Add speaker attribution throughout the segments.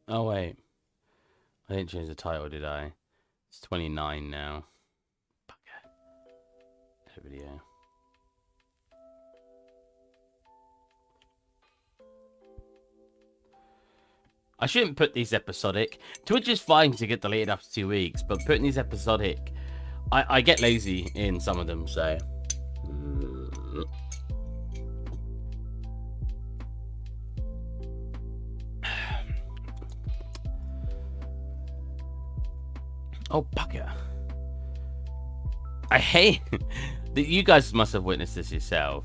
Speaker 1: Oh, wait. I didn't change the title, did I? It's 29 now. Bugger. Video. I shouldn't put these episodic. Twitch is fine to get deleted after 2 weeks, but putting these episodic, I get lazy in some of them, so. Oh, bugger. I hate that you guys must have witnessed this yourself.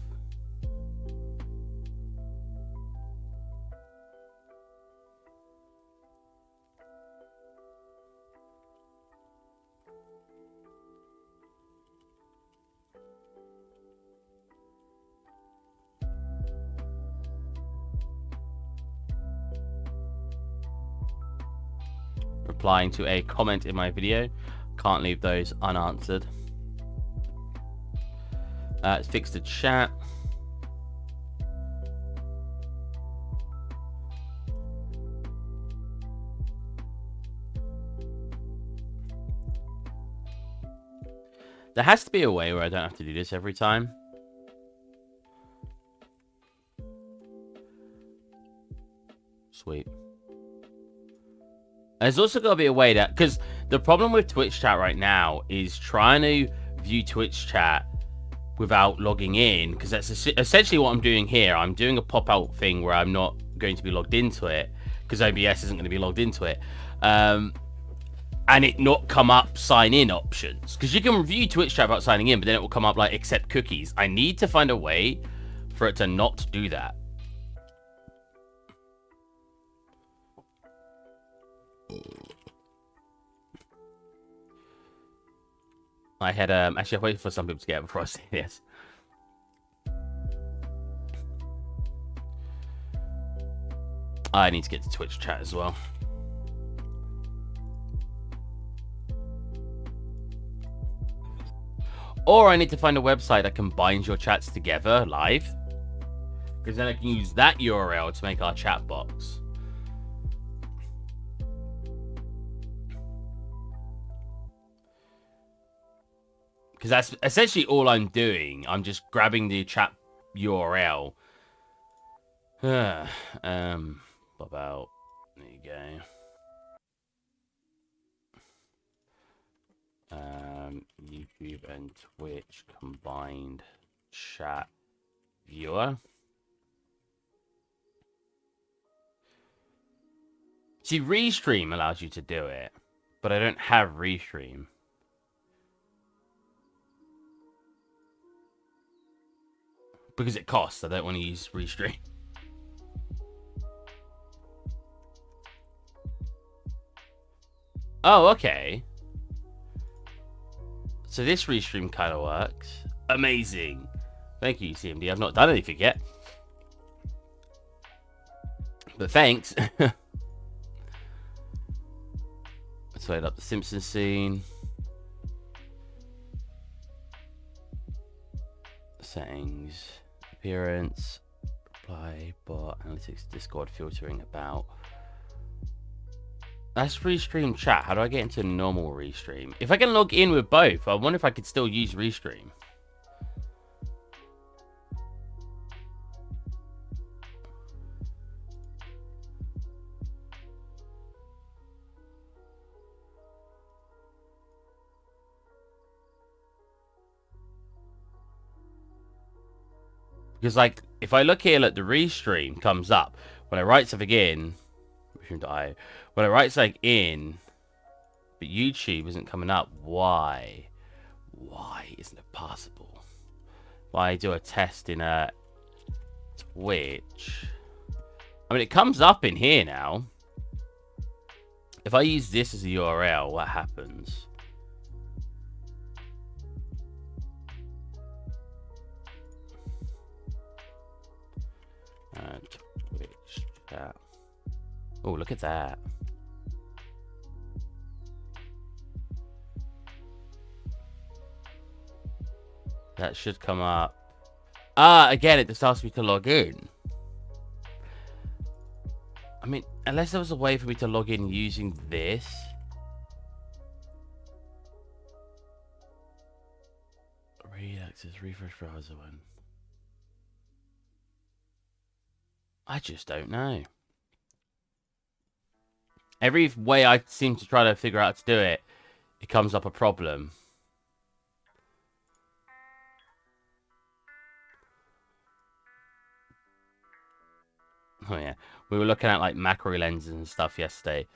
Speaker 1: Replying to a comment in my video. Can't leave those unanswered. Let's fix the chat. There has to be a way where I don't have to do this every time. Sweet. There's also got to be a way that, because the problem with Twitch chat right now is trying to view Twitch chat without logging in, because that's essentially what I'm doing here. I'm doing a pop-out thing where I'm not going to be logged into it, because OBS isn't going to be logged into it. And it not come up sign-in options. Because you can view Twitch chat without signing in, but then it will come up like accept cookies. I need to find a way for it to not do that. I had actually I waited for some people to get it before I say this. I need to get to Twitch chat as well. Or I need to find a website that combines your chats together live, because then I can use that URL to make our chat box. Because that's essentially all I'm doing. I'm just grabbing the chat URL. What about... There you go. YouTube and Twitch combined chat viewer. See, Restream allows you to do it, but I don't have Restream. Because it costs. I don't want to use Restream. Oh, okay. So this Restream kind of works. Amazing. Thank you, CMD. I've not done anything yet. But thanks. Let's load up the Simpsons scene. Settings. Appearance, reply, bot, analytics, Discord, filtering, about. That's Restream chat. How do I get into normal Restream? If I can log in with both, I wonder if I could still use Restream. Because, like, if I look here, look, the Restream comes up. When I write something in, when I write something in, but YouTube isn't coming up. Why? Why isn't it possible? Why do a test in a Twitch? I mean, it comes up in here now. If I use this as a URL, what happens? Twitch chat. Oh, look at that. That should come up. Ah, again, it just asks me to log in. I mean, Unless there was a way for me to log in using this. Read access, refresh browser one. I just don't know. Every way I seem to try to figure out to do it, it comes up a problem. Oh yeah, we were looking at like macro lenses and stuff yesterday.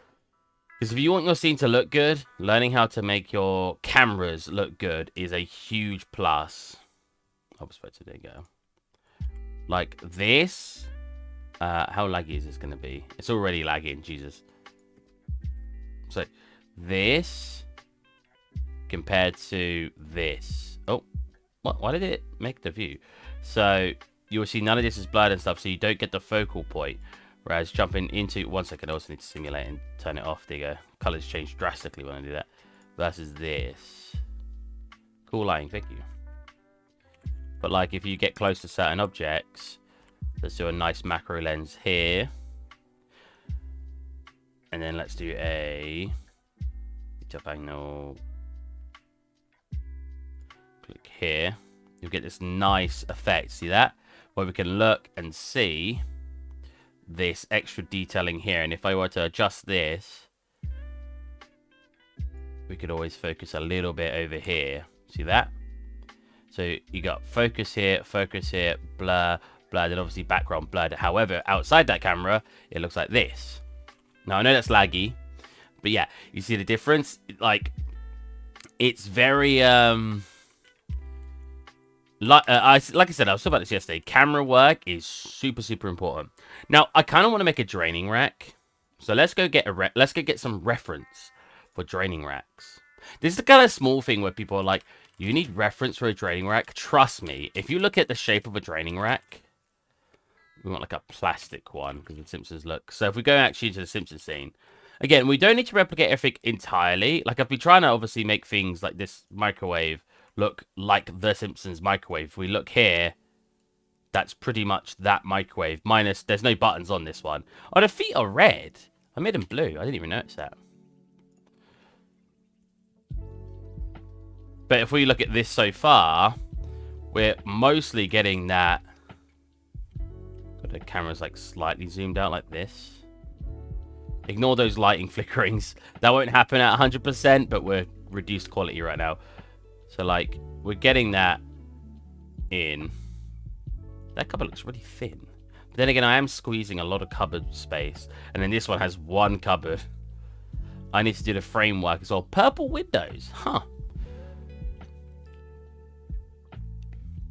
Speaker 1: Because if you want your scene to look good, learning how to make your cameras look good is a huge plus. I was supposed to, there you go. Like this. How laggy is this going to be? It's already lagging, Jesus. So, this compared to this. Oh, what? Why did it make the view? So, you'll see none of this is blurred and stuff, so you don't get the focal point. Whereas jumping into... One second, I also need to simulate and turn it off. There you go. Colors change drastically when I do that. Versus this. Cool lighting, thank you. But, like, if you get close to certain objects... Let's do a nice macro lens here. And then let's do a top angle. Click here. You'll get this nice effect. See that? Where we can look and see this extra detailing here. And if I were to adjust this, we could always focus a little bit over here. See that? So you got focus here, blur, blurred, and obviously background blurred. However, outside that camera, it looks like this. Now, I know that's laggy, but yeah, you see the difference? Like, it's very, like I said, I was talking about this yesterday. Camera work is super, super important. Now, I kind of want to make a draining rack. So let's go get get some reference for draining racks. This is the kind of small thing where people are like, you need reference for a draining rack. Trust me, if you look at the shape of a draining rack, we want like a plastic one because the Simpsons look. So if we go actually to the Simpsons scene, again, we don't need to replicate everything entirely. Like I've been trying to obviously make things like this microwave look like the Simpsons microwave. If we look here, that's pretty much that microwave. Minus, there's no buttons on this one. Oh, the feet are red. I made them blue. I didn't even notice that. But if we look at this so far, we're mostly getting that. Got the camera's like slightly zoomed out like this. Ignore those lighting flickerings. That won't happen at 100%, but we're reduced quality right now. So like, we're getting that in. That cupboard looks really thin. But then again, I am squeezing a lot of cupboard space. And then this one has one cupboard. I need to do the framework as well. Purple windows. Huh.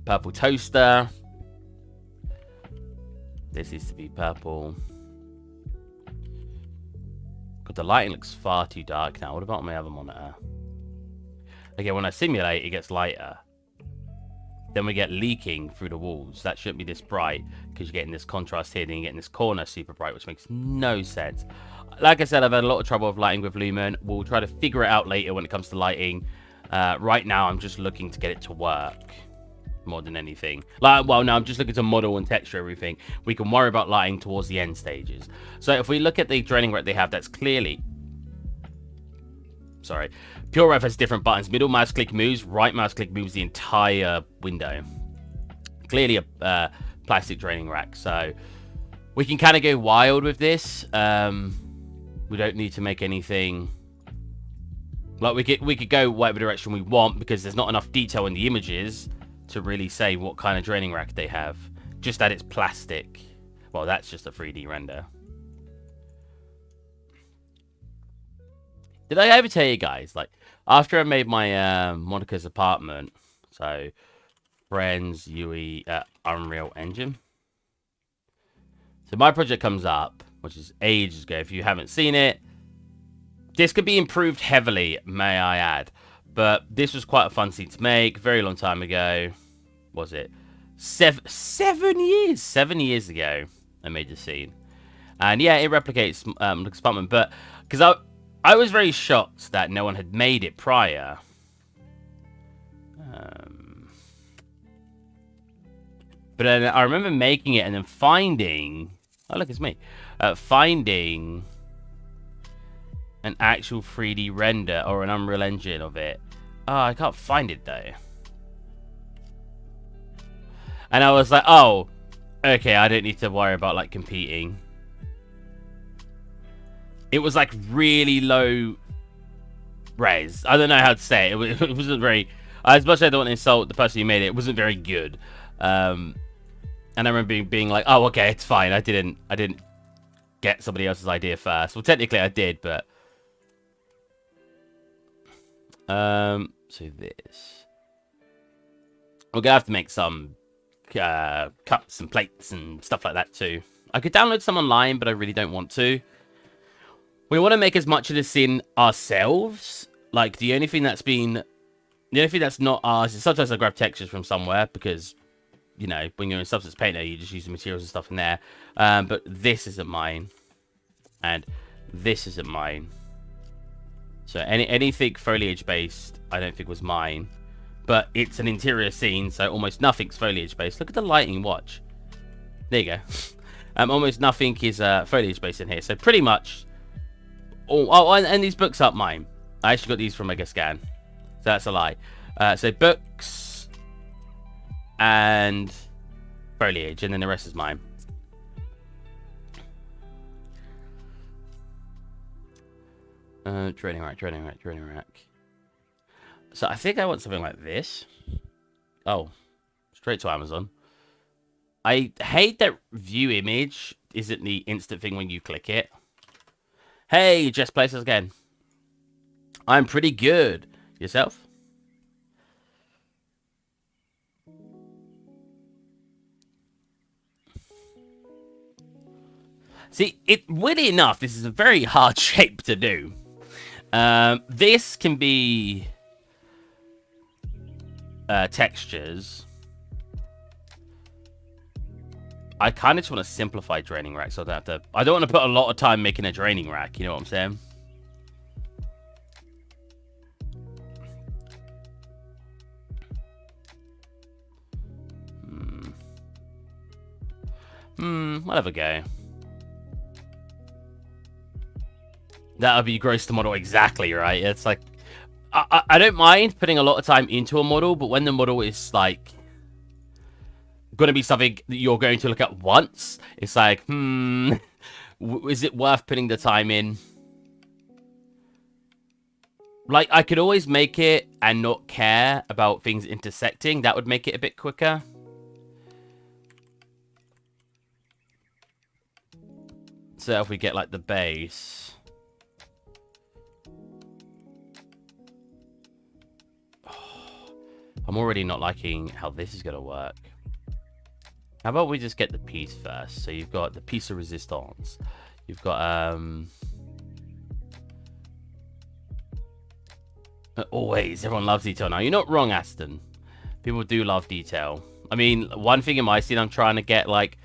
Speaker 1: Purple toaster. This needs to be purple. God, the lighting looks far too dark now. What about my other monitor? Again, when I simulate, it gets lighter. Then we get leaking through the walls. That shouldn't be this bright because you're getting this contrast here. Then you're getting this corner super bright, which makes no sense. Like I said, I've had a lot of trouble with lighting with Lumen. We'll try to figure it out later when it comes to lighting. Right now, I'm just looking to get it to work more than anything. Like, well, no, I'm just looking to model and texture everything. We can worry about lighting towards the end stages. So if we look at the draining rack they have, that's clearly... Sorry. PureRev has different buttons. Middle mouse click moves. Right mouse click moves the entire window. Clearly a plastic draining rack. So we can kind of go wild with this. We don't need to make anything... Like, we could go whatever direction we want because there's not enough detail in the images to really say what kind of draining rack they have. Just that it's plastic. Well, that's just a 3D render. Did I ever tell you guys, like, after I made my Monica's apartment, so Friends, UE, Unreal Engine. So my project comes up, which is ages ago. If you haven't seen it, this could be improved heavily, may I add. But this was quite a fun scene to make. Very long time ago. Was it? 7 years? 7 years ago, I made the scene. And yeah, it replicates Monica's apartment. But, because I was very shocked that no one had made it prior. But then I remember making it and then finding... Oh, look, it's me. at finding an actual 3D render or an Unreal Engine of it. Oh, I can't find it though. And I was like, oh, okay, I don't need to worry about like competing. It was like really low res. I don't know how to say it. It wasn't very, as much as I don't want to insult the person who made it, it wasn't very good. And I remember being like, oh, okay, it's fine. I didn't get somebody else's idea first. Well, technically I did, but so this, we're gonna have to make some cups and plates and stuff like that too. I could download some online, but I really don't want to. We want to make as much of this in ourselves. Like the only thing that's not ours is sometimes I grab textures from somewhere because, you know, when you're in Substance Painter, you just use the materials and stuff in there. But this isn't mine, and this isn't mine. So anything foliage based, I don't think was mine. But it's an interior scene, so almost nothing's foliage based. Look at the lighting. Watch. There you go. Almost nothing is foliage based in here. So pretty much. And these books aren't mine. I actually got these from Megascan. So that's a lie. So books and foliage, and then the rest is mine. Training rack. So I think I want something like this. Oh, straight to Amazon. I hate that view image isn't the instant thing when you click it. Hey, Just Places again. I'm pretty good. Yourself? See, weirdly enough, this is a very hard shape to do. This can be textures. I kind of just want to simplify draining rack, so I don't have to. I don't want to put a lot of time making a draining rack. You know what I'm saying? I'll have a go. That would be gross to model exactly, right? It's like I don't mind putting a lot of time into a model, but when the model is like going to be something that you're going to look at once, it's like, is it worth putting the time in? Like, I could always make it and not care about things intersecting. That would make it a bit quicker. So if we get like the base. I'm already not liking how this is going to work. How about we just get the piece first? So you've got the piece of resistance. You've got always, everyone loves detail now. You're not wrong, Aston. People do love detail. I mean, one thing in my scene I'm trying to get like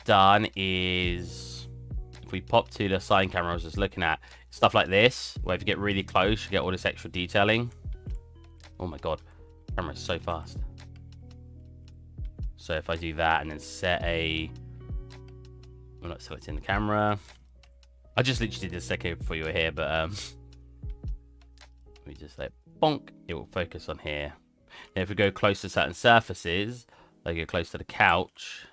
Speaker 1: done is if we pop to the side camera I was just looking at, stuff like this, where if you get really close, you get all this extra detailing. Oh my god, camera is so fast. So if I do that and then set a... I'm not selecting the camera. I just literally did this a second before you were here, but let me just let bonk. It will focus on here. Now if we go close to certain surfaces, like go close to the couch,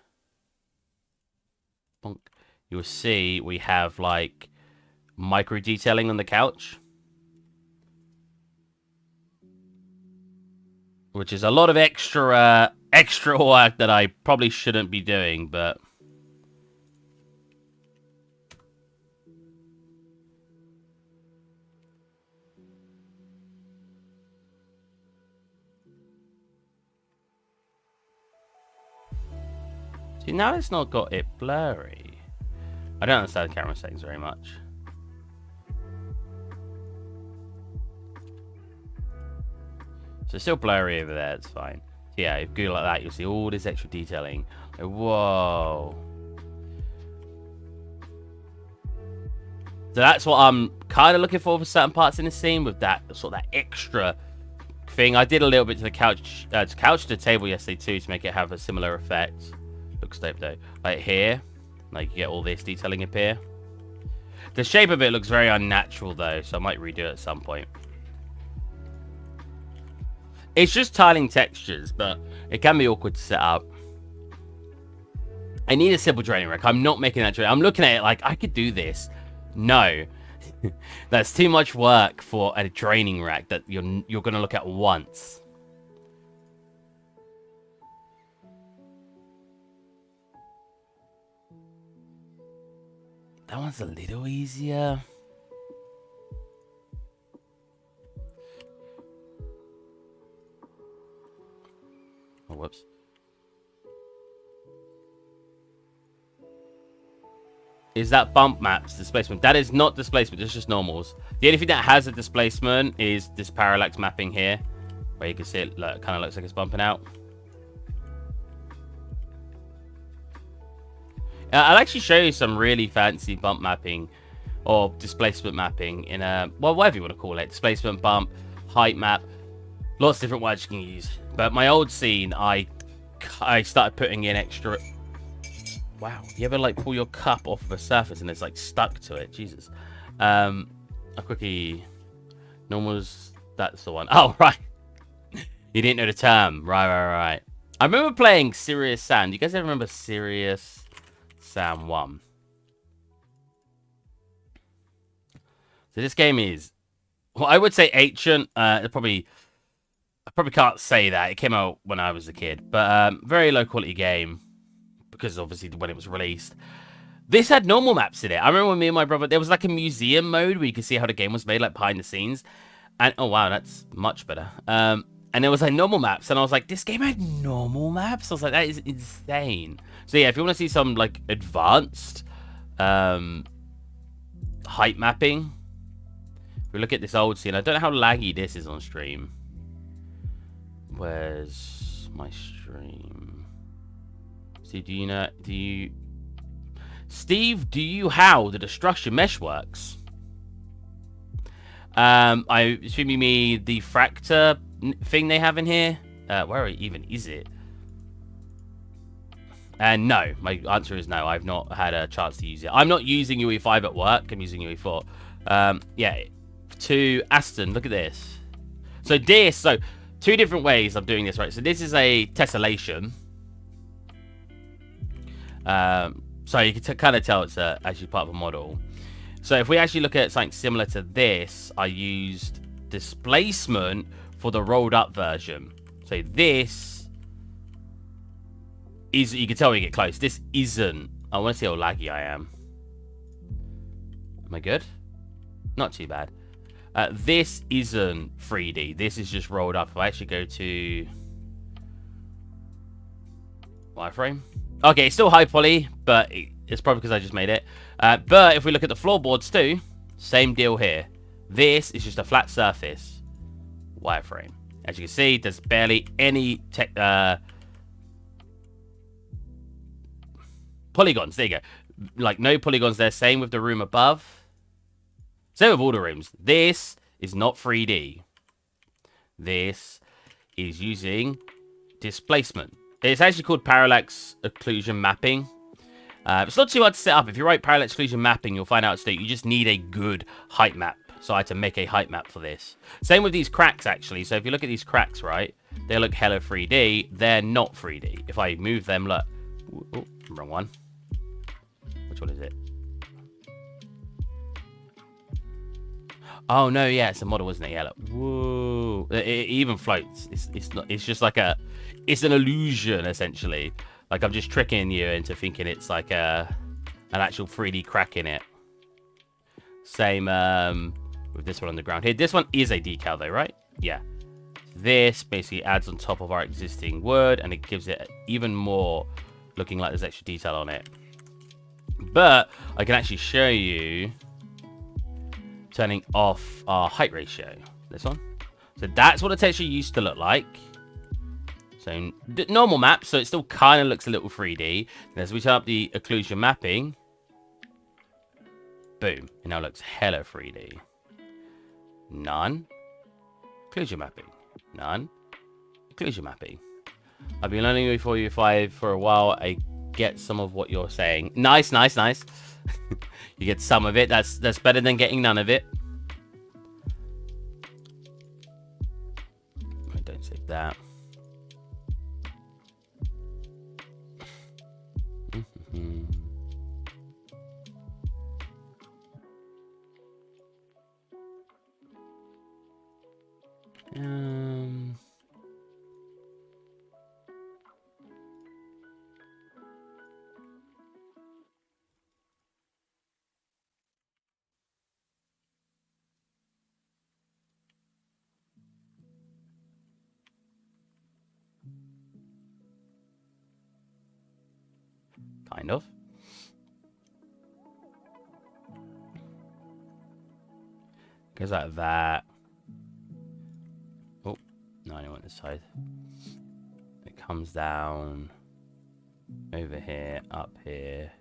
Speaker 1: bonk, you'll see we have like micro detailing on the couch, which is a lot of extra work that I probably shouldn't be doing, but see, now it's not got it blurry. I don't understand camera settings very much. So it's still blurry over there, it's fine. So yeah, if you go like that, you'll see all this extra detailing. Like, whoa. So that's what I'm kind of looking for certain parts in the scene, with that sort of that extra thing. I did a little bit to the couch, to the table yesterday too, to make it have a similar effect. Looks dope though. Like here, Like, you get all this detailing appear. The shape of it looks very unnatural, though, so I might redo it at some point. It's just tiling textures, but it can be awkward to set up. I need a simple draining rack. I'm not making that. I'm looking at it like, I could do this. No. That's too much work for a draining rack that you're going to look at once. That one's a little easier. Oh, whoops. Is that bump maps displacement? That is not displacement, it's just normals. The only thing that has a displacement is this parallax mapping here, where you can see it kind of looks like it's bumping out. I'll actually show you some really fancy bump mapping or displacement mapping in a, well, whatever you want to call it. Displacement, bump, height map. Lots of different words you can use. But my old scene, I started putting in extra... Wow, you ever like pull your cup off of a surface and it's like stuck to it? Jesus. A quickie. Normals, that's the one. Oh, right. You didn't know the term. Right. I remember playing Serious Sam. Do you guys ever remember Serious Sam 1? So this game is, well, I would say ancient. I probably can't say that. It came out when I was a kid, but very low quality game because obviously when it was released. This had normal maps in it. I remember when me and my brother, there was like a museum mode where you could see how the game was made, like behind the scenes. And oh wow, that's much better. And there was like normal maps, and I was like, this game had normal maps? I was like, that is insane. So yeah, if you want to see some like advanced height mapping, if we look at this old scene, I don't know how laggy this is on stream. Where's my stream? See, Steve, do you how the destruction mesh works? I assume you mean the fracture thing they have in here. Where even is it? And no, my answer is no. I've not had a chance to use it. I'm not using UE5 at work. I'm using UE4. Yeah, to Aston, look at this. So two different ways I'm doing this, right? So this is a tessellation. So you can kind of tell it's actually part of a model. So if we actually look at something similar to this, I used displacement for the rolled up version. So this is, you can tell when you get close, this isn't, I want to see how laggy I am. Am I good? Not too bad. This isn't 3D. This is just rolled up. If I actually go to wireframe. Okay, it's still high poly, but it's probably because I just made it. But if we look at the floorboards too, same deal here. This is just a flat surface wireframe. As you can see, there's barely any polygons. There you go. Like no polygons there. Same with the room above. Same with all the rooms. This is not 3D. This is using displacement. It's actually called Parallax Occlusion Mapping. It's not too hard to set up. If you write Parallax Occlusion Mapping, you'll find out that you just need a good height map. So I had to make a height map for this. Same with these cracks, actually. So if you look at these cracks, right, they look hella 3D. They're not 3D. If I move them, look. Oh, wrong one. Which one is it? Oh, no, yeah, it's a model, isn't it? Yeah, look. Whoa. It even floats. It's just like a... It's an illusion, essentially. Like, I'm just tricking you into thinking it's like an actual 3D crack in it. Same with this one on the ground here. This one is a decal, though, right? Yeah. This basically adds on top of our existing wood, and it gives it even more looking like there's extra detail on it. But I can actually show you turning off our height ratio. This one. So that's what the texture used to look like. So normal map, so it still kind of looks a little 3D. And as we turn up the occlusion mapping, boom, it now looks hella 3D. None. Occlusion mapping. None. Occlusion mapping. I've been learning UE4, UE5 for a while. I get some of what you're saying. Nice, nice, nice. You get some of it. That's better than getting none of it. Don't save that. Kind of. Goes like that. Oh, no, I don't want this side. It comes down over here, up here.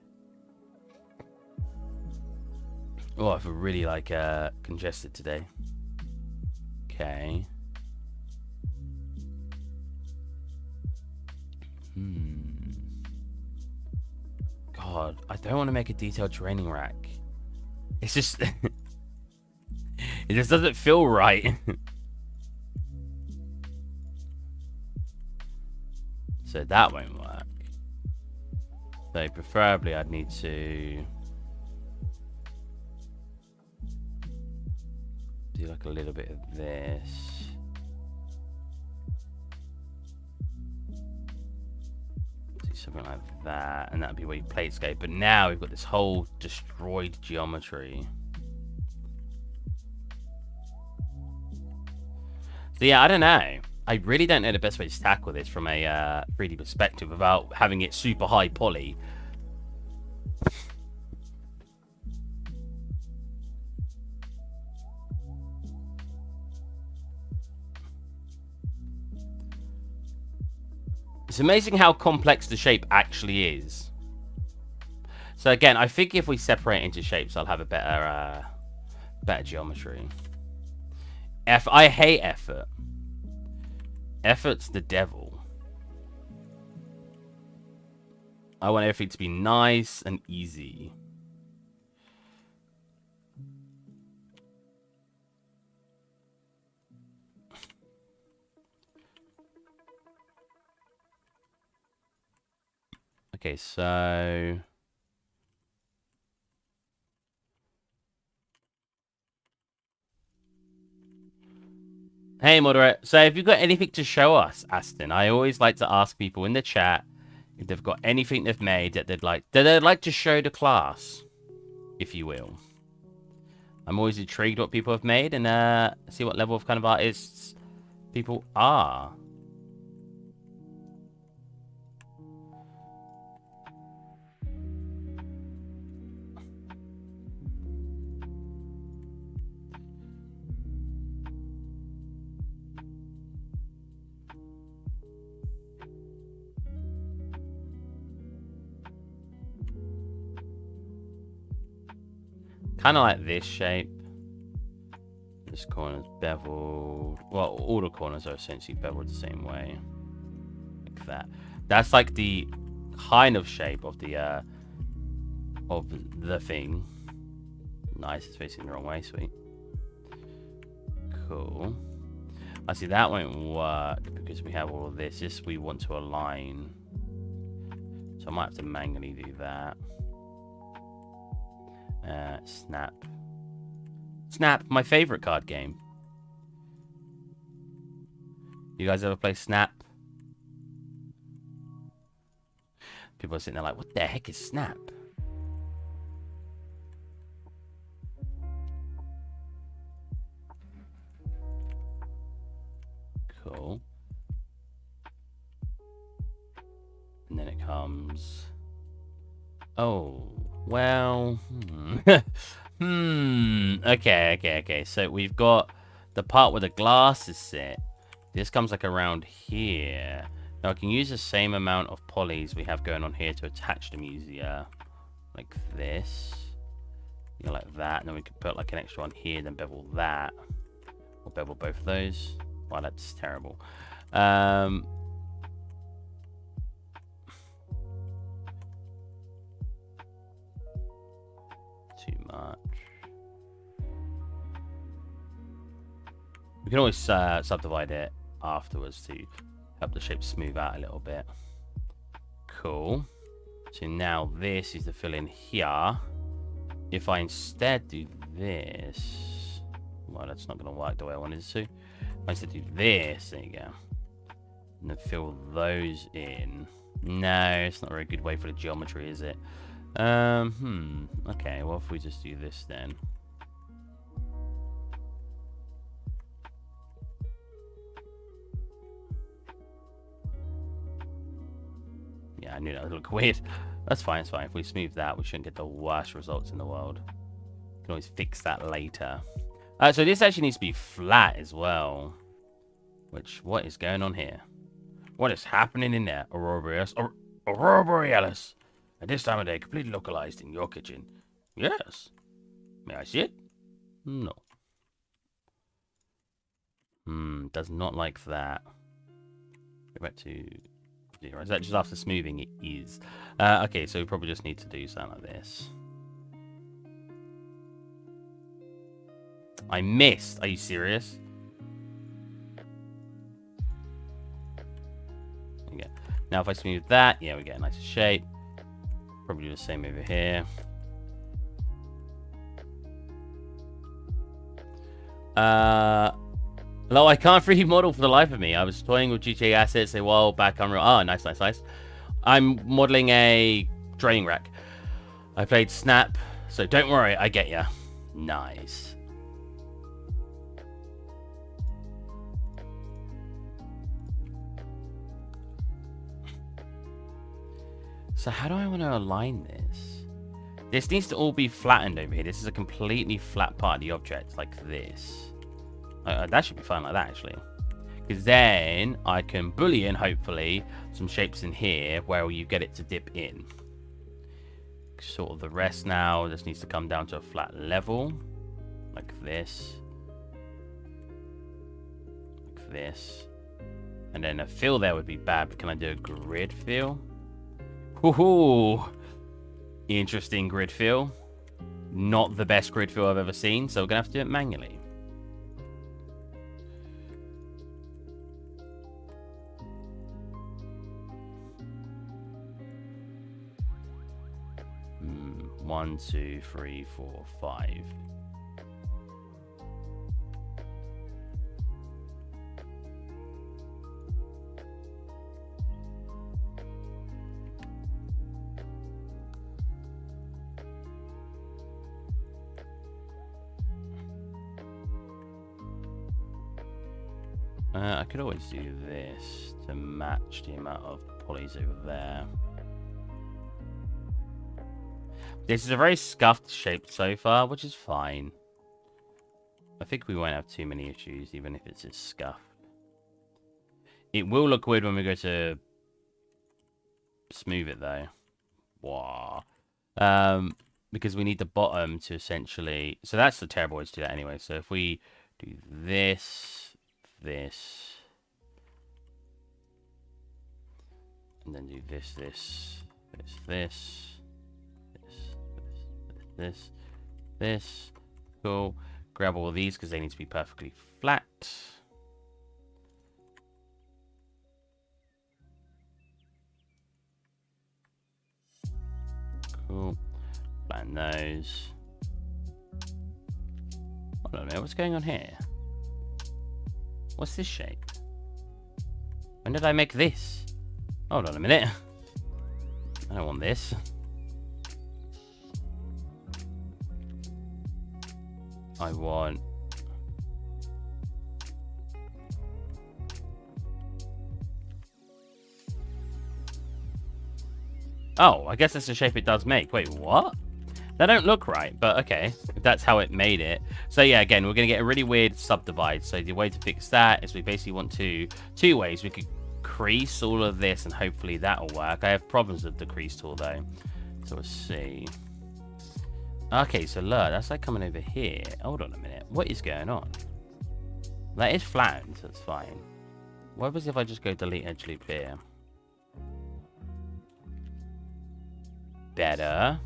Speaker 1: Oh, I feel really like congested today. Okay. God, I don't want to make a detailed training rack. It's just it just doesn't feel right. So that won't work. So preferably I'd need to do like a little bit of this. Do something like that, and that'd be where your plates go. But now we've got this whole destroyed geometry. So yeah, I don't know. I really don't know the best way to tackle this from a 3D perspective without having it super high poly. It's amazing how complex the shape actually is. So again, I think if we separate into shapes, I'll have a better geometry. I hate effort. Effort's the devil. I want everything to be nice and easy. Okay, so hey, moderate. So have you got anything to show us, Aston? I always like to ask people in the chat if they've got anything they've made that they'd like to show the class, if you will. I'm always intrigued what people have made and see what level of kind of artists people are. Kind of like this shape. This corner's beveled. Well, all the corners are essentially beveled the same way. Like that. That's like the kind of shape of the thing. Nice, it's facing the wrong way, sweet. Cool. I see that won't work because we have all of this. This we want to align. So I might have to manually do that. Snap. Snap, my favorite card game. You guys ever play Snap? People are sitting there like, what the heck is Snap? Cool. And then it comes... Oh, well... Okay. So we've got the part where the glass is set. This comes like around here. Now I can use the same amount of polys we have going on here to attach them easier. Like this. You know, like that. And then we could put like an extra one here, then bevel that. Or bevel both of those. Wow, that's terrible. We can always subdivide it afterwards to help the shape smooth out a little bit. Cool. So now this is the fill in here. If I instead do this, well, that's not going to work the way I wanted it to. If I instead do this, there you go, and then fill those in. No, it's not a very good way for the geometry, is it? Okay, well, if we just do this then. Yeah, I knew that would look weird. That's fine, it's fine. If we smooth that, we shouldn't get the worst results in the world. We can always fix that later. So this actually needs to be flat as well. Which, what is going on here? What is happening in there, Aurora Borealis? Aurora Borealis! At this time of day, completely localized in your kitchen. Yes. May I see it? No. Does not like that. Go back to 0. Is that just after smoothing? It is. Okay, so we probably just need to do something like this. I missed. Are you serious? Okay. Now if I smooth that, yeah, we get a nicer shape. Probably do the same over here. No, I can't 3D model for the life of me. I was toying with GTA assets a while back. Oh, nice, nice, nice. I'm modeling a draining rack. I played Snap, so don't worry, I get ya. Nice. So how do I want to align this? This needs to all be flattened over here. This is a completely flat part of the object, like this. That should be fine like that, actually. Because then I can boolean, hopefully, some shapes in here where you get it to dip in. Sort of the rest now just needs to come down to a flat level. Like this. Like this. And then a fill there would be bad, but can I do a grid fill? Woohoo! Interesting grid fill. Not the best grid fill I've ever seen, so we're going to have to do it manually. One, two, three, four, five. I could always do this to match the amount of polys over there. This is a very scuffed shape so far, which is fine. I think we won't have too many issues, even if it's just scuffed. It will look weird when we go to smooth it, though. Wow. Because we need the bottom to essentially... So that's the terrible way to do that anyway. So if we do this, this, and then do this, this. Cool. Grab all of these because they need to be perfectly flat. Cool. Flatten those. I don't know what's going on here. What's this shape? When did I make this? Hold on a minute. I don't want this. I want... Oh, I guess that's the shape it does make. Wait, what? That don't look right, but okay. If that's how it made it. So yeah, again, we're going to get a really weird subdivide. So the way to fix that is we basically want two ways. We could crease all of this and hopefully that'll work. I have problems with the crease tool though. So let's see. Okay, so look, that's like coming over here. Hold on a minute. What is going on? That is flattened, so that's fine. What happens if I just go delete edge loop here? Better.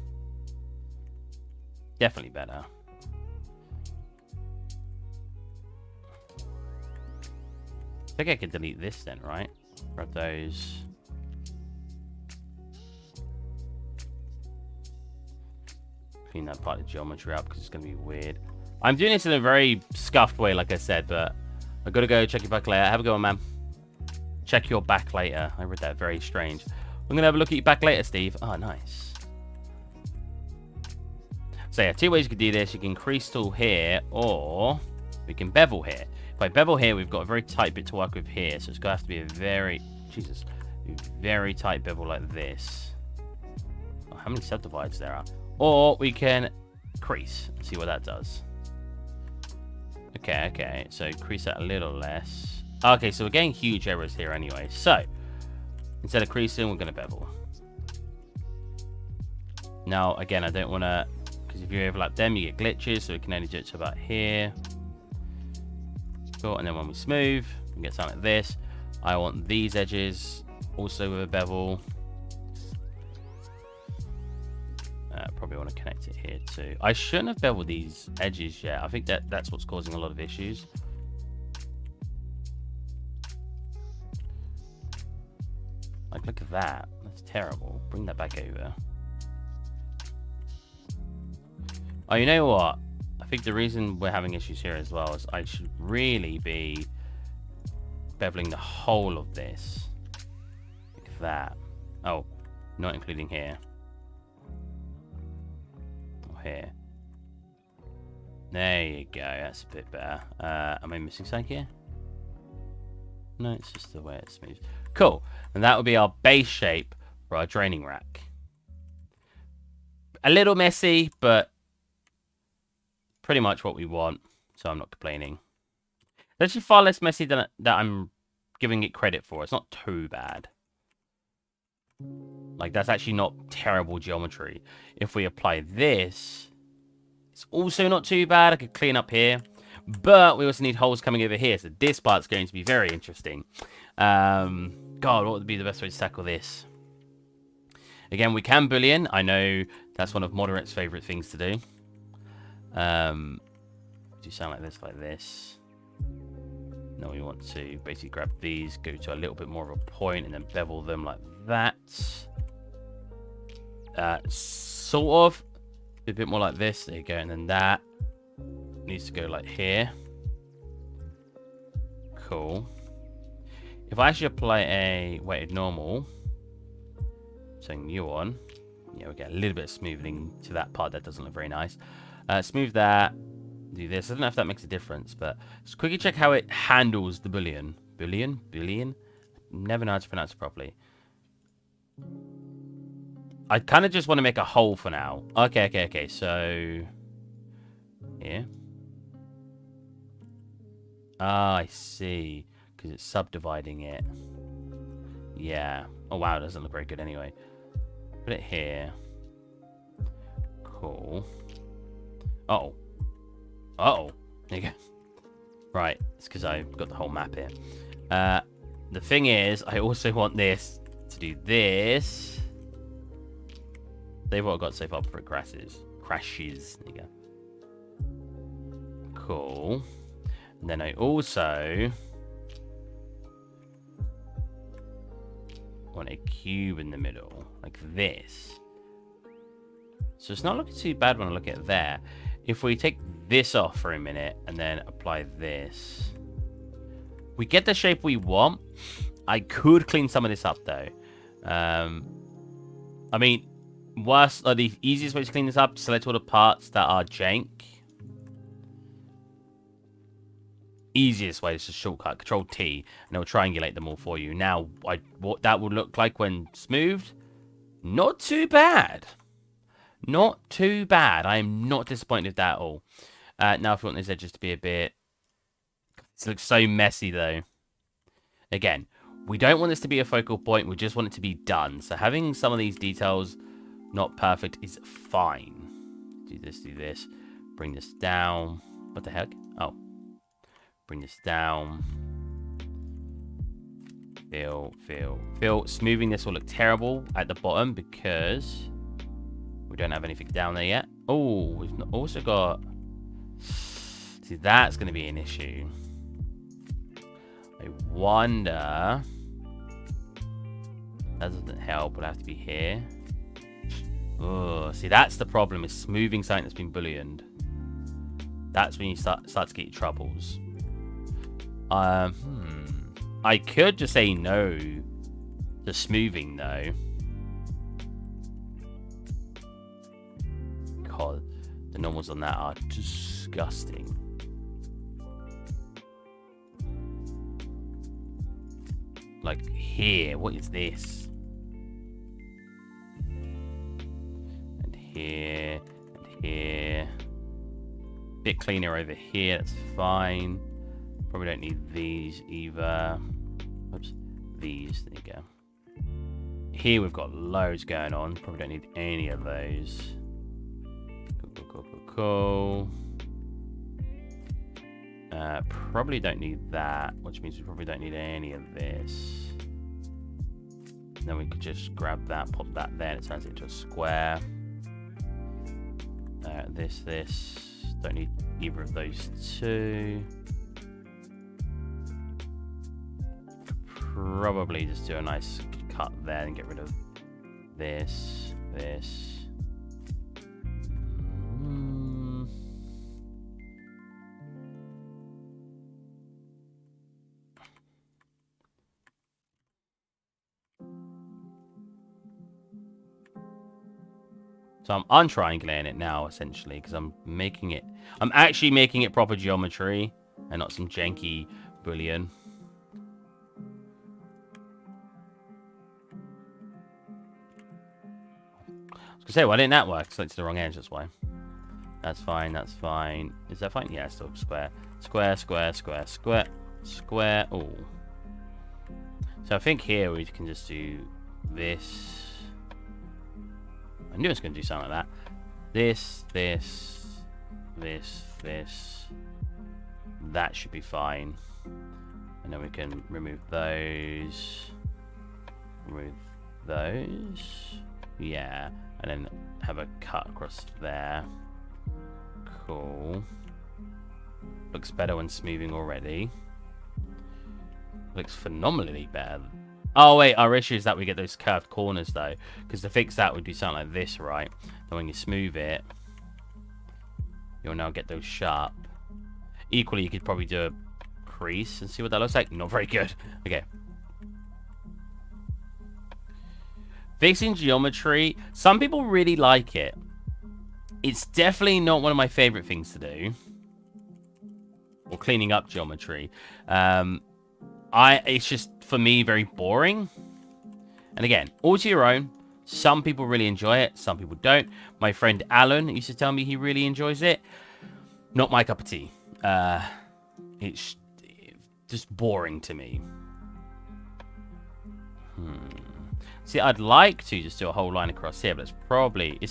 Speaker 1: Definitely better. think I could delete this then, right? Grab those. Clean that part of the geometry up because it's going to be weird. I'm doing this in a very scuffed way, like I said, but I've got to go check your back later. Have a go on, man. Check your back later. I read that very strange. I'm going to have a look at your back later, Steve. Oh, nice. So yeah, two ways you can do this. You can crease tool here, or we can bevel here. If I bevel here, we've got a very tight bit to work with here. So it's going to have to be a very, Jesus, a very tight bevel like this. Oh, how many subdivides there are? Or we can crease. See what that does. Okay, okay. So crease that a little less. Okay, so we're getting huge errors here anyway. So instead of creasing, we're going to bevel. Now, again, I don't want to, because if you overlap them, you get glitches. So we can only do it to about here. Cool. And then when we smooth, we get something like this. I want these edges also with a bevel. Probably want to connect it here too. I shouldn't have beveled these edges yet. I think that's what's causing a lot of issues. Like, look at that. That's terrible. Bring that back over. Oh, you know what? I think the reason we're having issues here as well is I should really be beveling the whole of this. Like that. Oh, not including here. Here. There you go. That's a bit better. Am I missing something here? No, it's just the way it's smooth. Cool. And that would be our base shape for our draining rack. A little messy, but pretty much what we want. So I'm not complaining. It's actually far less messy than that I'm giving it credit for. It's not too bad. Like, that's actually not terrible geometry. If we apply this, it's also not too bad. I could clean up here. But we also need holes coming over here. So this part's going to be very interesting. God, what would be the best way to tackle this? Again, we can boolean. I know that's one of Moderate's favorite things to do. Do sound like this. Now we want to basically grab these, go to a little bit more of a point, and then bevel them like that. Sort of. A bit more like this. There you go. And then that needs to go like here. Cool. If I actually apply a weighted normal, so new one, yeah, we get a little bit of smoothing to that part that doesn't look very nice. Smooth that. Do this. I don't know if that makes a difference, but just quickly check how it handles the boolean. Boolean? Never know how to pronounce it properly. I kind of just want to make a hole for now. Okay. So here. Ah, I see. Because it's subdividing it. Yeah. Oh, wow. It doesn't look very good anyway. Put it here. Cool. Uh-oh. Uh-oh. There you go. Right. It's because I've got the whole map here. The thing is, I also want this to do this. They've all got so far before it crashes. There you go. Cool. And then I also want a cube in the middle, like this. So it's not looking too bad when I look at it there. If we take this off for a minute and then apply this, we get the shape we want. I could clean some of this up though. I mean, the easiest way to clean this up, select all the parts that are jank. Easiest way is just shortcut, Control T, and it'll triangulate them all for you. Now, what that would look like when smoothed, not too bad. Not too bad. I am not disappointed with that at all. Now, if you want these edges to be a bit... This looks so messy, though. Again, we don't want this to be a focal point. We just want it to be done. So having some of these details not perfect is fine. Do this. Bring this down. What the heck? Oh. Bring this down. Fill. Smoothing this will look terrible at the bottom because we don't have anything down there yet. Oh, we've also got... See, that's going to be an issue. I wonder... That doesn't help. It'll have to be here. Oh, see, that's the problem. Is smoothing something that's been booleaned. That's when you start to get your troubles. I could just say no to smoothing, though. God, the normals on that are disgusting. Like here, what is this? And here, and here. Bit cleaner over here, that's fine. Probably don't need these either. Oops, these, there you go. Here we've got loads going on. Probably don't need any of those. Cool. Probably don't need that, which means we probably don't need any of this. Then we could just grab that, pop that there, and it turns it into a square. This. Don't need either of those two. Probably just do a nice cut there and get rid of this. So I'm untriangulating it now, essentially, because I'm actually making it proper geometry and not some janky boolean. I was gonna say, why didn't that work? Selected the wrong edge, that's why. That's fine. Is that fine? Yeah, still square. Square. Oh. So I think here we can just do this. I knew I was going to do something like that. This. That should be fine. And then we can remove those. Yeah. And then have a cut across there. Cool. Looks better when smoothing already. Looks phenomenally better. Oh, wait, our issue is that we get those curved corners, though. Because to fix that, we'd do something like this, right? And when you smooth it, you'll now get those sharp. Equally, you could probably do a crease and see what that looks like. Not very good. Okay. Fixing geometry. Some people really like it. It's definitely not one of my favorite things to do. Or cleaning up geometry. It's just, for me, very boring. And again, all to your own. Some people really enjoy it. Some people don't. My friend Alan used to tell me he really enjoys it. Not my cup of tea. It's just boring to me. See, I'd like to just do a whole line across here, but it's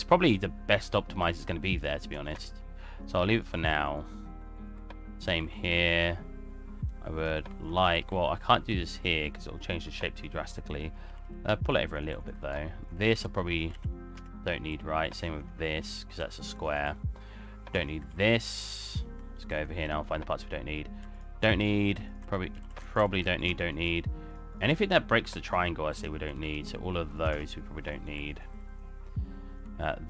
Speaker 1: probably the best optimized it's going to be there, to be honest. So I'll leave it for now. Same here. I would like... Well, I can't do this here because it'll change the shape too drastically. Pull it over a little bit, though. This I probably don't need, right? Same with this, because that's a square. Don't need this. Let's go over here now and find the parts we don't need. Don't need. Probably don't need. Anything that breaks the triangle, I say we don't need. So all of those we probably don't need.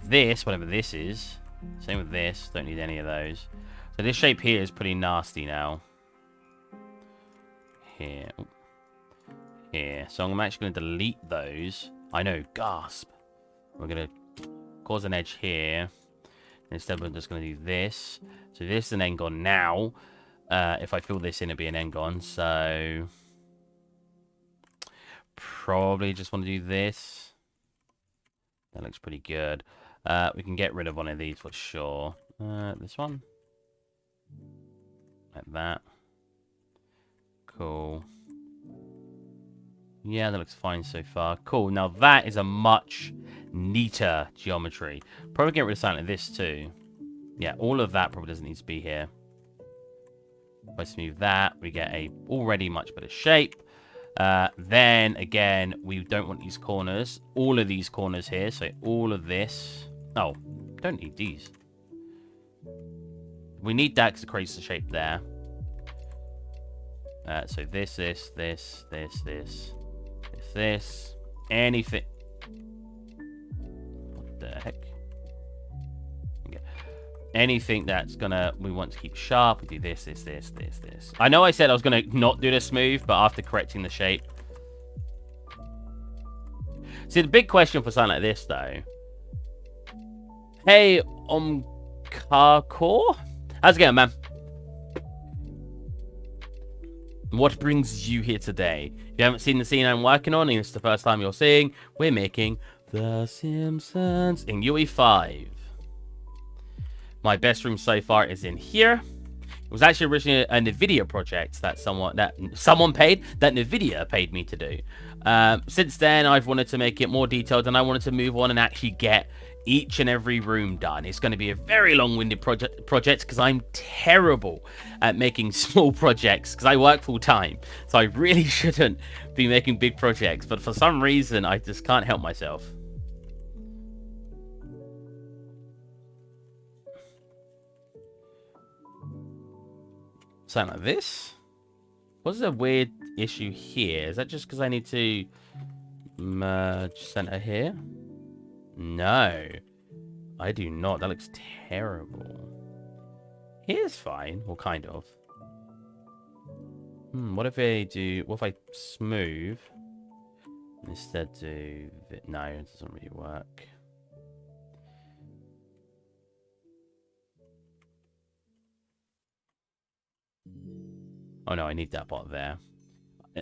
Speaker 1: This, whatever this is. Same with this. Don't need any of those. So this shape here is pretty nasty now. Here. So I'm actually going to delete those. I know, gasp. We're going to cause an edge here. Instead, we're just going to do this. So this is an n-gon now. If I fill this in, it'll be an n-gon. So probably just want to do this. That looks pretty good. We can get rid of one of these for sure. This one. Like that. Cool. Yeah, that looks fine so far. Cool. Now that is a much neater geometry. Probably get rid of something like this too. Yeah, all of that probably doesn't need to be here. If I smooth that, we get a already much better shape. Then again, we don't want these corners. All of these corners here. So all of this. Oh, don't need these. We need that because it creates the shape there. So this, anything. What the heck? Okay. Anything that's we want to keep sharp, we do this. I know I said I was gonna not do the smooth, but after correcting the shape. See, the big question for something like this, though. Hey, Carcore? How's it going, man? What brings you here today? If you haven't seen the scene I'm working on, and it's the first time you're seeing, we're making The Simpsons in UE5. My best room so far is in here. It was actually originally a NVIDIA project that NVIDIA paid me to do. Since then, I've wanted to make it more detailed, and I wanted to move on and actually get each and every room done. It's going to be a very long-winded project because I'm terrible at making small projects because I work full-time. So I really shouldn't be making big projects, but for some reason, I just can't help myself. Something like this. What's the weird issue here? Is that just because I need to merge center here? No, I do not. That looks terrible. Here's fine, or kind of. What if I do? What if I smooth? Instead do no, it doesn't really work. Oh no, I need that part there.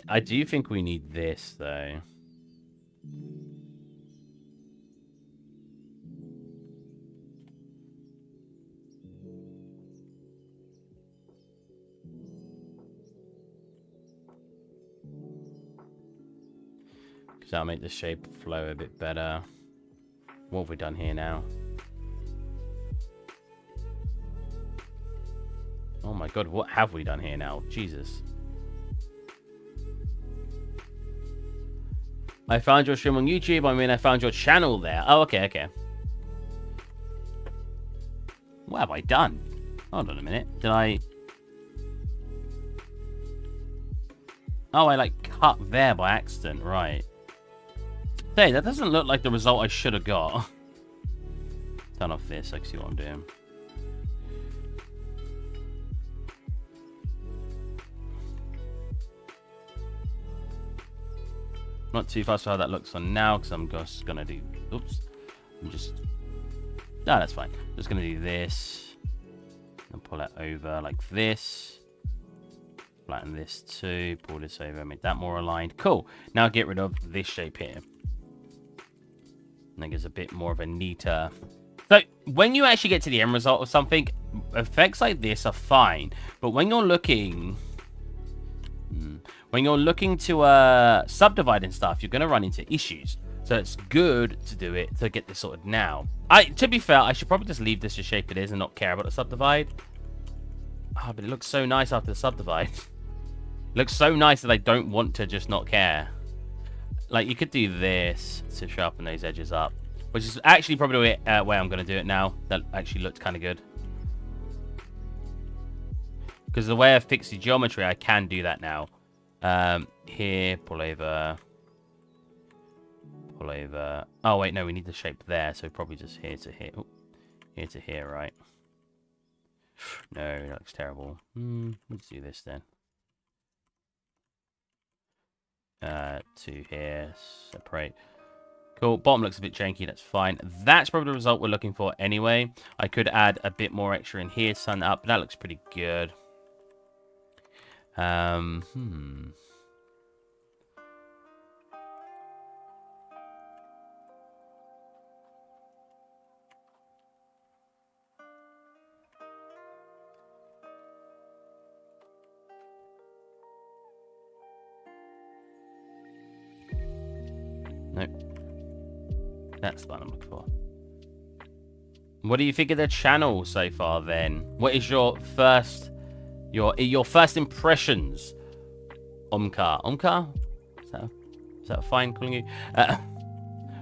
Speaker 1: I do think we need this though. Because that'll make the shape flow a bit better. What have we done here now? Oh my god, what have we done here now? Jesus. I found your stream on YouTube. I mean, I found your channel there. Oh, okay, okay. What have I done? Hold on a minute. Did I... Oh, I like cut there by accident. Right. Hey, that doesn't look like the result I should have got. Turn off this. I can see what I'm doing. Not too fast for how that looks on now, because I'm just gonna do. Oops. I'm just. No, that's fine. Just gonna do this and pull it over like this. Flatten this too. Pull this over. Make that more aligned. Cool. Now get rid of this shape here. And that gives a bit more of a neater. So when you actually get to the end result of something, effects like this are fine. But when you're looking. When you're looking to subdivide and stuff, you're going to run into issues. So it's good to do it to get this sorted now. To be fair, I should probably just leave this the shape it is and not care about the subdivide. Oh, but it looks so nice after the subdivide. It looks so nice that I don't want to just not care. Like, you could do this to sharpen those edges up, which is actually probably the way I'm going to do it now. That actually looked kind of good. Because the way I fix the geometry, I can do that now. Here, pull over. Pull over. Oh, wait, no, we need the shape there. So probably just here to here. Oh, here to here, right? No, that looks terrible. Let's do this then. To here, separate. Cool. Bottom looks a bit janky. That's fine. That's probably the result we're looking for anyway. I could add a bit more extra in here to sun up, but that looks pretty good. Nope. That's the one I'm looking for. What do you think of the channel so far then? What is your first impressions? Omkar? Is that fine calling you?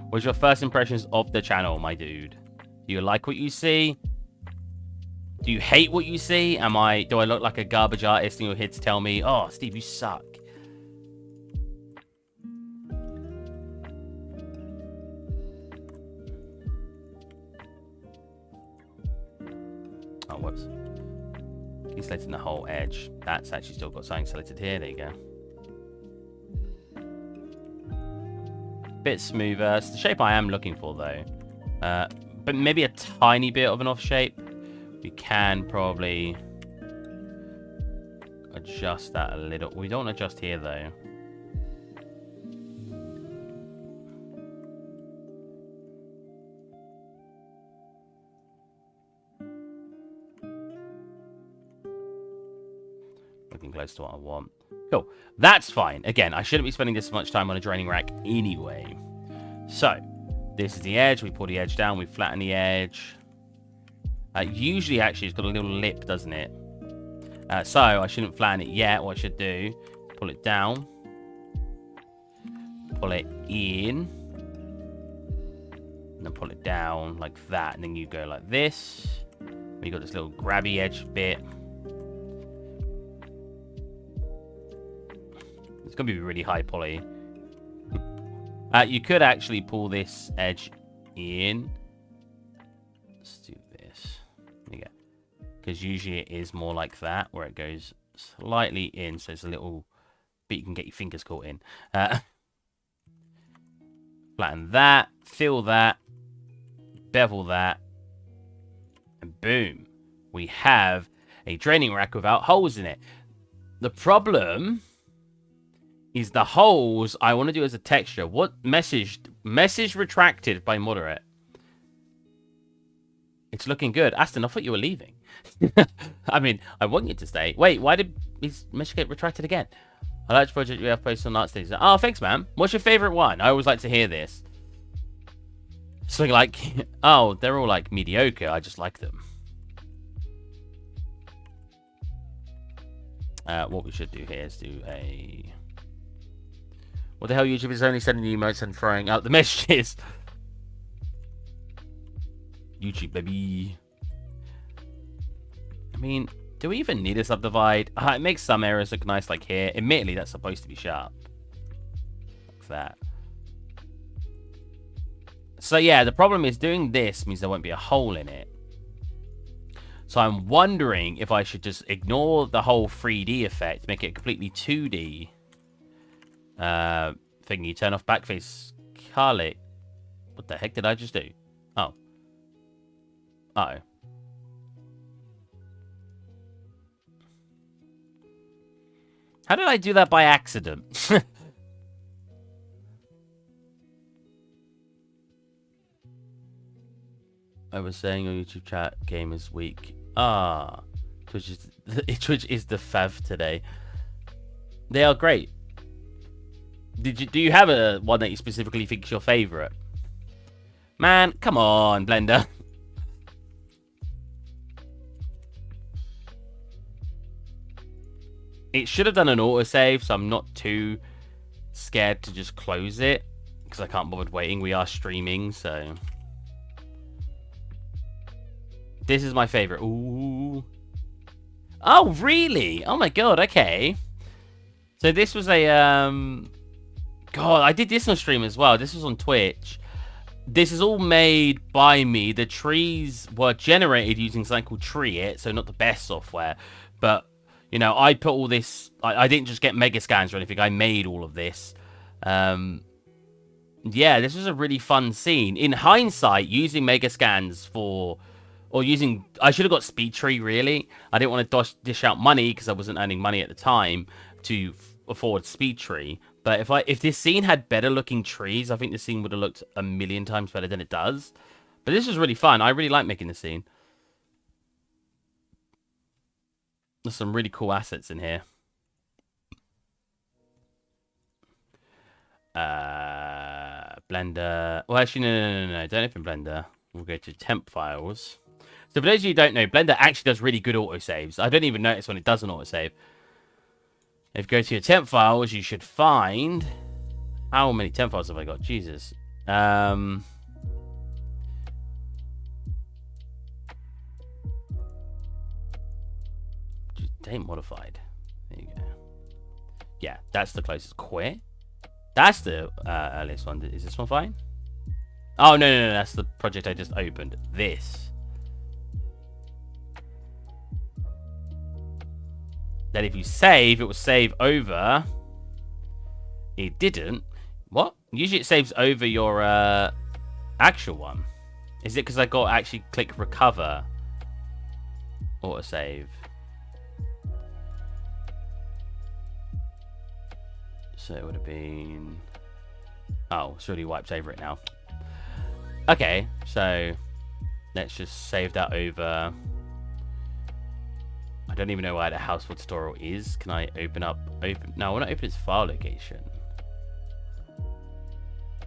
Speaker 1: What's your first impressions of the channel, my dude? Do you like what you see? Do you hate what you see? Do I look like a garbage artist and you're here to tell me, oh, Steve, you suck? Oh, whoops. He's selecting the whole edge. That's actually still got something selected here. There you go. Bit smoother. It's the shape I am looking for, though. But maybe a tiny bit of an off shape. We can probably adjust that a little. We don't adjust here, though. Looking close to what I want. Cool. That's fine. Again, I shouldn't be spending this much time on a draining rack anyway. So, this is the edge. We pull the edge down. We flatten the edge. Usually, actually, it's got a little lip, doesn't it? So, I shouldn't flatten it yet. What I should do, pull it down. Pull it in. And then pull it down like that. And then you go like this. You got this little grabby edge bit. It's going to be really high poly. You could actually pull this edge in. Let's do this. There you go. Because usually it is more like that, where it goes slightly in, so it's a little bit you can get your fingers caught in. Flatten that, fill that, bevel that, and boom. We have a draining rack without holes in it. The problem is the holes I want to do as a texture. What message retracted by moderate. It's looking good. Aston, I thought you were leaving. I mean, I want you to stay. Wait, why did his message get retracted again? I like the project you have posted on Art Stage. Oh, thanks, man. What's your favorite one? I always like to hear this. So like, oh, they're all like mediocre. I just like them. What we should do here is do a... What the hell, YouTube is only sending emotes and throwing out the messages. YouTube, baby. I mean, do we even need a subdivide? It makes some areas look nice, like here. Admittedly, that's supposed to be sharp. Like that. So yeah, the problem is doing this means there won't be a hole in it. So I'm wondering if I should just ignore the whole 3D effect, make it a completely 2D thingy. Turn off backface Carly. What the heck did I just do? Oh. Uh-oh. How did I do that by accident? I was saying on YouTube chat, game is weak. Twitch is the fav today. They are great. Do you have a one that you specifically think is your favorite? Man, come on, Blender. It should have done an autosave, so I'm not too scared to just close it, because I can't bother waiting. We are streaming, so... This is my favorite. Ooh. Oh, really? Oh my god, okay. So this was a, God, I did this on stream as well. This was on Twitch. This is all made by me. The trees were generated using something called Tree-It, so not the best software. But, you know, I put all this... I didn't just get mega scans or anything. I made all of this. Yeah, this was a really fun scene. In hindsight, using mega scans for... Or using... I should have got Speed Tree, really. I didn't want to dish out money because I wasn't earning money at the time to afford Speed Tree. But if this scene had better looking trees, I think this scene would have looked a million times better than it does. But this was really fun. I really like making this scene. There's some really cool assets in here. Blender. Well, actually, no. Don't open Blender. We'll go to temp files. So for those of you who don't know, Blender actually does really good autosaves. I don't even notice when it does an autosave. If you go to your temp files, you should find... How many temp files have I got? Jesus. Date modified. There you go. Yeah, that's the closest. Quit. That's the earliest one. Is this one fine? Oh, no. That's the project I just opened. This. Then if you save, it will save over. It didn't. What? Usually it saves over your actual one. Is it because I got actually click recover? Autosave. So it would have been... Oh, it's already wiped over it now. Okay, so let's just save that over. I don't even know where the household tutorial is. Can I open... No, I want to open its file location.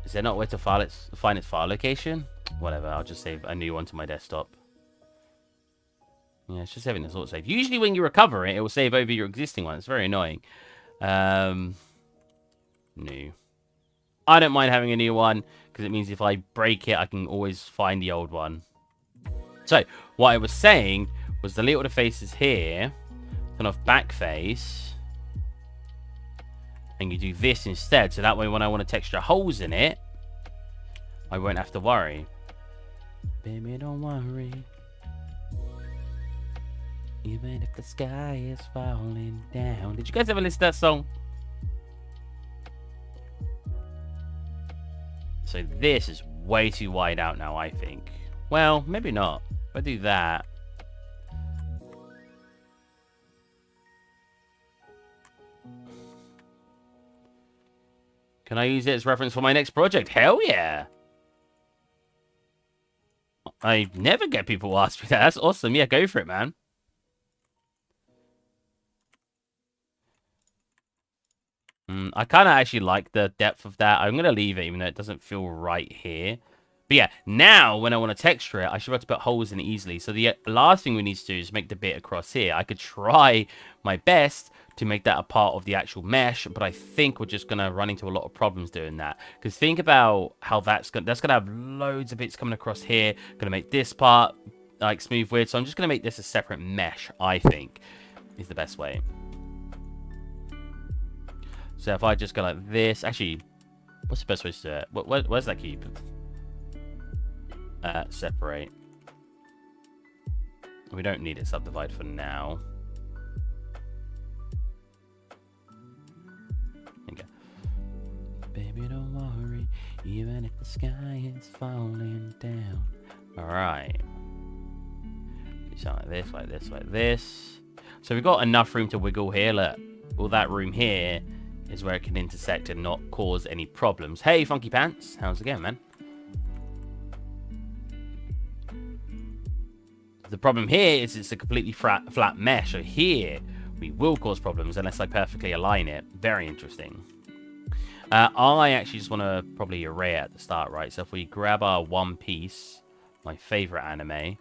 Speaker 1: Is there not where to find its file location? Whatever, I'll just save a new one to my desktop. Yeah, it's just saving this autosave. Usually when you recover it, it will save over your existing one. It's very annoying. New. I don't mind having a new one because it means if I break it, I can always find the old one. So what I was saying was delete all the faces here, turn off back face, and you do this instead. So that way when I want to texture holes in it, I won't have to worry. Baby, don't worry. Even if the sky is falling down. Did you guys ever listen to that song? So this is way too wide out now, I think. Well, maybe not. If I do that. Can I use it as reference for my next project? Hell yeah. I never get people ask me that. That's awesome. Yeah, go for it, man. I kind of actually like the depth of that. I'm going to leave it even though it doesn't feel right here. But yeah, now when I want to texture it, I should be able to put holes in it easily. So the last thing we need to do is make the bit across here. I could try my best to make that a part of the actual mesh, but I think we're just going to run into a lot of problems doing that. Because think about how that's going to have loads of bits coming across here. Going to make this part like smooth weird. So I'm just going to make this a separate mesh, I think, is the best way. So if I just go like this, actually, what's the best way to do it? Where's that keep? Separate. We don't need it subdivide for now. There you go. Baby, don't worry, even if the sky is falling down. Alright. Do something like this, like this, like this. So we've got enough room to wiggle here. Look, all that room here is where it can intersect and not cause any problems. Hey, Funky Pants. How's it going, man? The problem here is it's a completely flat mesh. So here, we will cause problems unless I perfectly align it. Very interesting. I actually just want to probably array it at the start, right? So if we grab our One Piece, my favorite anime.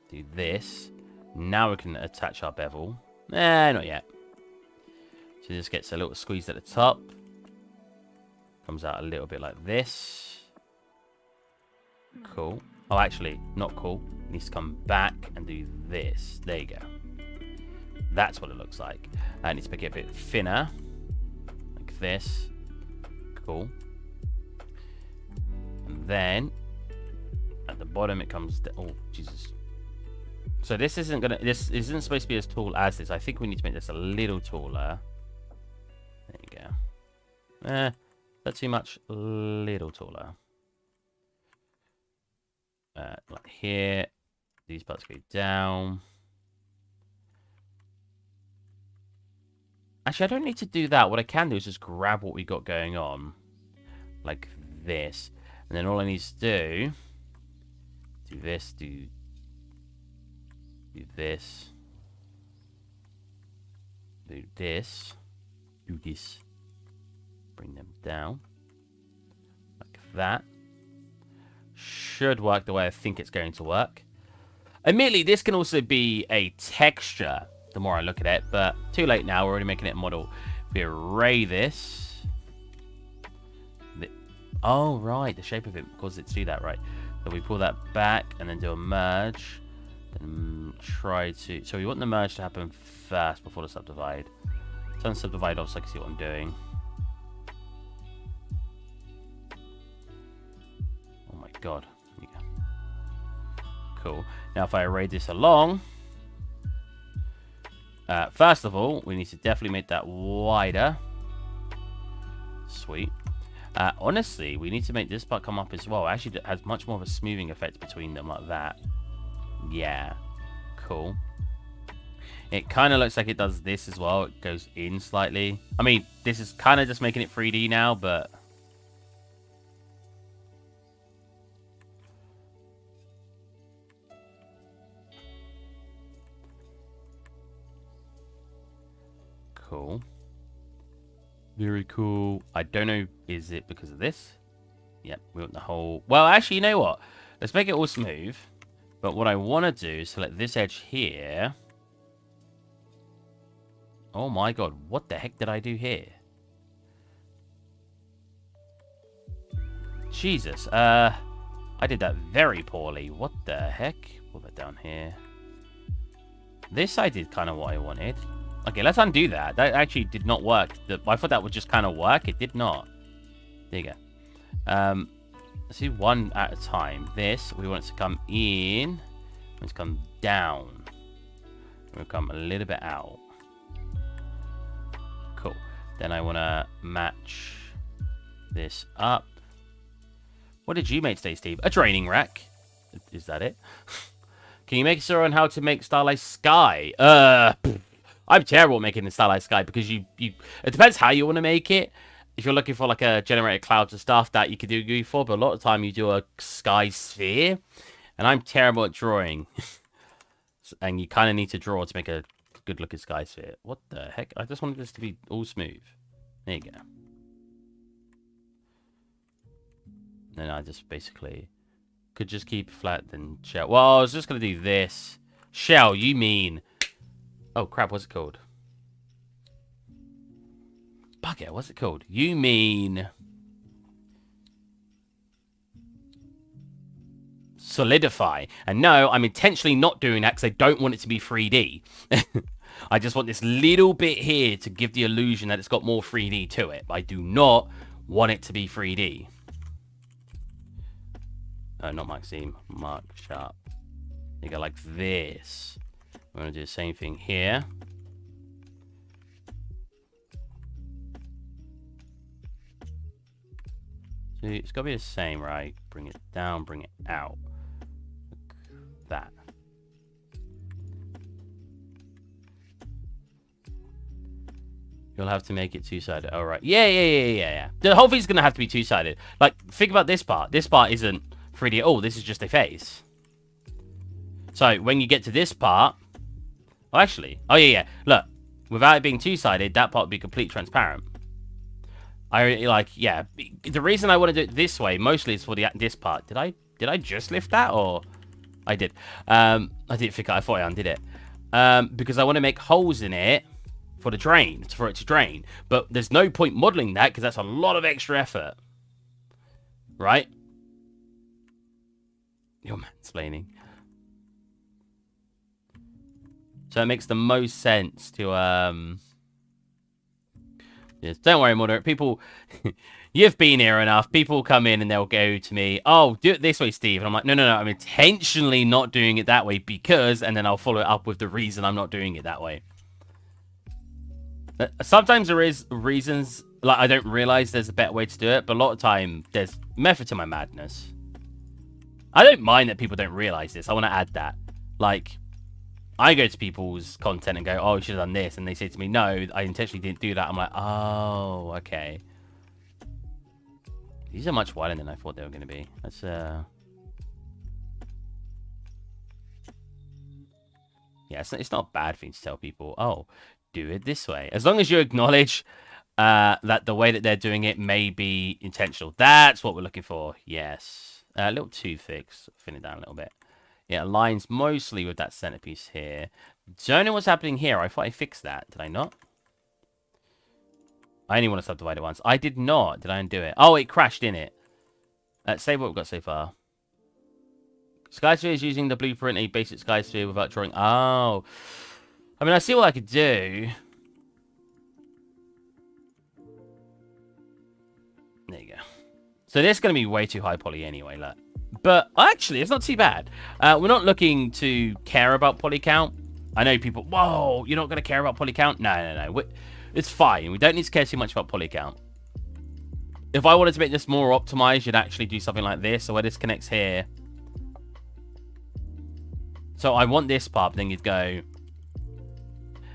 Speaker 1: Do this. Now we can attach our bevel. Not yet. So this gets a little squeezed at the top. Comes out a little bit like this. Cool. Oh, actually, not cool. It needs to come back and do this. There you go. That's what it looks like. I need to make it a bit thinner. Like this. Cool. And then, at the bottom it comes... Oh, Jesus. So this isn't supposed to be as tall as this. I think we need to make this a little taller. There you go. That's too much. A little taller. Like here. These parts go down. Actually, I don't need to do that. What I can do is just grab what we got going on. Like this. And then all I need to do this, do this, do this, bring them down like that. Should work the way I think it's going to work. Admittedly, this can also be a texture the more I look at it, but too late now. We're already making it a model. If we array this, oh right, the shape of it causes it to do that, right? So we pull that back and then do a merge. And try to... So we want the merge to happen first before the subdivide. Turn subdivide off so I can see what I'm doing. Oh my god. Here we go. Cool. Now if I array this along... first of all, we need to definitely make that wider. Sweet. Honestly, we need to make this part come up as well. Actually, it has much more of a smoothing effect between them like that. Yeah. Cool. It kind of looks like it does this as well. It goes in slightly. I mean, this is kind of just making it 3D now, but... Cool. Very cool. I don't know, is it because of this? Yep, we want the whole... Well, actually, you know what? Let's make it all smooth. But what I want to do is select this edge here. Oh my god, what the heck did I do here? Jesus, I did that very poorly. What the heck? Put that down here. This I did kind of what I wanted. Okay, let's undo that. That actually did not work. I thought that would just kind of work. It did not. There you go. Let's do one at a time. This, we want it to come in. We want it to come down. We'll come a little bit out. Cool. Then I want to match this up. What did you make today, Steve? A draining rack. Is that it? Can you make a story on how to make stylized sky? I'm terrible at making the stylized sky because it depends how you want to make it. If you're looking for like a generated clouds and stuff, that you could do UE for, but a lot of the time you do a sky sphere, and I'm terrible at drawing. And you kind of need to draw to make a good looking sky sphere. What the heck? I just wanted this to be all smooth. There you go. Then I just basically could just keep it flat then shell. Well, I was just going to do this. Shell, you mean... Oh, crap, what's it called? Bugger, what's it called? You mean... Solidify. And no, I'm intentionally not doing that because I don't want it to be 3D. I just want this little bit here to give the illusion that it's got more 3D to it. I do not want it to be 3D. Not Maxime, Mark Sharp. You go like this. We're going to do the same thing here. So it's got to be the same, right? Bring it down, bring it out. Like that. You'll have to make it two-sided. All right. Yeah. The whole thing's going to have to be two-sided. Like, think about this part. This part isn't 3D. Oh, this is just a face. So, when you get to this part... Oh, actually. Oh, yeah. Look. Without it being two-sided, that part would be completely transparent. Yeah. The reason I want to do it this way, mostly is for this part. Did I just lift that, or... I did. I didn't think I thought I undid it. Because I want to make holes in it for the drain, for it to drain. But there's no point modeling that, because that's a lot of extra effort. Right? You're mansplaining. So it makes the most sense to, yes, don't worry, moderate. People, you've been here enough. People come in and they'll go to me, oh, do it this way, Steve. And I'm like, no, I'm intentionally not doing it that way because, and then I'll follow it up with the reason I'm not doing it that way. Sometimes there is reasons, like I don't realize there's a better way to do it, but a lot of time there's method to my madness. I don't mind that people don't realize this. I want to add that. Like, I go to people's content and go, oh, you should have done this. And they say to me, no, I intentionally didn't do that. I'm like, oh, okay. These are much wider than I thought they were going to be. That's, yeah, it's not a bad thing to tell people, oh, do it this way. As long as you acknowledge that the way that they're doing it may be intentional. That's what we're looking for. Yes. A little too thick. Thin it down a little bit. It aligns mostly with that centerpiece here. Don't know what's happening here. I thought I fixed that. Did I not? I only want to subdivide it once. I did not. Did I undo it? Oh, it crashed in it. Let's save what we've got so far. Skysphere is using the blueprint, a basic Skysphere without drawing. Oh. I mean, I see what I could do. There you go. So this is going to be way too high poly anyway, look. But actually, it's not too bad. We're not looking to care about poly count. I know people, whoa, you're not going to care about poly count? No. It's fine. We don't need to care too much about poly count. If I wanted to make this more optimized, you'd actually do something like this. So where this connects here. So I want this part, then you'd go,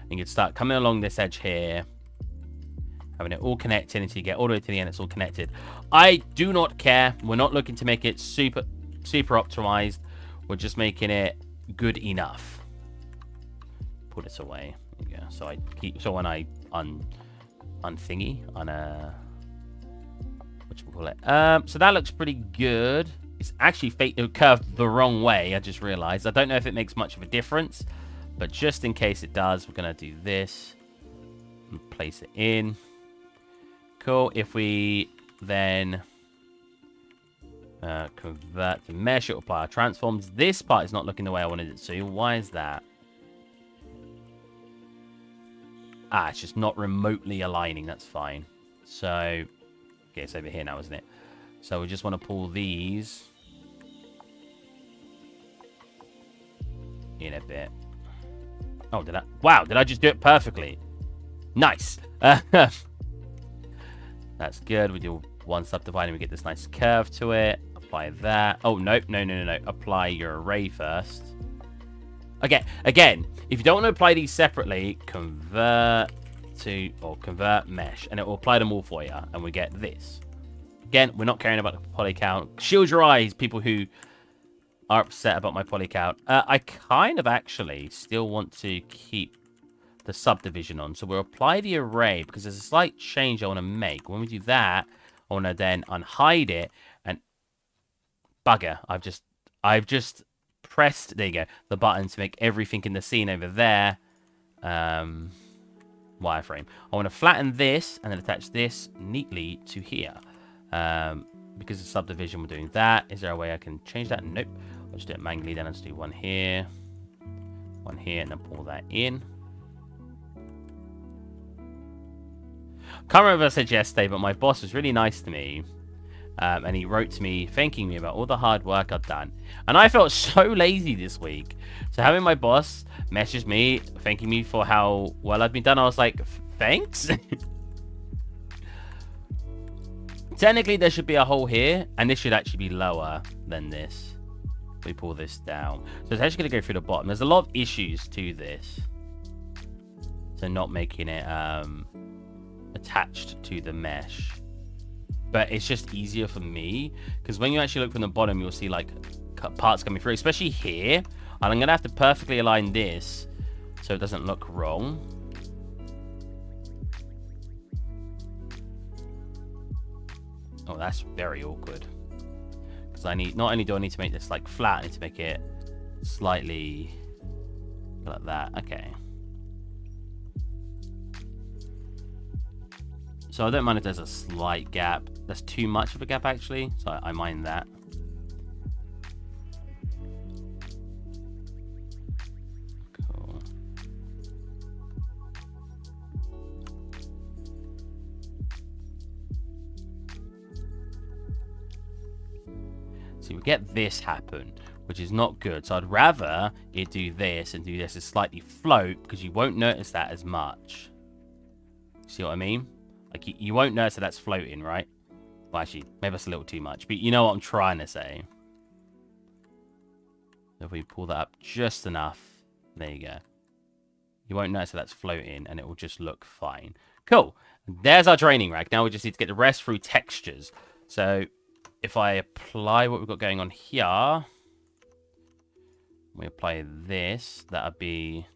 Speaker 1: and you'd start coming along this edge here, having it all connected until you get all the way to the end. It's all connected. I do not care. We're not looking to make it super optimized. We're just making it good enough. Put this away. There you go. So I keep. So when I unthingy on a whatchamacallit. So that looks pretty good. It's actually curved the wrong way. I just realized. I don't know if it makes much of a difference, but just in case it does, we're gonna do this and place it in. Cool. If we then convert to mesh, it will apply our transforms. This part is not looking the way I wanted it to. Why is that? It's just not remotely aligning. That's fine. So, okay, it's over here now, isn't it? So we just want to pull these in a bit. Oh, did I? Wow, did I just do it perfectly? Nice. That's good. We do one subdividing, we get this nice curve to it. Apply that. Oh, nope. No. Apply your array first. Okay, again, if you don't want to apply these separately, convert mesh, and it will apply them all for you, and we get this. Again, we're not caring about the poly count. Shield your eyes, people who are upset about my poly count. I kind of actually still want to keep the subdivision on. So we'll apply the array because there's a slight change I want to make. When we do that, I want to then unhide it and bugger. I've just pressed, there you go, the button to make everything in the scene over there wireframe. I want to flatten this and then attach this neatly to here. Because of subdivision, we're doing that. Is there a way I can change that? Nope. I'll just do it manually. Then I'll just do one here, and then pull that in. Can't remember if I said yesterday, but my boss was really nice to me. And he wrote to me thanking me about all the hard work I've done. And I felt so lazy this week. So having my boss message me, thanking me for how well I've been done, I was like, thanks? Technically, there should be a hole here, and this should actually be lower than this. We pull this down. So it's actually going to go through the bottom. There's a lot of issues to this. So not making it attached to the mesh. But it's just easier for me, because when you actually look from the bottom, you'll see like parts coming through, especially here. And I'm going to have to perfectly align this so it doesn't look wrong. Oh, that's very awkward. Because not only do I need to make this like flat, I need to make it slightly like that. Okay. So I don't mind if there's a slight gap. That's too much of a gap actually, so I mind that. Cool. So we get this happen, which is not good. So I'd rather it do this and do this as slightly float, because you won't notice that as much. See what I mean? Like, you won't notice that that's floating, right? Well, actually, maybe that's a little too much. But you know what I'm trying to say. If we pull that up just enough, there you go. You won't notice that that's floating, and it will just look fine. Cool. There's our draining rack. Now we just need to get the rest through textures. So if I apply what we've got going on here, we apply this, that would be...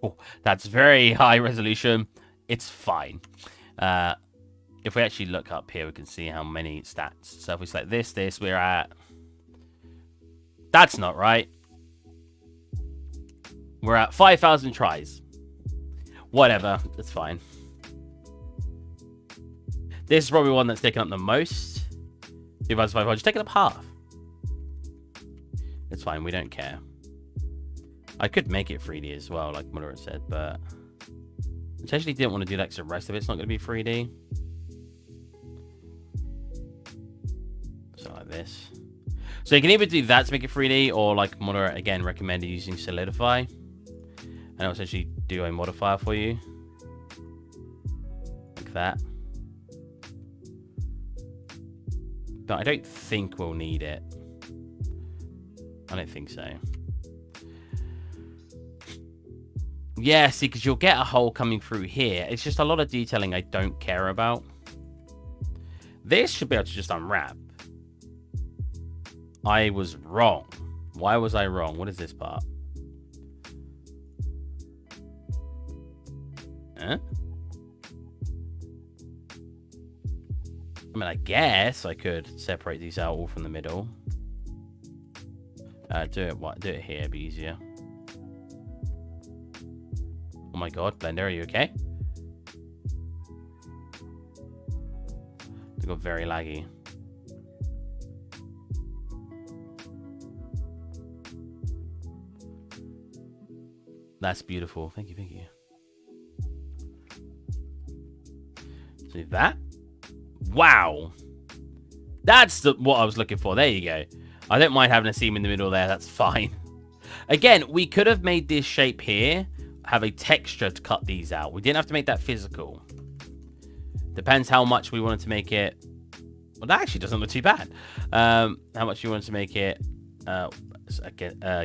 Speaker 1: Oh, that's very high resolution. It's fine. If we actually look up here, we can see how many stats. So if we select this, we're at... That's not right. We're at 5,000 tries. Whatever, that's fine. This is probably one that's taken up the most. 2,500, taken up half. It's fine. We don't care. I could make it 3D as well, like Muller said, but I actually didn't want to do that because the rest of it's not going to be 3D. So like this. So you can either do that to make it 3D, or like Muller again recommended using Solidify, and it'll essentially do a modifier for you, like that. But I don't think we'll need it. I don't think so. Yeah, see, because you'll get a hole coming through here. It's just a lot of detailing I don't care about. This should be able to just unwrap. I was wrong. Why was I wrong? What is this part? Huh? I mean, I guess I could separate these out all from the middle. Do it here, it'd be easier. Oh my god, Blender, are you okay? They got very laggy. That's beautiful. Thank you, thank you. See that? Wow. That's what I was looking for. There you go. I don't mind having a seam in the middle there. That's fine. Again, we could have made this shape here have a texture to cut these out. We didn't have to make that physical. Depends how much we wanted to make it. Well, that actually doesn't look too bad. How much you wanted to make it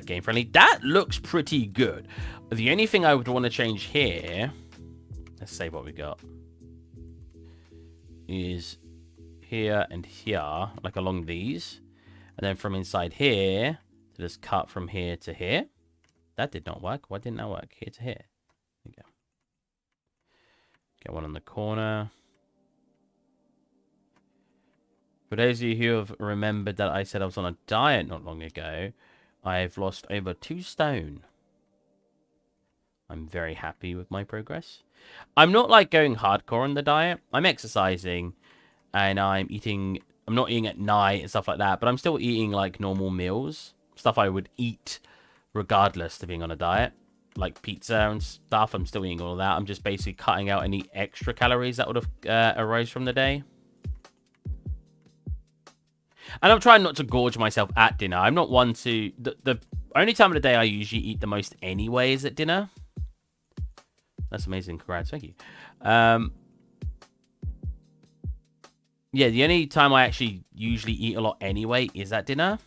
Speaker 1: game friendly. That looks pretty good. The only thing I would want to change here, let's say what we got, is here and here, like along these. And then from inside here, to just cut from here to here. That did not work. Why didn't that work? Here to here. There you go. Get one on the corner. For those of you who have remembered that I said I was on a diet not long ago, I've lost over 2 stone. I'm very happy with my progress. I'm not like going hardcore on the diet. I'm exercising and I'm not eating at night and stuff like that, but I'm still eating like normal meals. Stuff I would eat regardless of being on a diet, like pizza and stuff. I'm still eating all of that. I'm just basically cutting out any extra calories that would have arose from the day. And I'm trying not to gorge myself at dinner. I'm not one to... The only time of the day I usually eat the most anyway is at dinner. That's amazing. Congrats. Thank you. Yeah, the only time I actually usually eat a lot anyway is at dinner.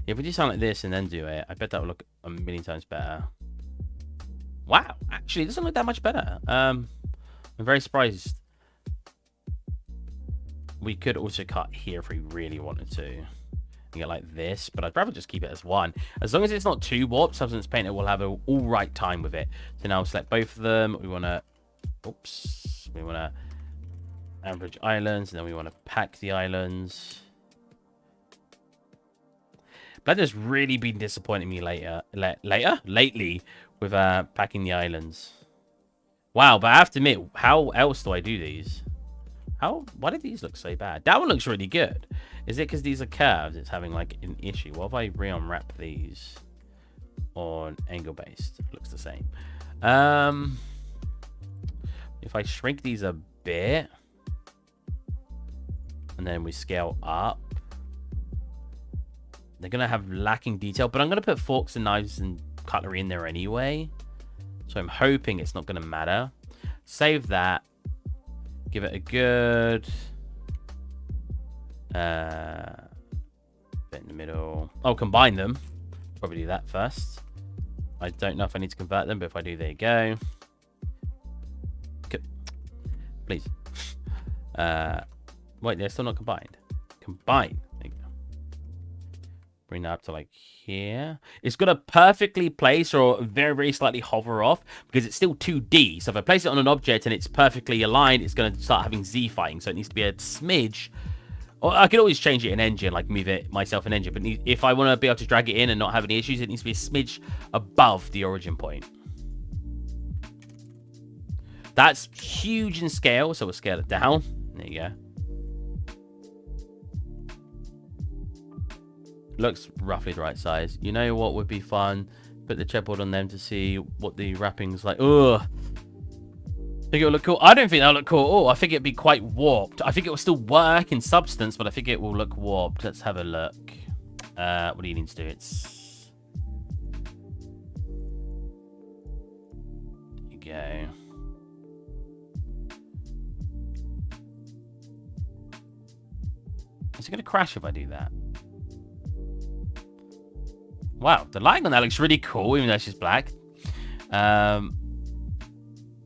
Speaker 1: If we do something like this and then do it, I bet that would look a million times better. Wow. Actually, it doesn't look that much better. I'm very surprised. We could also cut here if we really wanted to. And get like this, but I'd rather just keep it as one. As long as it's not too warped, Substance Painter will have an all right time with it. So now I'll select both of them. We want to... Oops. We want to average islands, and then we want to pack the islands. Blender's really been disappointing me lately with packing the islands. Wow, but I have to admit, how else do I do these? Why did these look so bad? That one looks really good. Is it because these are curves? It's having like an issue. What if I re-unwrap these on angle based? It looks the same. If I shrink these a bit and then we scale up, they're gonna have lacking detail, but I'm gonna put forks and knives and cutlery in there anyway, so I'm hoping it's not gonna matter. Save that. Give it a good bit in the middle. I'll combine them. Probably do that first. I don't know if I need to convert them, but if I do, there you go. Please. Wait, they're still not combined. Combine. There you go. Bring that up to like here. It's got to perfectly place or very, very slightly hover off because it's still 2D. So if I place it on an object and it's perfectly aligned, it's going to start having Z fighting. So it needs to be a smidge. Or I could always change it in engine, like move it myself in engine. But if I want to be able to drag it in and not have any issues, it needs to be a smidge above the origin point. That's huge in scale, so we'll scale it down. There you go. Looks roughly the right size. You know what would be fun? Put the chipboard on them to see what the wrapping's like. Ugh. Think it would look cool? I don't think that'll look cool at all. I think it'd be quite warped. I think it will still work in substance, but I think it will look warped. Let's have a look. What do you need to do? It's... There you go. Is it going to crash if I do that? Wow, the lighting on that looks really cool, even though it's just black. And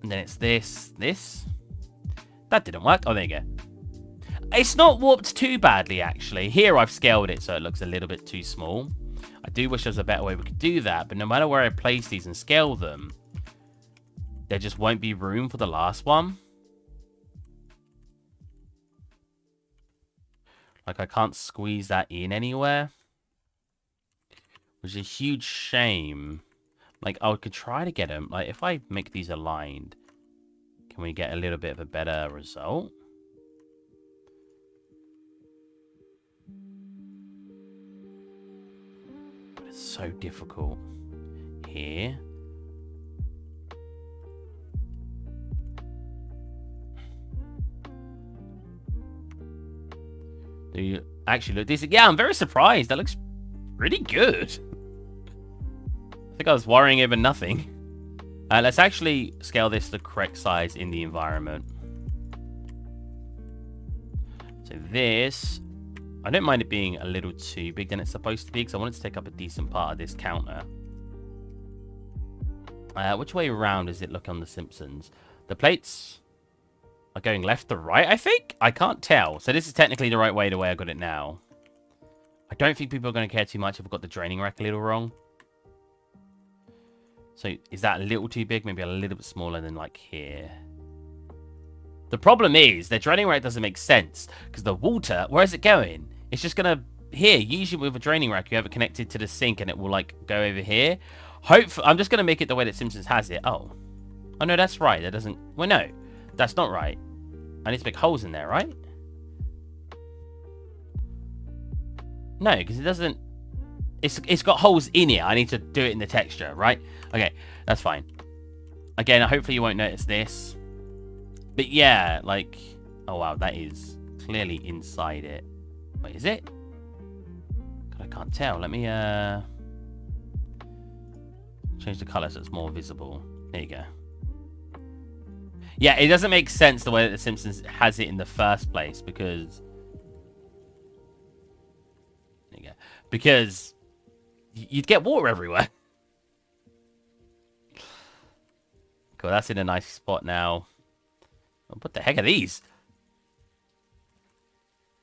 Speaker 1: then it's this. That didn't work. Oh, there you go. It's not warped too badly, actually. Here, I've scaled it so it looks a little bit too small. I do wish there was a better way we could do that, but no matter where I place these and scale them, there just won't be room for the last one. Like, I can't squeeze that in anywhere. Which is a huge shame. Like, I could try to get them. Like, if I make these aligned, can we get a little bit of a better result? But it's so difficult. Here. Do you actually look decent? Yeah, I'm very surprised. That looks pretty good. I think I was worrying over nothing. Let's actually scale this to the correct size in the environment. So this, I don't mind it being a little too big than it's supposed to be, because I want it to take up a decent part of this counter. Which way around does it look on The Simpsons? The plates are going left to right, I think? I can't tell. So this is technically the right way, the way I got it now. I don't think people are going to care too much if I've got the draining rack a little wrong. So is that a little too big? Maybe a little bit smaller than like here. The problem is the draining rack doesn't make sense because the water, where is it going? It's just going to here. Usually with a draining rack, you have it connected to the sink and it will like go over here. Hopefully, I'm just going to make it the way that Simpsons has it. Oh, no, that's right. That doesn't. Well, no, that's not right. I need to make holes in there, right? No, because it doesn't. It's got holes in it. I need to do it in the texture, right? Okay, that's fine. Again, hopefully you won't notice this. But yeah, like... Oh, wow, that is clearly inside it. Wait, is it? God, I can't tell. Let me change the color so it's more visible. There you go. Yeah, it doesn't make sense the way that The Simpsons has it in the first place because... There you go. Because... You'd get water everywhere. Cool, that's in a nice spot now. What the heck are these?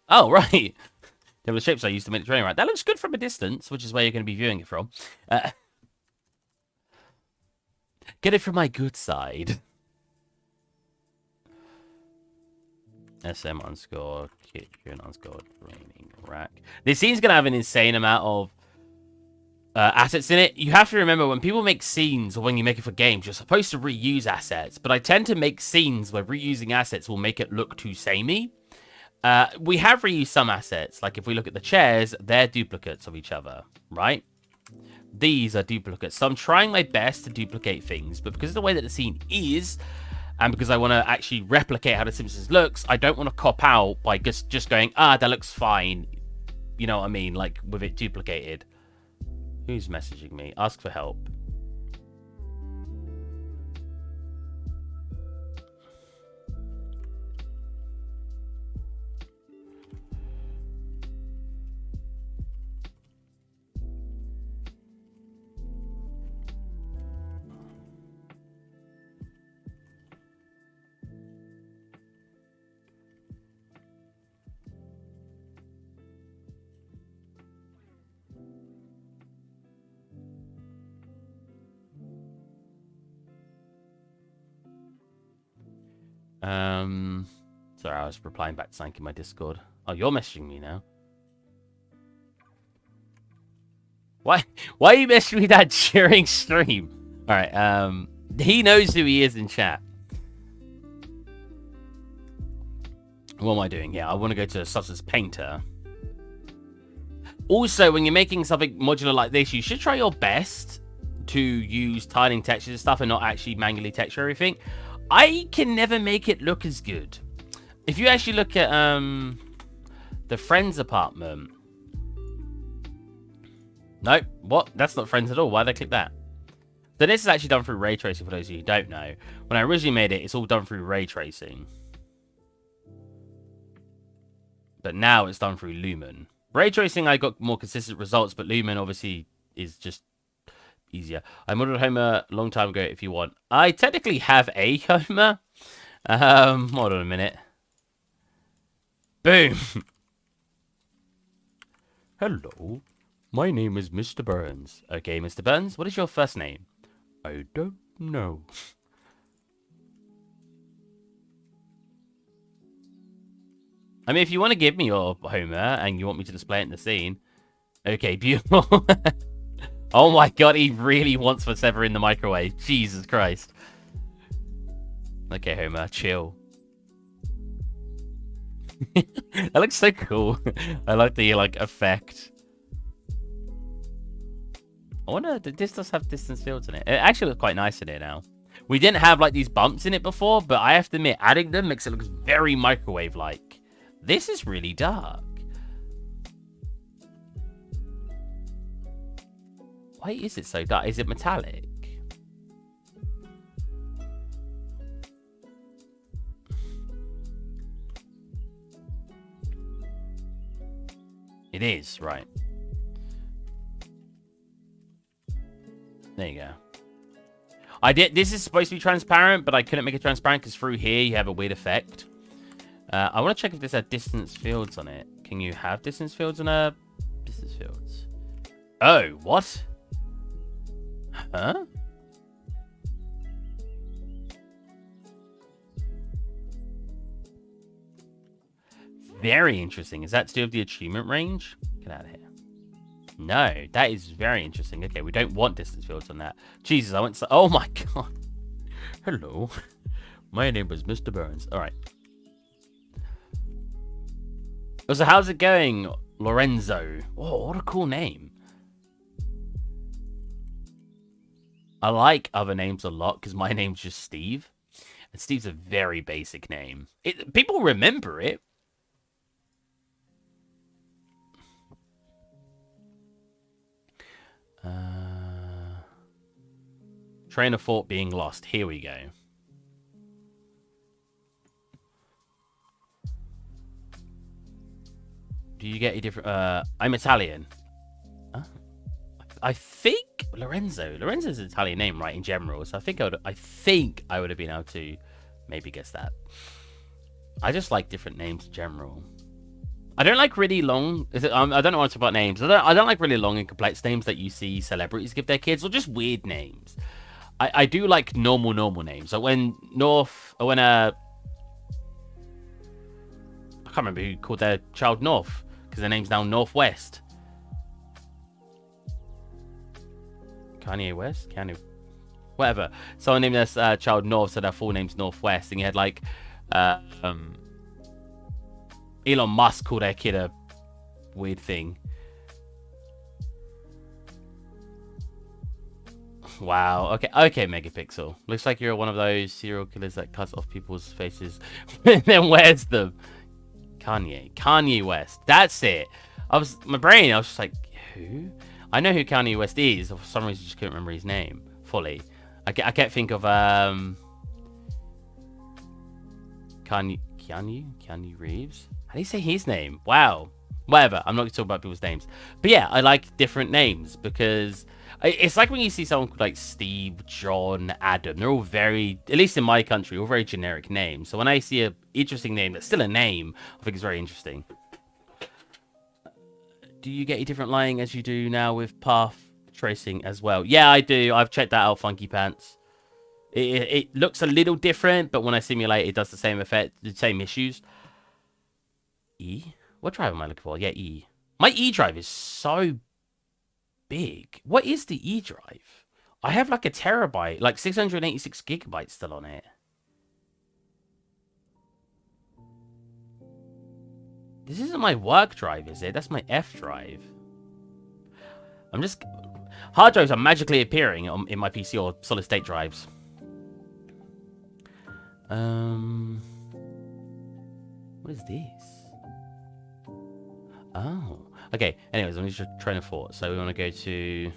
Speaker 1: Oh, right. They were the shapes I used to make the draining rack. That looks good from a distance, which is where you're going to be viewing it from. Get it from my good side. SM _ kitchen _ draining rack. This scene's going to have an insane amount of assets in it. You have to remember when people make scenes or when you make it for games, you're supposed to reuse assets, but I tend to make scenes where reusing assets will make it look too samey. We have reused some assets, like if we look at the chairs, they're duplicates of each other, right? These are duplicates, so I'm trying my best to duplicate things, but because of the way that the scene is, and because I want to actually replicate how The Simpsons looks, I don't want to cop out by just going, that looks fine, you know what I mean, like with it duplicated. Who's messaging me? Ask for help. Sorry, I was replying back to something in my Discord. Oh, you're messaging me now. Why are you messaging me that during stream? Alright, he knows who he is in chat. What am I doing? Yeah, I want to go to Substance Painter. Also, when you're making something modular like this, you should try your best to use tiling textures and stuff and not actually manually texture everything. I can never make it look as good. If you actually look at the Friends apartment. Nope. What? That's not Friends at all. Why'd I click that? So this is actually done through ray tracing, for those of you who don't know. When I originally made it, it's all done through ray tracing. But now it's done through Lumen. Ray tracing, I got more consistent results, but Lumen obviously is just easier. I modeled Homer a long time ago if you want. I technically have a Homer. Hold on a minute. Boom. Hello. My name is Mr. Burns. Okay, Mr. Burns, what is your first name? I don't know. I mean, if you want to give me your Homer and you want me to display it in the scene. Okay, beautiful. Oh my god, he really wants for Sever in the microwave. Jesus Christ. Okay, Homer, chill. That looks so cool. I like the effect. I wonder, this does have distance fields in it. It actually looks quite nice in it now. We didn't have these bumps in it before, but I have to admit, adding them makes it look very microwave-like. This is really dark. Why is it so dark? Is it metallic? It is, right. There you go. This is supposed to be transparent, but I couldn't make it transparent because through here you have a weird effect. I want to check if this has distance fields on it. Can you have distance fields on a... Distance fields? Oh, what? Huh? Very interesting. Is that to do with the achievement range? Get out of here. No, that is very interesting. Okay, we don't want distance fields on that. Jesus, I went so... Oh my god. Hello. My name is Mr. Burns. All right. So how's it going, Lorenzo? Oh, what a cool name. I like other names a lot because my name's just Steve. And Steve's a very basic name. People remember it. Train of thought being lost. Here we go. Do you get a different... I'm Italian. I think Lorenzo's an Italian name, right, in general. So I think I would have been able to maybe guess that. I just like different names in general. I don't like really long... I don't know what to talk about names. I don't like really long and complex names that you see celebrities give their kids, or just weird names. I do like normal names. Like when I can't remember who called their child North, because their name's now Northwest. Kanye West? Kanye... Whatever. Someone named their child North, so their full name's Northwest, and you had Elon Musk called their kid a weird thing. Wow. Okay, Megapixel. Looks like you're one of those serial killers that cuts off people's faces and then wears them. Kanye West. That's it. I was just like, who? I know who Kanye West is. For some reason, I just couldn't remember his name fully. I can't think of Keanu Reeves. How do you say his name? Wow. Whatever. I'm not going to talk about people's names. But yeah, I like different names because it's like when you see someone like Steve, John, Adam. They're all very, at least in my country, all very generic names. So when I see an interesting name that's still a name, I think it's very interesting. Do you get a different lighting as you do now with path tracing as well? Yeah, I do. I've checked that out, Funky Pants. It looks a little different, but when I simulate, it does the same effect, the same issues. E? What drive am I looking for? Yeah, E. My E drive is so big. What is the E drive? I have like a terabyte, like 686 gigabytes still on it. This isn't my work drive, is it? That's my F drive. I'm just... Hard drives are magically appearing in my PC or solid state drives. What is this? Oh. Okay, anyways, let me just train of thought. So we want to go to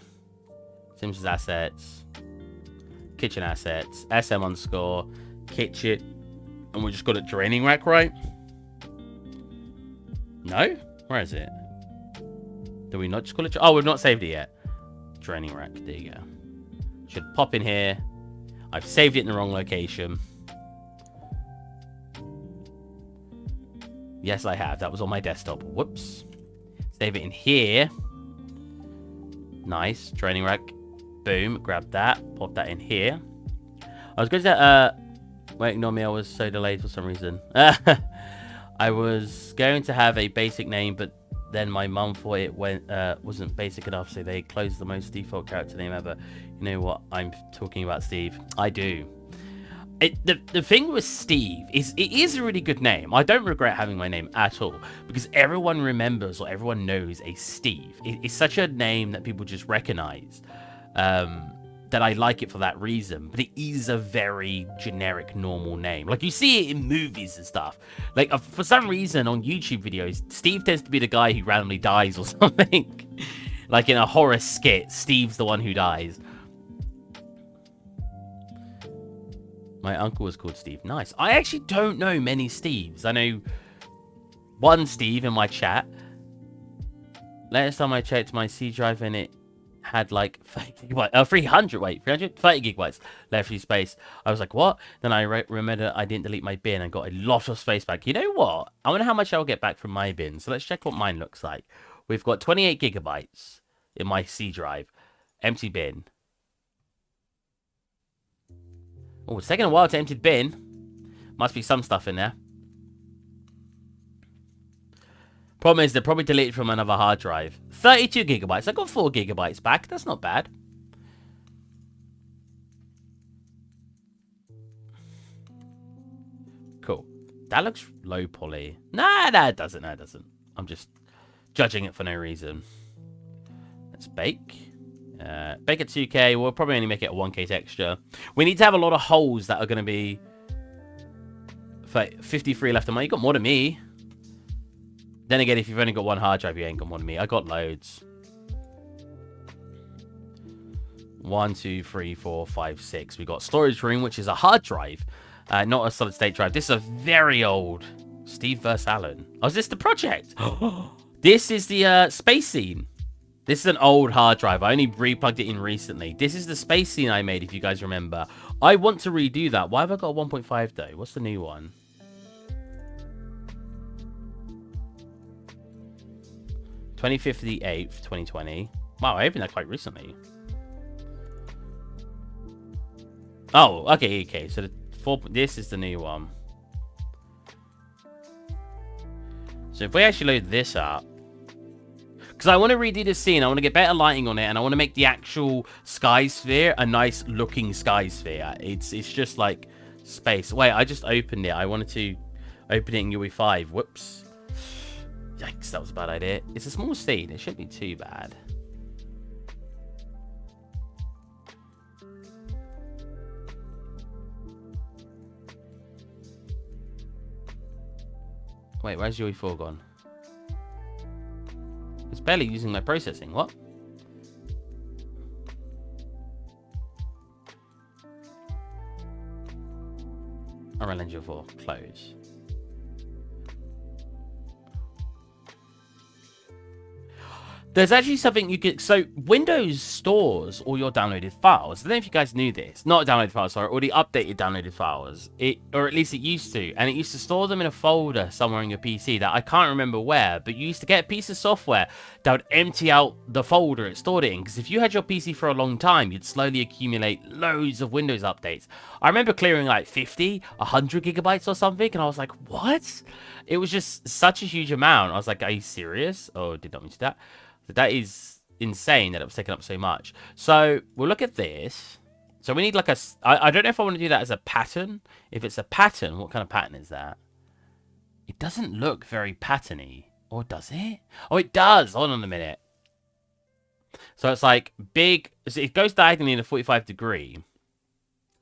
Speaker 1: Simpsons assets, kitchen assets, SM underscore, kitchen, and we just got it draining rack, right? No? Where is it? Do we not just call it? Oh, we've not saved it yet. Draining rack. There you go. Should pop in here. I've saved it in the wrong location. Yes, I have. That was on my desktop. Whoops. Save it in here. Nice. Draining rack. Boom. Grab that. Pop that in here. I was going to... wait, ignore me. I was so delayed for some reason. I was going to have a basic name, but then my mum thought it wasn't basic enough, so they closed the most default character name ever. You know what I'm talking about, Steve? I do. The thing with Steve is it is a really good name. I don't regret having my name at all, because everyone remembers or everyone knows a Steve. It's such a name that people just recognize, that I like it for that reason. But it is a very generic, normal name. Like, you see it in movies and stuff. Like, for some reason on YouTube videos, Steve tends to be the guy who randomly dies or something. Like in a horror skit, Steve's the one who dies. My uncle was called Steve. Nice. I actually don't know many Steves. I know one Steve in my chat. Last time I checked my C drive and it had like 30 gigabytes, 30 gigabytes left free space. I was like, what? Then I remembered I didn't delete my bin and got a lot of space back. You know what? I wonder how much I'll get back from my bin. So let's check what mine looks like. We've got 28 gigabytes in my C drive. Empty bin. Oh, it's taking a while to empty the bin. Must be some stuff in there. Problem is, they're probably deleted from another hard drive. 32 gigabytes. I got 4 gigabytes back. That's not bad. Cool. That looks low poly. Nah, it doesn't. No, it doesn't. I'm just judging it for no reason. Let's bake. Bake at 2K. We'll probably only make it a 1K texture. We need to have a lot of holes that are going to be 53 left on mine. You got more than me. Then again, if you've only got one hard drive, you ain't got more than me. I got loads. 1, 2, 3, 4, 5, 6. We got storage room, which is a hard drive, not a solid state drive. This is a very old Steve vs. Alan. Oh, is this the project? This is the space scene. This is an old hard drive. I only replugged it in recently. This is the space scene I made, if you guys remember. I want to redo that. Why have I got a 1.5 though? What's the new one? 25th of the 8th, 2020. Wow, I opened that quite recently. Oh, okay. So this is the new one. So if we actually load this up, because I want to redo this scene, I want to get better lighting on it, and I want to make the actual sky sphere a nice looking sky sphere. It's just like space. Wait, I just opened it. I wanted to open it in UE5. Whoops. Yikes, that was a bad idea. It's a small scene. It shouldn't be too bad. Wait, where's UE4 gone? It's barely using my processing. What? Unreal Engine 4. Close. There's actually something you could... So, Windows stores all your downloaded files. I don't know if you guys knew this. Not downloaded files, sorry. All the updated downloaded files. Or at least it used to. And it used to store them in a folder somewhere on your PC that I can't remember where. But you used to get a piece of software that would empty out the folder it stored it in. Because if you had your PC for a long time, you'd slowly accumulate loads of Windows updates. I remember clearing like 50, 100 gigabytes or something. And I was like, what? It was just such a huge amount. I was like, are you serious? Oh, did not mean to do that. That is insane that it was taking up so much. So we'll look at this. So we need like a... I don't know if I want to do that as a pattern. If it's a pattern, what kind of pattern is that? It doesn't look very patterny. Or does it? Oh, it does. Hold on a minute. So it's like big. So it goes diagonally in a 45-degree.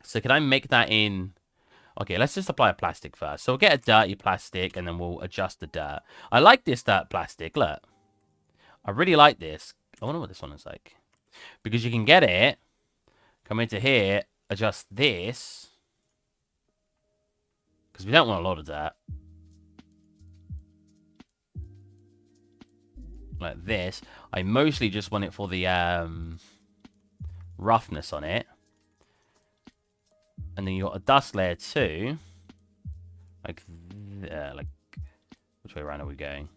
Speaker 1: So can I make that in? Okay, let's just apply a plastic first. So we'll get a dirty plastic and then we'll adjust the dirt. I like this dirt plastic. Look. I really like this. I wonder what this one is like. Because you can get it, come into here, adjust this. Because we don't want a lot of that. Like this. I mostly just want it for the roughness on it. And then you got a dust layer too. Like which way around are we going?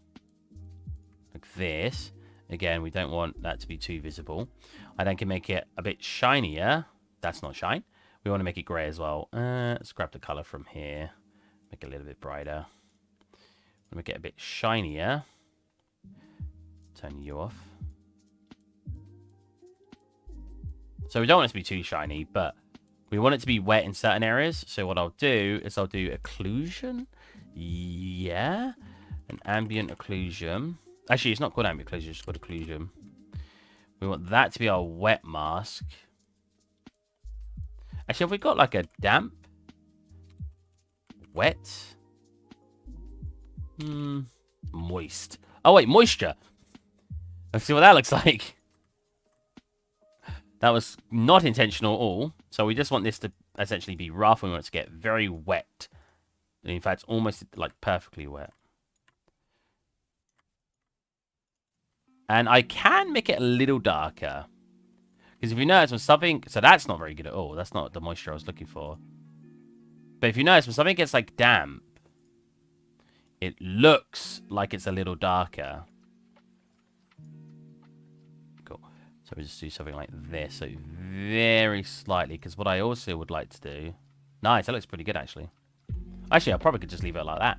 Speaker 1: Like this. Again, we don't want that to be too visible. I then can make it a bit shinier. That's not shine. We want to make it grey as well. Let's grab the colour from here. Make it a little bit brighter. Make it a bit shinier. Turn you off. So we don't want it to be too shiny, but we want it to be wet in certain areas. So what I'll do is I'll do occlusion. Yeah. An ambient occlusion. Actually, it's not called ambient occlusion, it's called occlusion. We want that to be our wet mask. Actually, have we got like a damp? Wet? Moist. Oh, wait, moisture. Let's see what that looks like. That was not intentional at all. So we just want this to essentially be rough. We want it to get very wet. In fact, almost like perfectly wet. And I can make it a little darker. Because if you notice when something... So that's not very good at all. That's not the moisture I was looking for. But if you notice when something gets like damp, it looks like it's a little darker. Cool. So we just do something like this. So very slightly. Because what I also would like to do... Nice. That looks pretty good, actually. Actually, I probably could just leave it like that.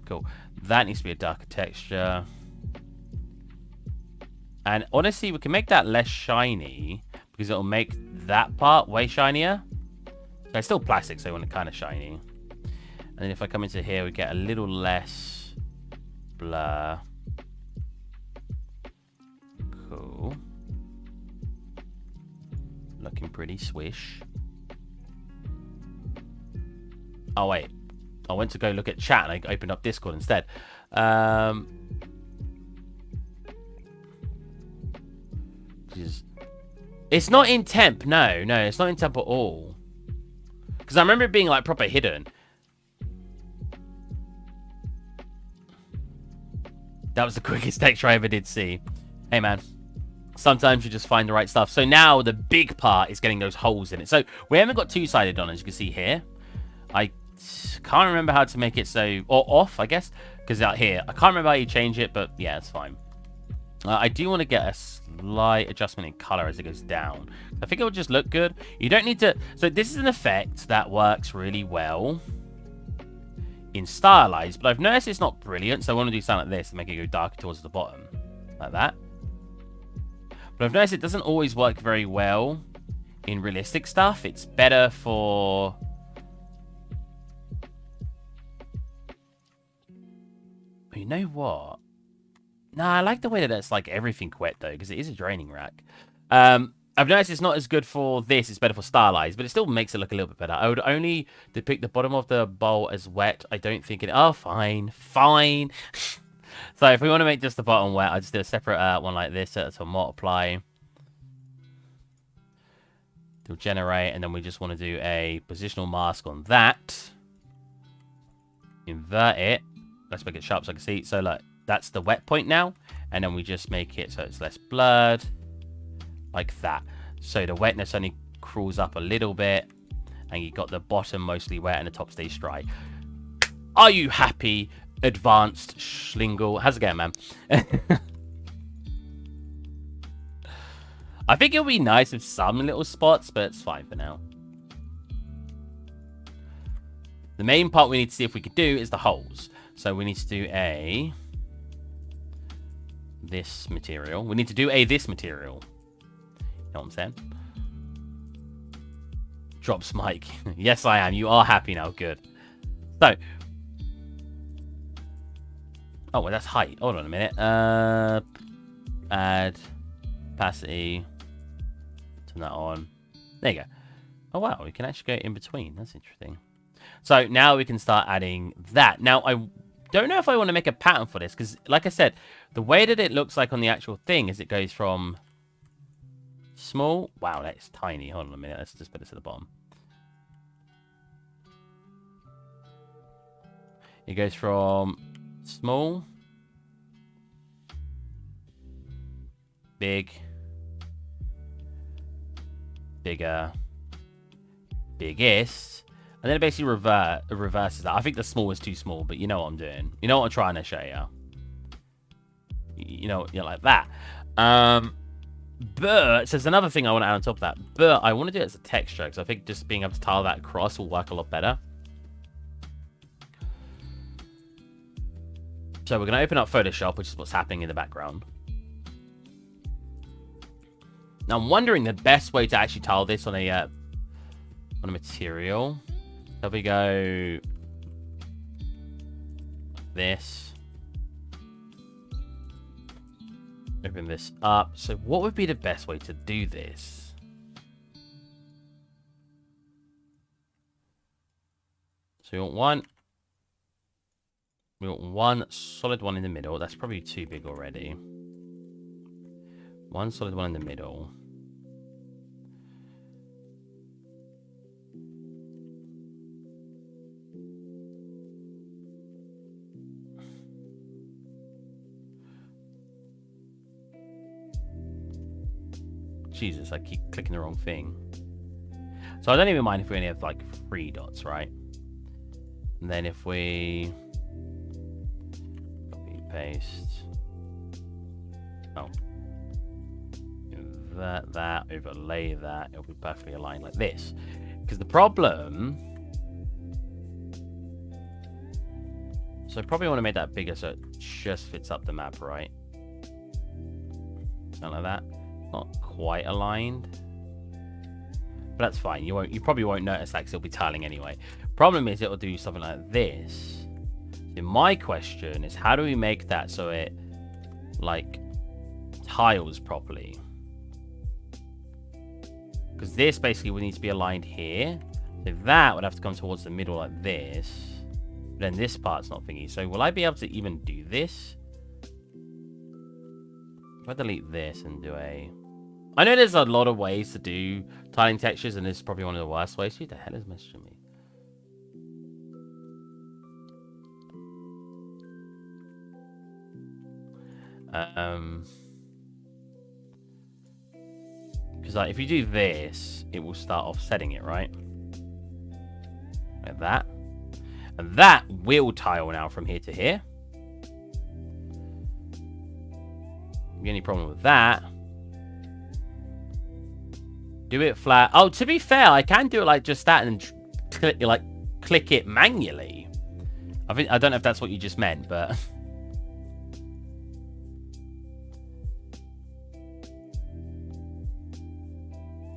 Speaker 1: Cool. That needs to be a darker texture. And honestly, we can make that less shiny because it'll make that part way shinier. So it's still plastic, so I want it kind of shiny. And then if I come into here, we get a little less blur. Cool. Looking pretty swish. Oh, wait. I went to go look at chat and I opened up Discord instead. It's not in temp. No, it's not in temp at all. Because I remember it being like proper hidden. That was the quickest texture I ever did see. Hey, man. Sometimes you just find the right stuff. So now the big part is getting those holes in it. So we haven't got two-sided on, as you can see here. I can't remember how to make it so... Or off, I guess. Because out here, I can't remember how you change it, but yeah, it's fine. I do want to get a slight adjustment in color as it goes down. I think it will just look good. You don't need to... So this is an effect that works really well in stylized, but I've noticed it's not brilliant, so I want to do something like this to make it go darker towards the bottom. Like that. But I've noticed it doesn't always work very well in realistic stuff. It's better for... You know what? No, I like the way that it's like everything wet though, because it is a draining rack. I've noticed it's not as good for this. It's better for stylized, but it still makes it look a little bit better. I would only depict the bottom of the bowl as wet. I don't think it... Oh, fine. So if we want to make just the bottom wet, I just do a separate one like this. So multiply. Do generate, and then we just want to do a positional mask on that. Invert it. Let's make it sharp so I can see. So like that's the wet point now, and then we just make it so it's less blurred, like that. So the wetness only crawls up a little bit, and you got the bottom mostly wet and the top stays dry. Are you happy, advanced Schlingle? How's it going, man? I think it'll be nice with some little spots, but it's fine for now. The main part we need to see if we could do is the holes. So we need to do this material. We need to do this material. You know what I'm saying? Drops mic. Yes, I am. You are happy now. Good. So. Oh, well, that's height. Hold on a minute. add opacity, turn that on. There you go. Oh wow, we can actually go in between. That's interesting. So now we can start adding that. Now I don't know if I want to make a pattern for this, because like I said, the way that it looks like on the actual thing is it goes from small. Wow, that's tiny. Hold on a minute. Let's just put this at the bottom. It goes from small, big, bigger, biggest, and then it basically reverses that. I think the small is too small, but you know what I'm doing. You know what I'm trying to show you. You know, like that. But so there's another thing I want to add on top of that. But I want to do it as a texture, because I think just being able to tile that across will work a lot better. So we're going to open up Photoshop, which is what's happening in the background. Now I'm wondering the best way to actually tile this on a material. So we go this. Open this up. So what would be the best way to do this? So we want one solid one in the middle. That's probably too big already. One solid one in the middle. Jesus, I keep clicking the wrong thing. So I don't even mind if we only have like 3 dots, right? And then if we copy, paste. Oh. That, overlay that. It'll be perfectly aligned like this. Because the problem... So I probably want to make that bigger so it just fits up the map, right? Something like that. Not quite aligned, but that's fine. You probably won't notice that because it'll be tiling anyway. Problem is it'll do something like this. So my question is, how do we make that so it like tiles properly? Because this basically would need to be aligned here. So that would have to come towards the middle like this. But then this part's not thingy. So will I be able to even do this? If I delete this and do a... I know there's a lot of ways to do tiling textures, and this is probably one of the worst ways. Who the hell is messaging me? Because like, if you do this, it will start offsetting it, right? Like that. And that will tile now from here to here. The only problem with that... Do it flat. Oh, to be fair, I can do it like just that and click it manually. I don't know if that's what you just meant, but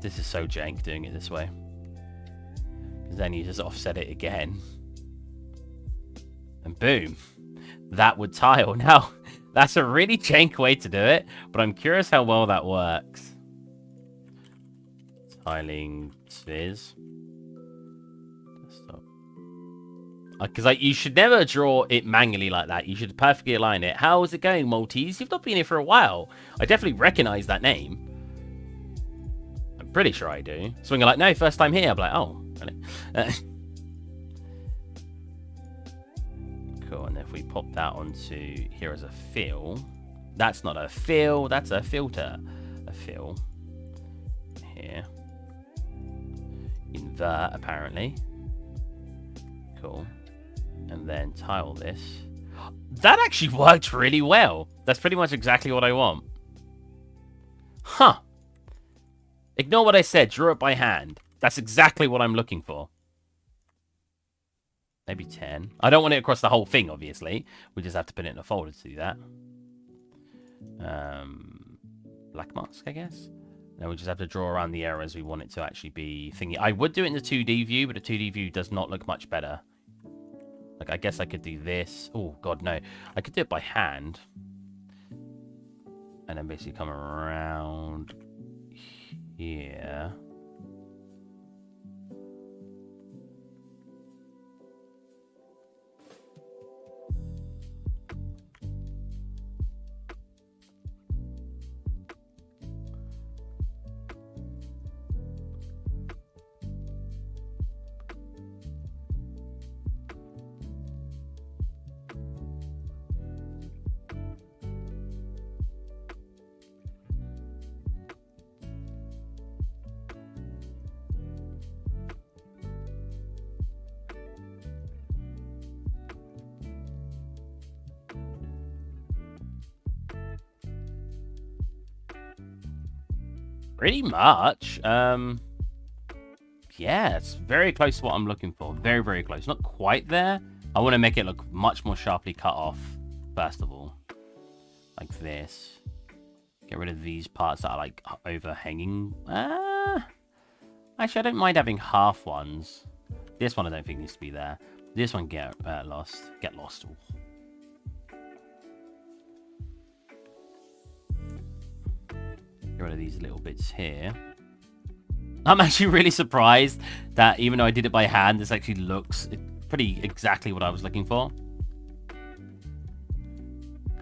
Speaker 1: this is so jank doing it this way. Then you just offset it again, and boom, that would tile. Now that's a really jank way to do it, but I'm curious how well that works. Tiling spheres. Because like you should never draw it manually like that. You should perfectly align it. How is it going, Maltese? You've not been here for a while. I definitely recognize that name. I'm pretty sure I do. So when you're like, no, first time here, I'm like, oh, really? Cool. And if we pop that onto here as a fill, that's not a fill, that's a filter. A fill here. Invert, apparently. Cool. And then tile this. That actually worked really well. That's pretty much exactly what I want. Huh. Ignore what I said. Draw it by hand. That's exactly what I'm looking for. Maybe 10. I don't want it across the whole thing, obviously. We just have to put it in a folder to do that. Black mask, I guess. Then we just have to draw around the areas we want it to actually be thingy. I would do it in the 2D view, but the 2D view does not look much better. Like, I guess I could do this. Oh, God, no. I could do it by hand. And then basically come around here. Pretty much. Yeah, it's very close to what I'm looking for. Very, very close. Not quite there. I want to make it look much more sharply cut off, first of all. Like this. Get rid of these parts that are, like, overhanging. Actually, I don't mind having half ones. This one I don't think needs to be there. This one, get lost. Get lost. Ooh. Get rid of these little bits here. I'm actually really surprised that even though I did it by hand, this actually looks pretty exactly what I was looking for.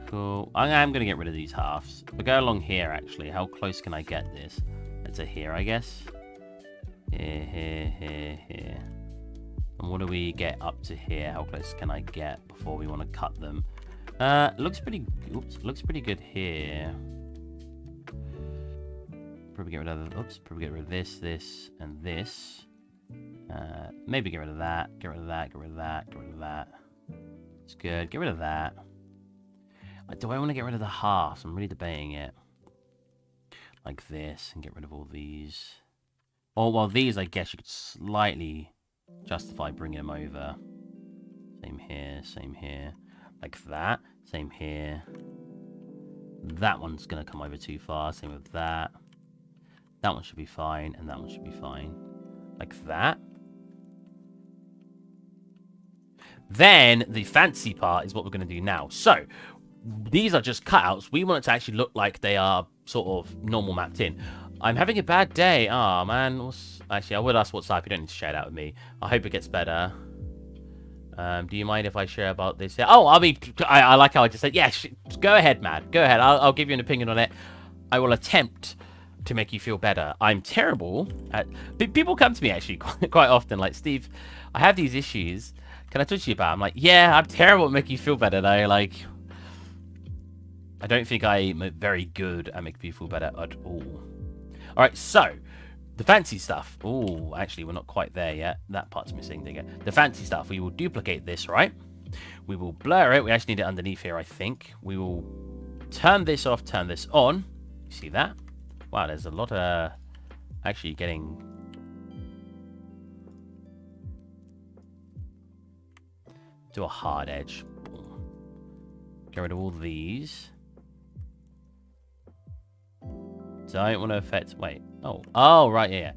Speaker 1: Cool. I'm going to get rid of these halves. We'll go along here, actually. How close can I get this? Let's say here, I guess. Here, here, here, here. And what do we get up to here? How close can I get before we want to cut them? Looks pretty... Oops, looks pretty good here. Probably get rid of probably get rid of this, and this. Maybe get rid of that. Get rid of that. Get rid of that. Get rid of that. It's good. Get rid of that. Do I want to get rid of the halves? I'm really debating it. Like this, and get rid of all these. Oh, well, these I guess you could slightly justify bringing them over. Same here. Same here. Like that. Same here. That one's gonna come over too far. Same with that. That one should be fine, and that one should be fine. Like that. Then, the fancy part is what we're going to do now. So, these are just cutouts. We want it to actually look like they are sort of normal mapped in. I'm having a bad day. Oh, man. Actually, I would ask what's up. You don't need to share that with me. I hope it gets better. Do you mind if I share about this? Oh, I mean, I like how I just said, yeah, go ahead, man. Go ahead. I'll give you an opinion on it. I will attempt to make you feel better. I'm terrible at... People come to me, actually, quite often, like, Steve, I have these issues. Can I talk to you about it? I'm like, yeah, I'm terrible at making you feel better, though. Like, I don't think I'm very good at making people feel better at all. All right, so, the fancy stuff. Oh, actually, we're not quite there yet. That part's missing. There you go. The fancy stuff. We will duplicate this, right? We will blur it. We actually need it underneath here, I think. We will turn this off, turn this on. You see that? Wow, there's a lot of actually getting... Do a hard edge. Get rid of all these. Don't want to affect... Wait. Oh, right, yeah.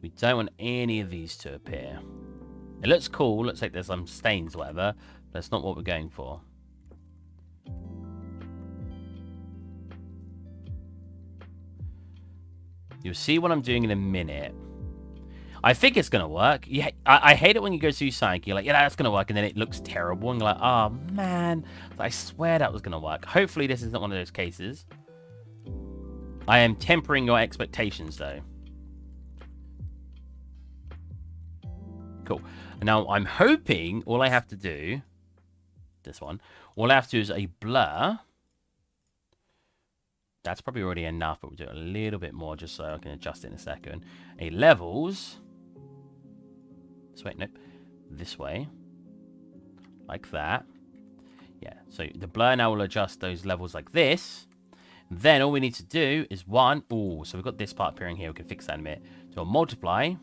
Speaker 1: We don't want any of these to appear. It looks cool. Looks like there's some stains, whatever. But that's not what we're going for. You'll see what I'm doing in a minute. I think it's going to work. Yeah, I hate it when you go through something. You're like, yeah, that's going to work. And then it looks terrible. And you're like, oh, man. I swear that was going to work. Hopefully this isn't one of those cases. I am tempering your expectations, though. Cool. Now, I'm hoping all I have to do... This one. All I have to do is a blur... That's probably already enough, but we'll do it a little bit more just so I can adjust it in a second. A levels. So wait, nope. This way. Like that. Yeah, so the blur now will adjust those levels like this. Then all we need to do is one. Oh, so we've got this part appearing here. We can fix that in a minute. So I'll multiply.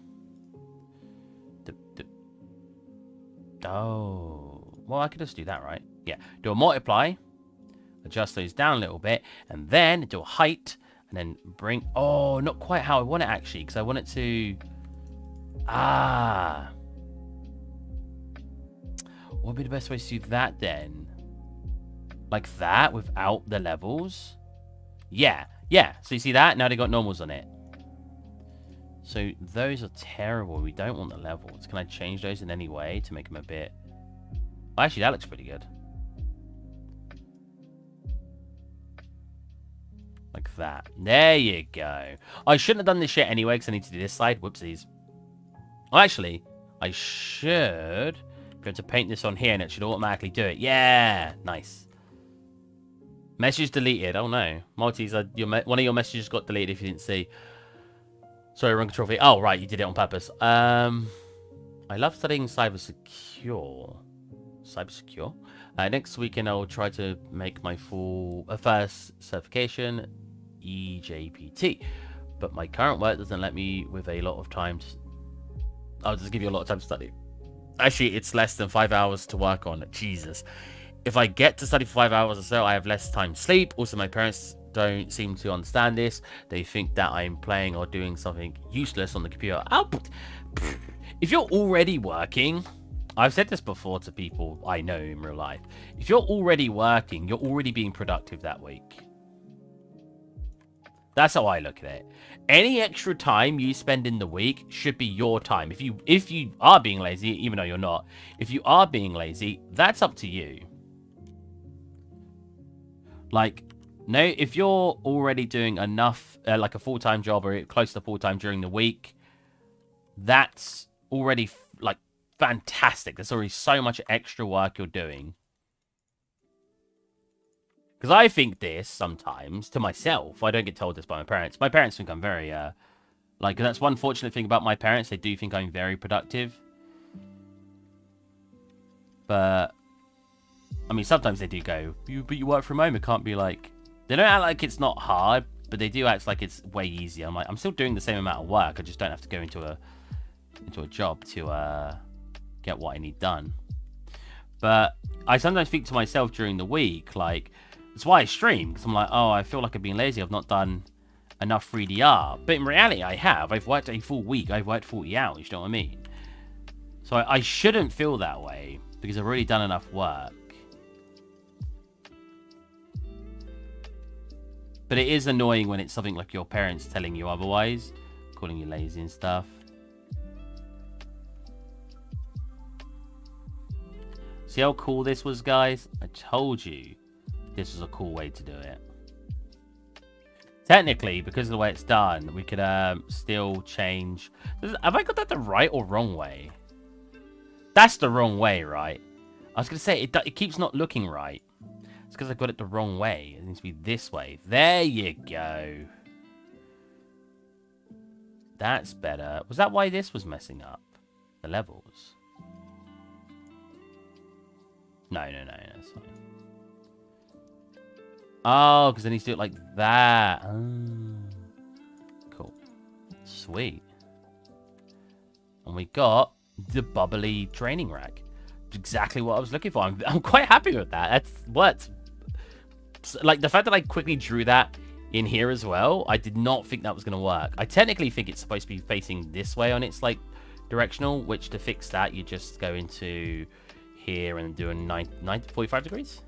Speaker 1: Oh. Well, I could just do that, right? Yeah. Do a multiply. Adjust those down a little bit, and then do a height, and then bring... Oh, not quite how I want it, actually, because I want it to... What would be the best way to do that, then? Like that, without the levels? Yeah. Yeah. So you see that? Now they got normals on it. So those are terrible. We don't want the levels. Can I change those in any way to make them a bit... Well, actually, that looks pretty good. Like that. There you go. I shouldn't have done this shit anyway because I need to do this side. Whoopsies. Well, actually, I should be able to paint this on here and it should automatically do it. Yeah. Nice. Message deleted. Oh, no. Maltese, one of your messages got deleted if you didn't see. Sorry, wrong control V. Oh, right. You did it on purpose. I love studying cybersecure. Cybersecure? Next weekend, I'll try to make my first certification, EJPT. But my current work doesn't let me with a lot of time. I'll just give you a lot of time to study. Actually, it's less than 5 hours to work on. Jesus. If I get to study for 5 hours or so, I have less time to sleep. Also, my parents don't seem to understand this. They think that I'm playing or doing something useless on the computer. If you're already working, I've said this before to people I know in real life. If you're already working, you're already being productive that week. That's how I look at it. Any extra time you spend in the week should be your time. If you are being lazy, even though you're not, if you are being lazy, that's up to you. Like, no, if you're already doing enough, like a full-time job or close to full-time during the week, that's already, like, fantastic. There's already so much extra work you're doing. Because I think this sometimes to myself. I don't get told this by my parents. My parents think I'm very, like, that's one fortunate thing about my parents. They do think I'm very productive. But, I mean, sometimes they do go, but you work from home. It can't be like... They don't act like it's not hard, but they do act like it's way easier. I'm like, I'm still doing the same amount of work. I just don't have to go into a job to get what I need done. But I sometimes think to myself during the week, like, that's why I stream. Because I'm like, oh, I feel like I've been lazy. I've not done enough 3D art. But in reality, I have. I've worked a full week. I've worked 40 hours. You know what I mean? So I shouldn't feel that way because I've already done enough work. But it is annoying when it's something like your parents telling you otherwise, calling you lazy and stuff. See how cool this was, guys? I told you this was a cool way to do it. Technically, because of the way it's done, we could still change. Have I got that the right or wrong way? That's the wrong way, right? I was going to say, it keeps not looking right. It's because I got it the wrong way. It needs to be this way. There you go. That's better. Was that why this was messing up? The levels? No, that's fine. Oh, because I need to do it like that. Oh. Cool. Sweet. And we got the bubbly training rack. Exactly what I was looking for. I'm quite happy with that. That's what... Like, the fact that I quickly drew that in here as well, I did not think that was going to work. I technically think it's supposed to be facing this way on its, like, directional, which to fix that, you just go into here and do a 45 degrees?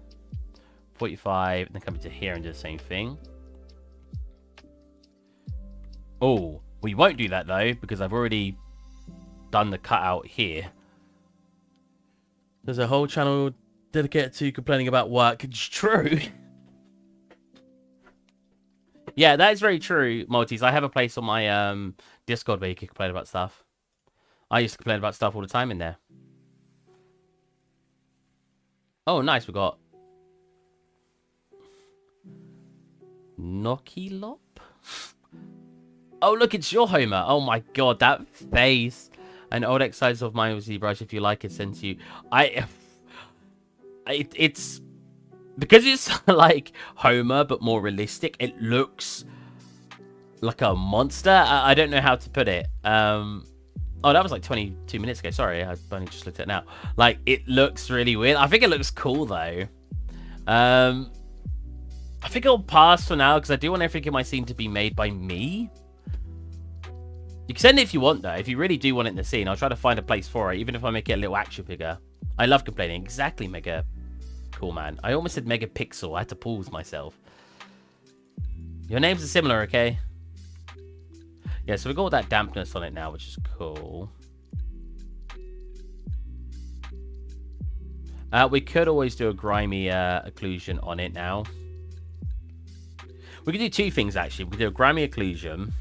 Speaker 1: 45, and then come into here and do the same thing. Oh, we won't do that, though, because I've already done the cutout here. There's a whole channel dedicated to complaining about work. It's true. Yeah, that is very true, Maltese. I have a place on my Discord where you can complain about stuff. I used to complain about stuff all the time in there. Oh, nice. We got Nokilop. Oh, look, it's your Homer. Oh my god, that face. An old exercise of mine with ZBrush. If you like it, sent to you. It's because it's like Homer but more realistic. It looks like a monster. I don't know how to put it. Oh, that was like 22 minutes ago. Sorry, I only just looked at it now. Like, it looks really weird. I think it looks cool though. I think I'll pass for now because I do want everything in my scene to be made by me. You can send it if you want, though. If you really do want it in the scene, I'll try to find a place for it, even if I make it a little action figure. I love complaining. Exactly, Mega. Cool, man. I almost said megapixel. I had to pause myself. Your names are similar, okay? Yeah, so we've got all that dampness on it now, which is cool. We could always do a grimy occlusion on it now. We could do two things, actually. We could do a Grammy Occlusion.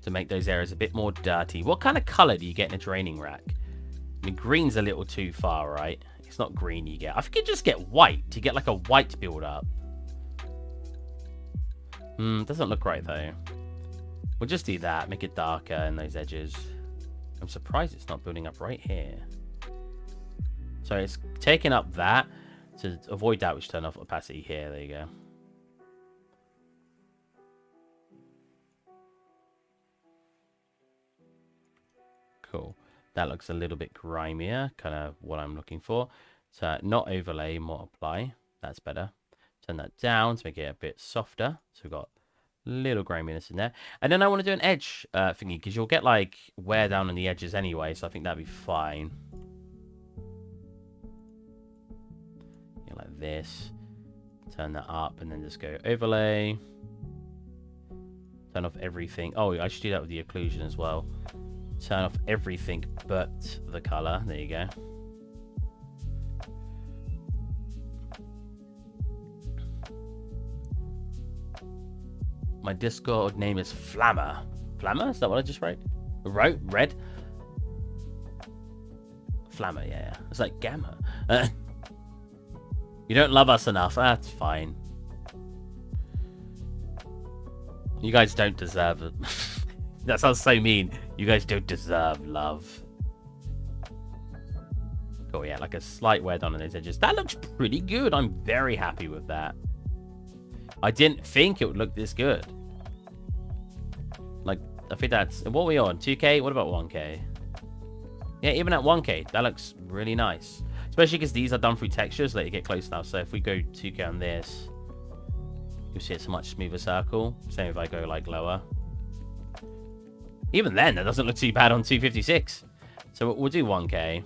Speaker 1: To make those areas a bit more dirty. What kind of color do you get in a draining rack? I mean, green's a little too far, right? It's not green you get. I think you just get white. You get like a white build up. Doesn't look right, though. We'll just do that. Make it darker in those edges. I'm surprised it's not building up right here. So it's taking up that. To avoid that, we should turn off opacity here. There you go. Cool. That looks a little bit grimier. Kind of what I'm looking for. So not overlay, multiply. That's better. Turn that down to make it a bit softer. So we've got little griminess in there. And then I want to do an edge thingy, because you'll get like wear down on the edges anyway, so I think that'd be fine. Yeah, like this. Turn that up and then just go overlay. Turn off everything. Oh, I should do that with the occlusion as well. Turn off everything but the color. There you go. My Discord name is Flammer. Flammer? Is that what I just wrote? Red? Flammer, yeah. It's like Gamma. You don't love us enough. That's fine. You guys don't deserve it. That sounds so mean. You guys don't deserve love. Cool, yeah, like a slight wear down on those edges. That looks pretty good. I'm very happy with that. I didn't think it would look this good. Like, I think that's... What are we on? 2K? What about 1K? Yeah, even at 1K, that looks really nice. Especially because these are done through textures. Let you get close now. So if we go 2K on this, you'll see it's a much smoother circle. Same if I go, like, lower. Even then, that doesn't look too bad on 256. So we'll do 1K.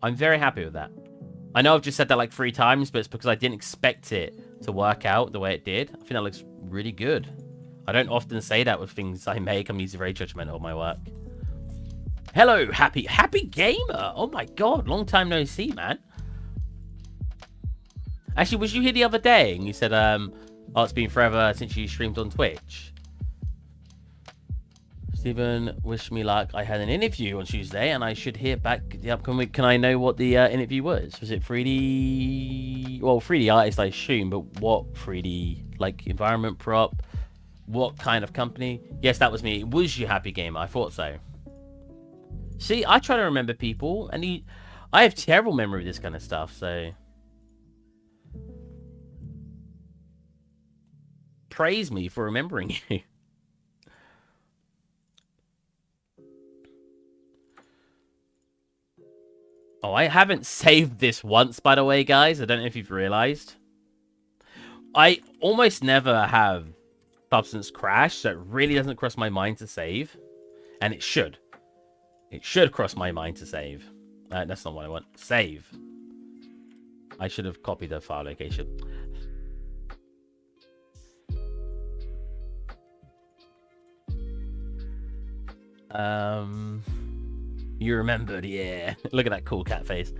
Speaker 1: I'm very happy with that. I know I've just said that like 3 times, but it's because I didn't expect it to work out the way it did. I think that looks really good. I don't often say that with things I make. I'm usually very judgmental of my work. Hello, Happy Gamer. Oh my god, long time no see, man. Actually, was you here the other day? And you said, oh, it's been forever since you streamed on Twitch. Stephen, wish me luck. I had an interview on Tuesday, and I should hear back the upcoming week. Can I know what the interview was? Was it 3D? Well, 3D artist, I assume, but what 3D? Like, environment prop? What kind of company? Yes, that was me. It was you, Happy Gamer. I thought so. See, I try to remember people, and I have terrible memory of this kind of stuff, so... Praise me for remembering you. Oh, I haven't saved this once, by the way, guys. I don't know if you've realized. I almost never have Substance crash, so it really doesn't cross my mind to save. And it should. It should cross my mind to save. That's not what I want. Save. I should have copied the file location. You remembered, yeah. Look at that cool cat face.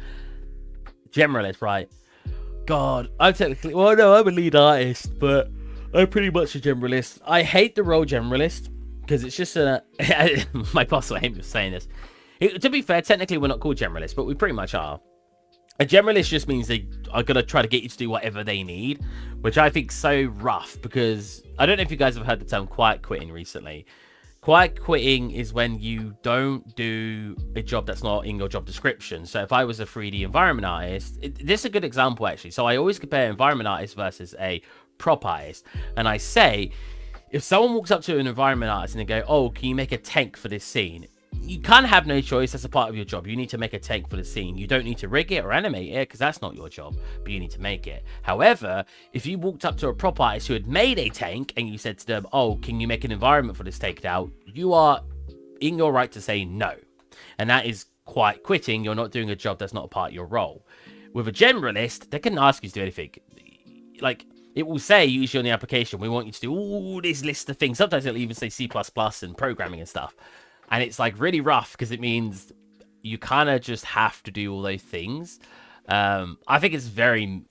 Speaker 1: Generalist, right? God, I'm technically... Well, no, I'm a lead artist, but I'm pretty much a generalist. I hate the role generalist, because it's just a... My boss will hate me for saying this. To be fair, technically we're not called generalists, but we pretty much are. A generalist just means they are going to try to get you to do whatever they need, which I think is so rough, because... I don't know if you guys have heard the term quiet quitting recently. Quiet quitting is when you don't do a job that's not in your job description. So if I was a 3D environment artist, this is a good example, actually. So I always compare environment artist versus a prop artist. And I say, if someone walks up to an environment artist and they go, oh, can you make a tank for this scene? You kind of have no choice. That's a part of your job. You need to make a tank for the scene. You don't need to rig it or animate it because that's not your job, but you need to make it. However, if you walked up to a prop artist who had made a tank and you said to them, oh, can you make an environment for this tanked out you are in your right to say no. And that is quite quitting. You're not doing a job that's not a part of your role. With a generalist, they can ask you to do anything. Like, it will say usually on the application, we want you to do all this list of things. Sometimes it'll even say C++ and programming and stuff. And it's like really rough because it means you kind of just have to do all those things. I think it's very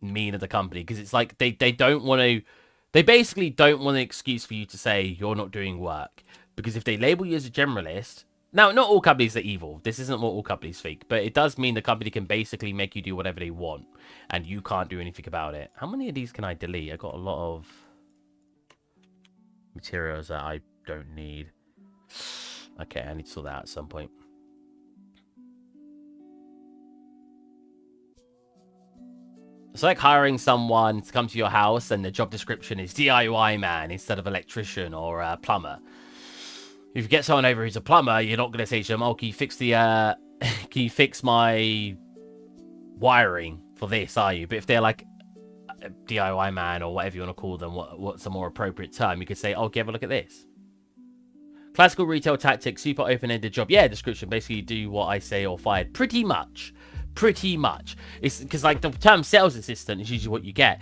Speaker 1: mean of the company because it's like they don't want to, they basically don't want an excuse for you to say you're not doing work. Because if they label you as a generalist, now not all companies are evil. This isn't what all companies think, but it does mean the company can basically make you do whatever they want and you can't do anything about it. How many of these can I delete? I got a lot of materials that I don't need. Okay, I need to sort that out at some point. It's like hiring someone to come to your house and the job description is DIY man instead of electrician or plumber. If you get someone over who's a plumber, you're not going to say to them, "Oh, can you fix the can you fix my wiring for this?" Are you? But if they're like a DIY man or whatever you want to call them, what's a more appropriate term? You could say, "Oh, have a look at this." Classical retail tactics, super open-ended job. Yeah, description. Basically, do what I say or fired. Pretty much. It's because like the term sales assistant is usually what you get.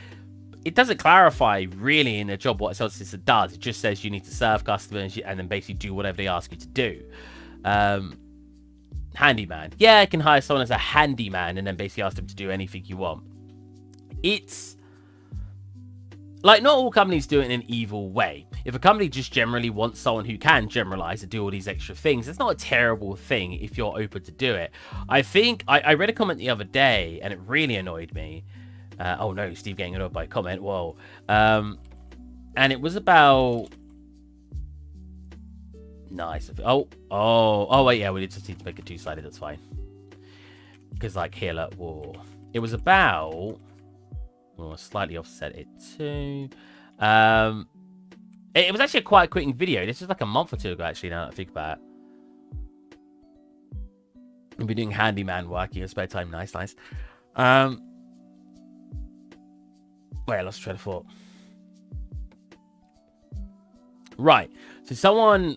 Speaker 1: It doesn't clarify really in the job what a sales assistant does. It just says you need to serve customers and then basically do whatever they ask you to do. Handyman. Yeah, I can hire someone as a handyman and then basically ask them to do anything you want. It's like not all companies do it in an evil way. If a company just generally wants someone who can generalize and do all these extra things, it's not a terrible thing if you're open to do it. I think I read a comment the other day and it really annoyed me. Oh no, Steve getting annoyed by a comment. Whoa. And it was about... Nice. Oh, wait, yeah, we just need to make it two-sided. That's fine. Because, like, here, look, whoa. It was about... We'll slightly offset it too. It was actually a quite quick video. This was like a month or two ago, actually, now that I think about it. We'll be doing handyman work in your spare time. Nice. Wait, I lost train of thought. Right. So someone...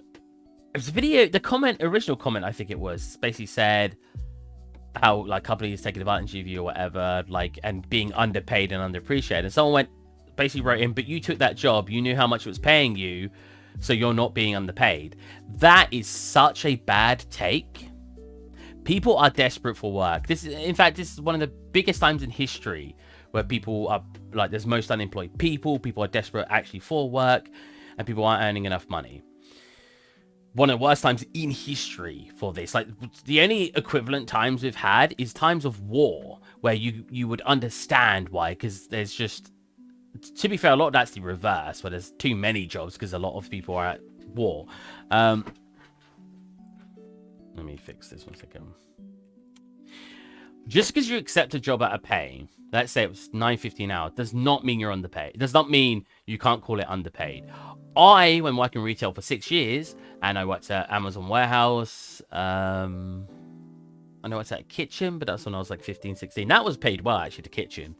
Speaker 1: It was a video... The original comment, I think it was, basically said how, like, companies taking advantage of you or whatever, like, and being underpaid and underappreciated. And someone basically wrote in, but you took that job, you knew how much it was paying you, so you're not being underpaid. That is such a bad take. People are desperate for work. In fact, this is one of the biggest times in history where people are, like, there's most unemployed people are desperate actually for work, and people aren't earning enough money. One of the worst times in history for this. Like, the only equivalent times we've had is times of war, where you would understand why, because there's just, to be fair, a lot of that's the reverse, where there's too many jobs because a lot of people are at war. Let me fix this 1 second. Just because you accept a job at a pay, let's say it was $9.50 an hour, does not mean you're underpaid. It does not mean you can't call it underpaid. When working retail for 6 years, and I worked at Amazon warehouse, I know I worked at a kitchen, but that's when I was like 15, 16. That was paid well, actually, the kitchen.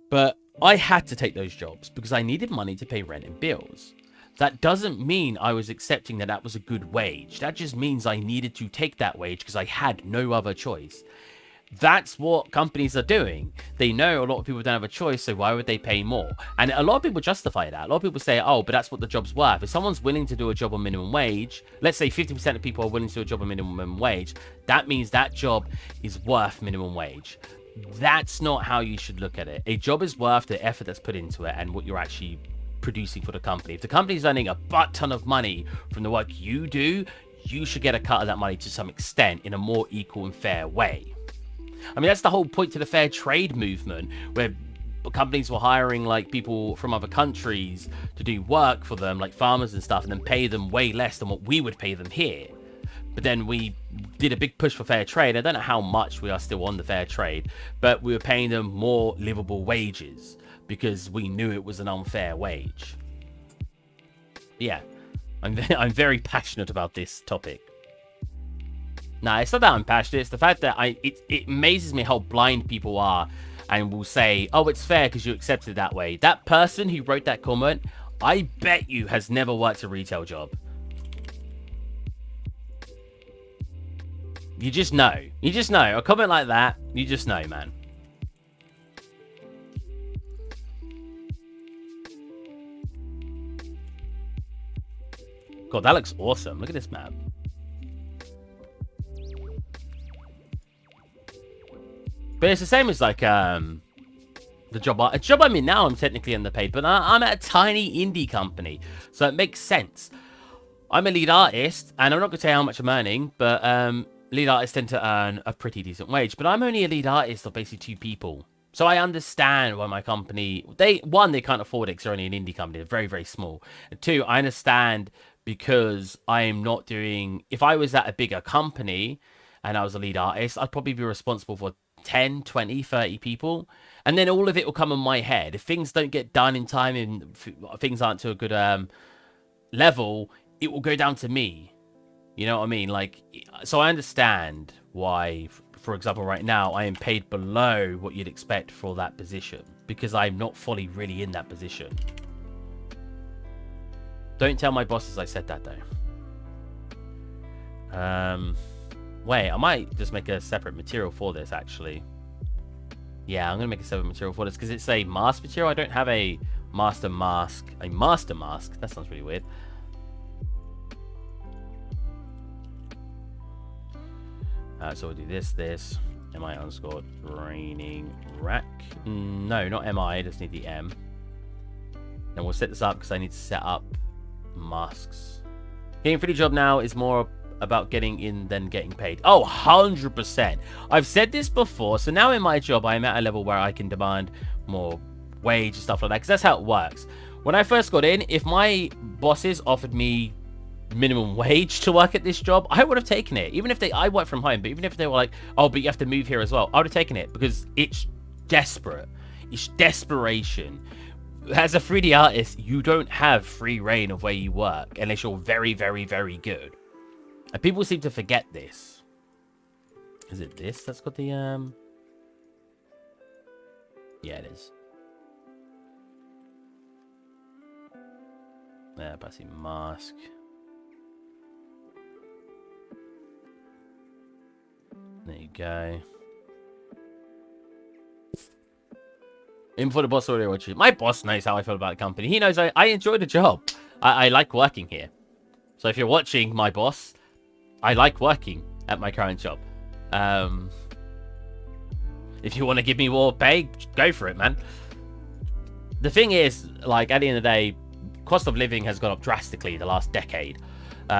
Speaker 1: But I had to take those jobs because I needed money to pay rent and bills. That doesn't mean I was accepting that that was a good wage. That just means I needed to take that wage because I had no other choice. That's what companies are doing. They know a lot of people don't have a choice, so why would they pay more? And a lot of people justify that. A lot of people say, oh, but that's what the job's worth. If someone's willing to do a job on minimum wage, let's say 50% of people are willing to do a job on minimum wage, that means that job is worth minimum wage. That's not how you should look at it. A job is worth the effort that's put into it and what you're actually producing for the company. If the company's earning a butt ton of money from the work you do, you should get a cut of that money to some extent in a more equal and fair way. I mean, that's the whole point to the fair trade movement, where companies were hiring like people from other countries to do work for them, like farmers and stuff, and then pay them way less than what we would pay them here. But then we did a big push for fair trade. I don't know how much we are still on the fair trade, but we were paying them more livable wages because we knew it was an unfair wage. Yeah, I'm very passionate about this topic. Nah, it's not that I'm passionate. It's the fact that it amazes me how blind people are and will say, oh, it's fair because you accepted it that way. That person who wrote that comment, I bet you has never worked a retail job. You just know. You just know. A comment like that, you just know, man. God, that looks awesome. Look at this map. But it's the same as like the job I'm in now. I'm technically underpaid, but I'm at a tiny indie company, so it makes sense. I'm a lead artist, and I'm not gonna tell you how much I'm earning, but lead artists tend to earn a pretty decent wage. But I'm only a lead artist of basically 2 people, so I understand why my company they can't afford it because they're only an indie company. They're very, very small. And 2, I understand because I am not doing. If I was at a bigger company and I was a lead artist, I'd probably be responsible for 10, 20, 30 people. And then all of it will come on my head. If things don't get done in time and things aren't to a good level, it will go down to me. You know what I mean? Like, so I understand why, for example, right now, I am paid below what you'd expect for that position. Because I'm not fully really in that position. Don't tell my bosses I said that, though. Wait, I might just make a separate material for this, actually. Yeah, I'm going to make a separate material for this, because it's a mask material. I don't have a master mask. A master mask? That sounds really weird. So we'll do this. MI underscore draining rack. No, not MI. I just need the M. And we'll set this up, because I need to set up masks. Getting for the job now is more about getting in than getting paid. Oh, 100%. I've said this before. So now in my job, I'm at a level where I can demand more wage and stuff like that, because that's how it works. When I first got in, if my bosses offered me minimum wage to work at this job, I would have taken it. Even if I work from home, but even if they were like, oh, but you have to move here as well, I would have taken it, because it's desperate. It's desperation. As a 3D artist, you don't have free reign of where you work unless you're very, very, very good. And people seem to forget this. Is it this that's got the, Yeah, it is. Yeah, passing mask. There you go. In for the boss audio watching. My boss knows how I feel about the company. He knows I enjoy the job. I like working here. So if you're watching, my boss, I like working at my current job. If you want to give me more pay, go for it, man. The thing is, like, at the end of the day, cost of living has gone up drastically the last decade.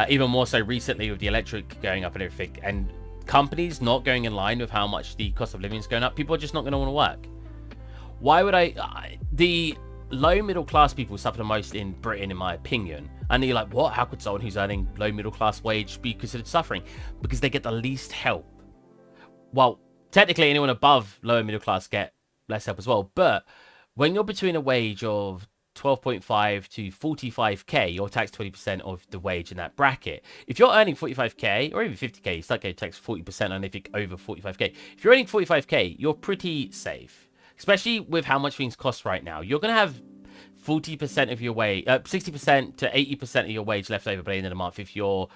Speaker 1: Even more so recently with the electric going up and everything. And companies not going in line with how much the cost of living is going up, people are just not going to want to work. Why would the low middle class people suffer the most in Britain, in my opinion. And you're like, what? How could someone who's earning low middle class wage be considered suffering? Because they get the least help. Well, technically anyone above lower middle class get less help as well. But when you're between a wage of 12.5 to 45k, you're taxed 20% of the wage in that bracket. If you're earning 45k or even 50k, you start getting taxed 40% on anything over 45k. If you're earning 45k, you're pretty safe. Especially with how much things cost right now. You're going to have 40% of your wage, 60% to 80% of your wage left over by the end of the month if you're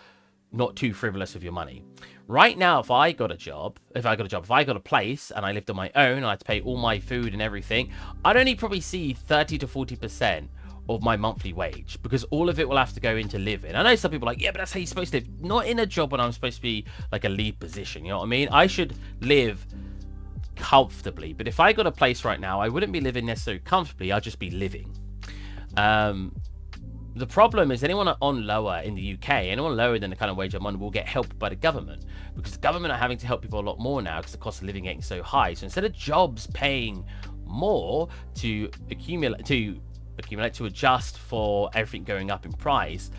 Speaker 1: not too frivolous with your money. Right now, if I got a place and I lived on my own and I had to pay all my food and everything, I'd only probably see 30 to 40% of my monthly wage, because all of it will have to go into living. I know some people are like, yeah, but that's how you're supposed to live. Not in a job when I'm supposed to be like a lead position, you know what I mean? I should live comfortably, but if I got a place right now, I wouldn't be living necessarily comfortably, I'd just be living. The problem is anyone on lower in the UK, anyone lower than the kind of wage I'm on will get helped by the government, because the government are having to help people a lot more now because the cost of living getting so high. So instead of jobs paying more to adjust for everything going up in price,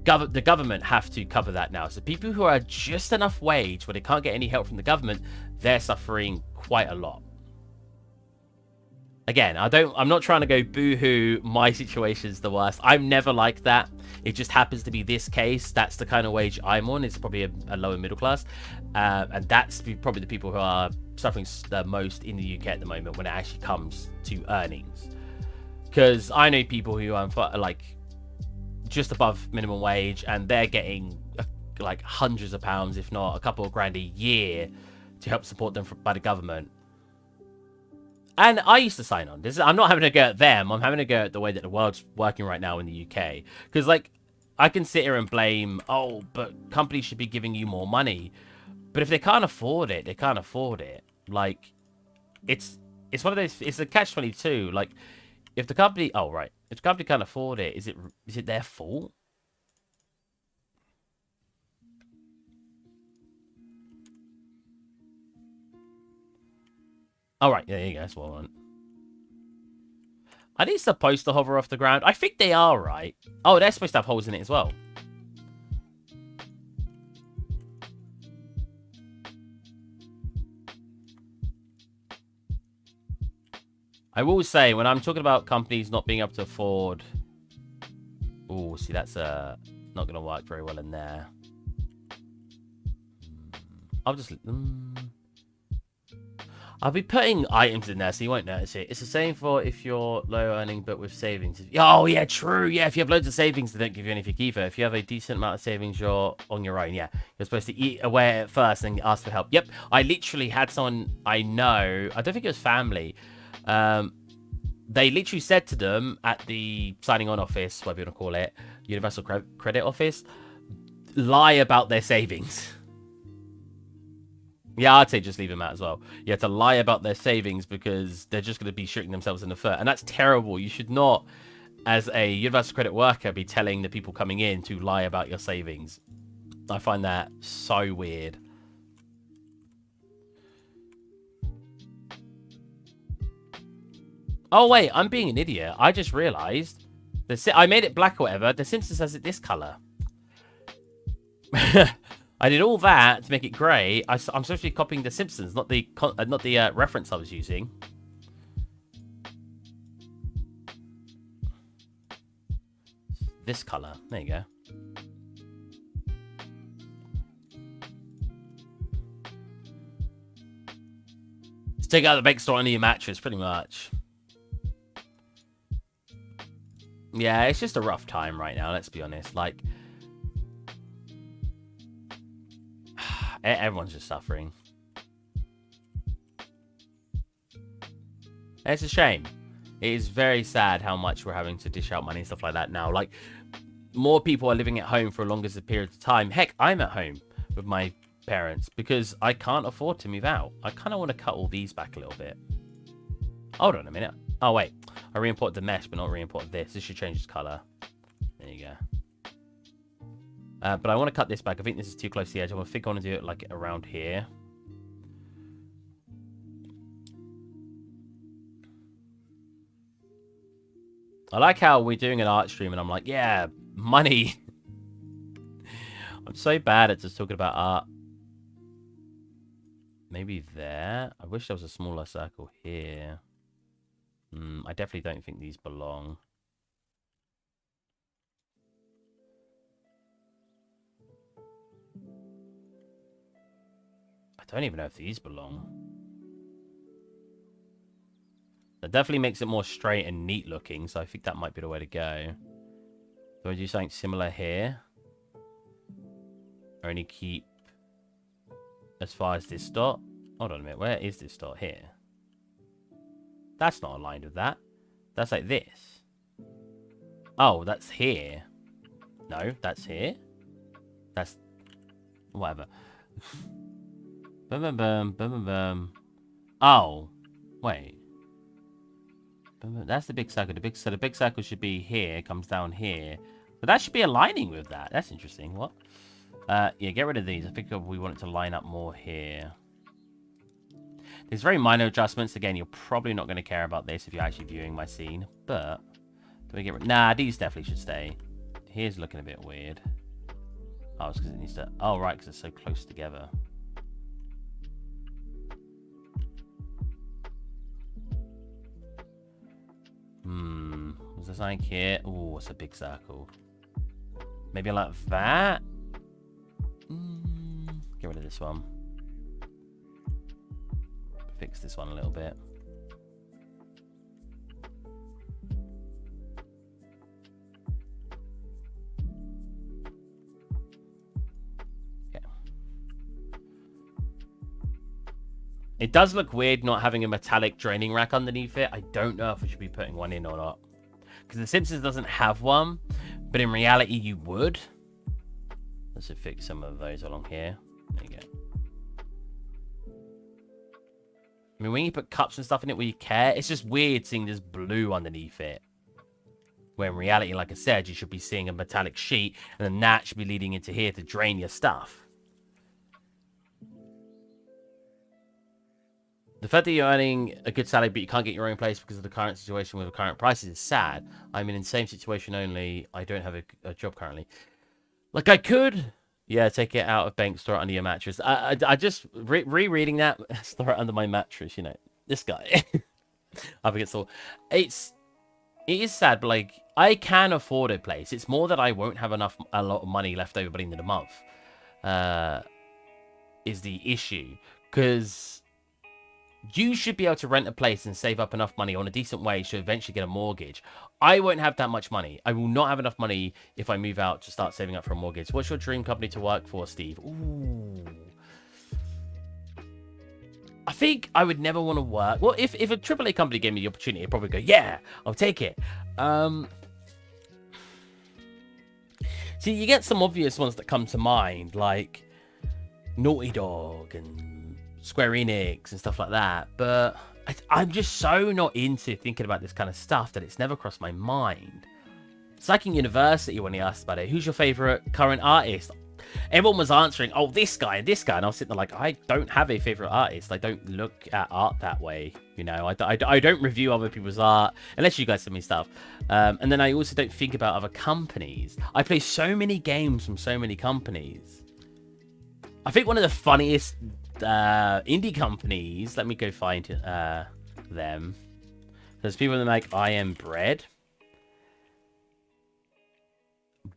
Speaker 1: the government have to cover that now. So people who are just enough wage where they can't get any help from the government, they're suffering quite a lot. Again, I'm not trying to go boo-hoo, my situation's the worst. I'm never like that. It just happens to be this case. That's the kind of wage I'm on. It's probably a lower middle class. And that's probably the people who are suffering the most in the UK at the moment when it actually comes to earnings. Because I know people who are like just above minimum wage and they're getting a like hundreds of pounds, if not a couple of grand a year, to help support them by the government. And I used to sign on. I'm not having a go at them. I'm having a go at the way that the world's working right now in the UK. Because, like, I can sit here and blame, oh, but companies should be giving you more money. But if they can't afford it, they can't afford it. Like, it's one of those, it's a catch-22. Like, if the company, oh, right. If the company can't afford it, is it their fault? All right, there you go. That's what I want. Are these supposed to hover off the ground? I think they are, right? Oh, they're supposed to have holes in it as well. I will say, when I'm talking about companies not being able to afford... Oh, see, that's not going to work very well in there. I'll just... I'll be putting items in there so you won't notice it. It's the same for if you're low earning but with savings. Oh, yeah, true. Yeah, if you have loads of savings, they don't give you anything either. If you have a decent amount of savings, you're on your own. Yeah, you're supposed to eat away at first and ask for help. Yep, I literally had someone I know. I don't think it was family. They literally said to them at the signing on office, whatever you want to call it, Universal Credit Office, lie about their savings. Yeah, I'd say just leave them out as well. You have to lie about their savings because they're just going to be shooting themselves in the foot. And that's terrible. You should not, as a universal credit worker, be telling the people coming in to lie about your savings. I find that so weird. Oh, wait, I'm being an idiot. I just realized. I made it black or whatever. The Simpsons has it this color. I did all that to make it grey. I'm supposed to be copying the Simpsons, not the reference I was using. This colour. There you go. Let's take out the big store under your mattress, pretty much. Yeah, it's just a rough time right now, let's be honest. Like... Everyone's just suffering. It's a shame. It is very sad how much we're having to dish out money and stuff like that now. Like, more people are living at home for a longer period of time. Heck, I'm at home with my parents because I can't afford to move out. I kind of want to cut all these back a little bit. Hold on a minute. Oh, wait. I re-imported the mesh, but not re-imported this. This should change its color. There you go. But I want to cut this back. I think this is too close to the edge. I think I want to do it like around here. I like how we're doing an art stream and I'm like, yeah, money. I'm so bad at just talking about art. Maybe there. I wish there was a smaller circle here. I definitely don't think these belong. I don't even know if these belong. That definitely makes it more straight and neat looking, so I think that might be the way to go. Do I do something similar here? Only keep as far as this dot? Hold on a minute, where is this dot? Here. That's not aligned with that. That's like this. Oh, that's here. No, that's here. That's... whatever. Boom, boom, boom, boom, boom, boom. Oh, wait. That's the big circle. So the big circle should be here. Comes down here. But that should be aligning with that. That's interesting. What? Yeah, get rid of these. I think we want it to line up more here. There's very minor adjustments. Again, you're probably not going to care about this if you're actually viewing my scene. But do we get rid? Nah, these definitely should stay. Here's looking a bit weird. Oh, it's because it needs to... oh, right, because it's so close together. Was there something here? Oh, it's a big circle. Maybe like that? Get rid of this one. Fix this one a little bit. It does look weird not having a metallic draining rack underneath it. I don't know if I should be putting one in or not. Because the Simpsons doesn't have one, but in reality you would. Let's fix some of those along here. There you go. I mean, when you put cups and stuff in it where you care, it's just weird seeing this blue underneath it. Where in reality, like I said, you should be seeing a metallic sheet, and then that should be leading into here to drain your stuff. The fact that you're earning a good salary, but you can't get your own place because of the current situation with the current prices is sad. I'm in the same situation, only I don't have a job currently. Like, I could, yeah, take it out of bank, store it under your mattress. I just, rereading that, store it under my mattress, you know. This guy. I think it's all, it is sad, but, like, I can afford a place. It's more that I won't have a lot of money left over by the end of the month. Is the issue. Because you should be able to rent a place and save up enough money on a decent wage to eventually get a mortgage. I won't have that much money. I will not have enough money if I move out to start saving up for a mortgage. What's your dream company to work for, Steve? Ooh. I think I would never want to work. Well, if a AAA company gave me the opportunity, I'd probably go, yeah, I'll take it. See, you get some obvious ones that come to mind, like Naughty Dog and Square Enix and stuff like that, but I'm just so not into thinking about this kind of stuff that it's never crossed my mind. It's like in university when he asked about it, who's your favorite current artist? Everyone was answering, oh, this guy and this guy, and I was sitting there like, I don't have a favorite artist. I don't look at art that way, you know. I don't review other people's art unless you guys send me stuff, and then I also don't think about other companies. I play so many games from so many companies. I think one of the funniest indie companies, let me go find them. There's people that make I Am Bread,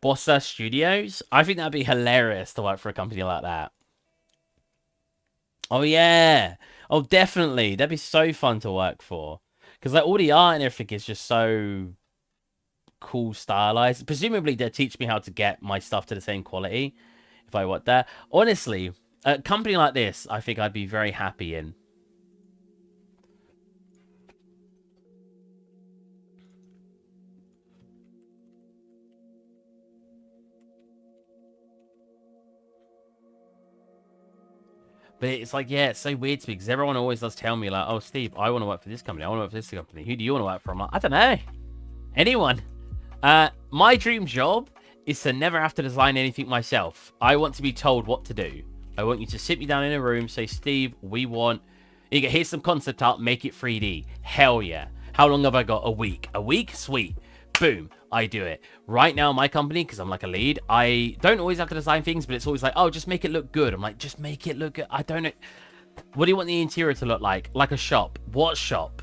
Speaker 1: Bossa Studios. I think that'd be hilarious to work for a company like that. Oh yeah, oh definitely, that'd be so fun to work for, because like all the art and everything is just so cool, stylized. Presumably they'll teach me how to get my stuff to the same quality if I work there. Honestly, a company like this, I think I'd be very happy in. But it's like, yeah, it's so weird to me, because everyone always does tell me, like, oh, Steve, I want to work for this company. I want to work for this company. Who do you want to work for? I'm like, I don't know. Anyone. My dream job is to never have to design anything myself. I want to be told what to do. I want you to sit me down in a room, say, Steve, we want... Here's some concept art, make it 3D. Hell yeah. How long have I got? A week. A week? Sweet. Boom. I do it. Right now, my company, because I'm like a lead, I don't always have to design things, but it's always like, oh, just make it look good. I'm like, just make it look good. I don't know. What do you want the interior to look like? Like a shop. What shop?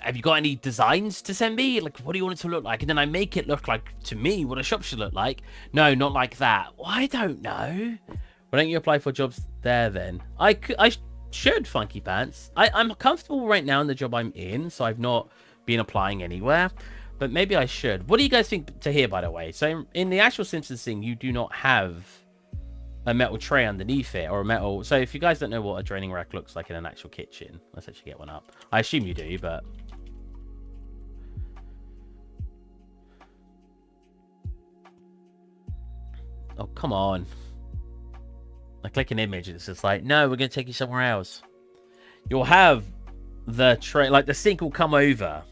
Speaker 1: Have you got any designs to send me? Like, what do you want it to look like? And then I make it look like, to me, what a shop should look like. No, not like that. Well, I don't know. Why don't you apply for jobs there then? I should, Funky Pants. I'm comfortable right now in the job I'm in, so I've not been applying anywhere. But maybe I should. What do you guys think to hear, by the way? So in the actual Simpsons thing, you do not have a metal tray underneath it, or a metal... So if you guys don't know what a draining rack looks like in an actual kitchen, let's actually get one up. I assume you do, but... Oh, come on. I click an image and it's just like, no, we're going to take you somewhere else. You'll have the tray, like the sink will come over.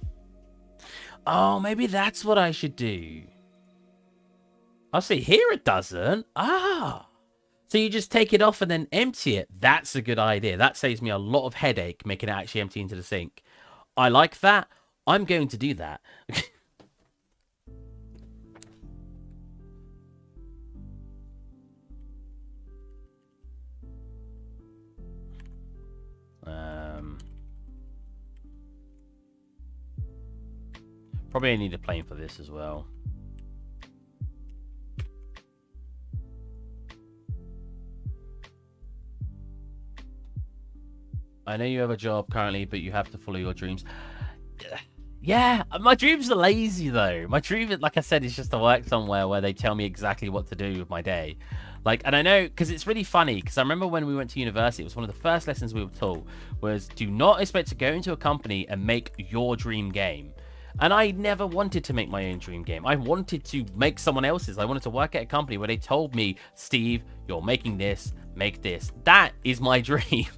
Speaker 1: Oh, maybe that's what I should do. I'll see, here it doesn't. Ah. So you just take it off and then empty it. That's a good idea. That saves me a lot of headache making it actually empty into the sink. I like that. I'm going to do that. Probably need a plane for this as well. I know you have a job currently, but you have to follow your dreams. Yeah, my dreams are lazy though. My dream, like I said, is just to work somewhere where they tell me exactly what to do with my day. Like, and I know, because it's really funny, because I remember when we went to university, it was one of the first lessons we were taught was do not expect to go into a company and make your dream game. And I never wanted to make my own dream game. I wanted to make someone else's. I wanted to work at a company where they told me, Steve, you're making this, make this. That is my dream.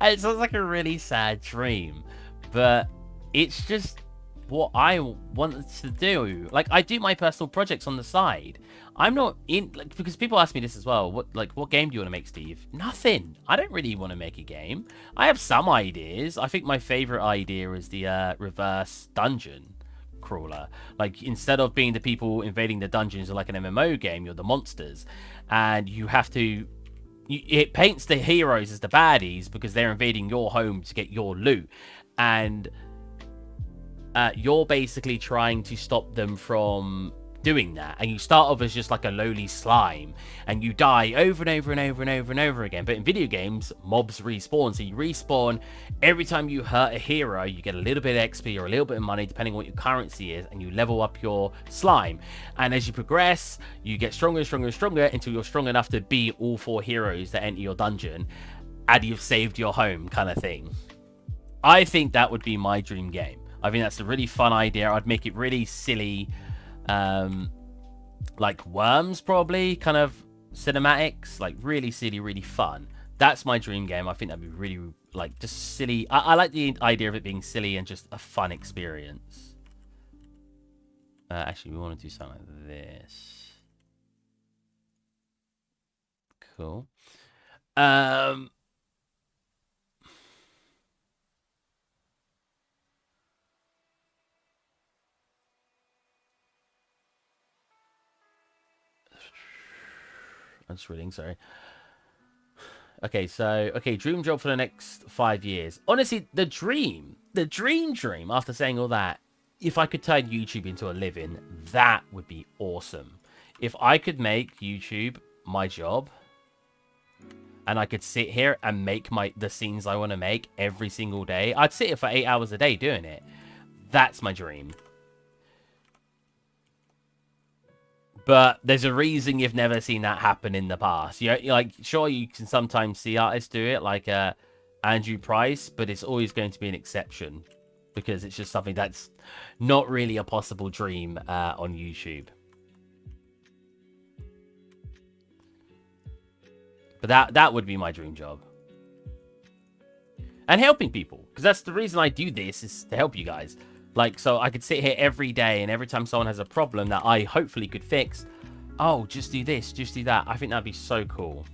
Speaker 1: And it sounds like a really sad dream, but it's just what I want to do. Like, I do my personal projects on the side. I'm not in, like, because people ask me this as well. What game do you want to make, Steve? Nothing. I don't really want to make a game. I have some ideas. I think my favorite idea is the reverse dungeon crawler. Like, instead of being the people invading the dungeons like an MMO game, you're the monsters, and you have to. It paints the heroes as the baddies because they're invading your home to get your loot, and you're basically trying to stop them from doing that. And you start off as just like a lowly slime, and you die over and over and over and over and over again. But in video games, mobs respawn, so you respawn every time you hurt a hero. You get a little bit of XP or a little bit of money depending on what your currency is, and you level up your slime. And as you progress, you get stronger and stronger and stronger until you're strong enough to beat all 4 heroes that enter your dungeon, and you've saved your home, kind of thing. I think that would be my dream game. I think that's a really fun idea. I'd make it really silly, like Worms, probably, kind of cinematics, like really silly, really fun. That's my dream game. I think that'd be really, like, just silly. I like the idea of it being silly and just a fun experience. Actually, we want to do something like this. Cool. I'm just reading, sorry. Okay, so, dream job for the next 5 years. Honestly, the dream, after saying all that, if I could turn YouTube into a living, that would be awesome. If I could make YouTube my job, and I could sit here and make the scenes I want to make every single day, I'd sit here for 8 hours a day doing it. That's my dream. But there's a reason you've never seen that happen in the past. You're like, sure, you can sometimes see artists do it, like Andrew Price, but it's always going to be an exception because it's just something that's not really a possible dream on YouTube. But that would be my dream job. And helping people, because that's the reason I do this, is to help you guys. Like, so I could sit here every day, and every time someone has a problem that I hopefully could fix, oh, just do this, just do that. I think that'd be so cool.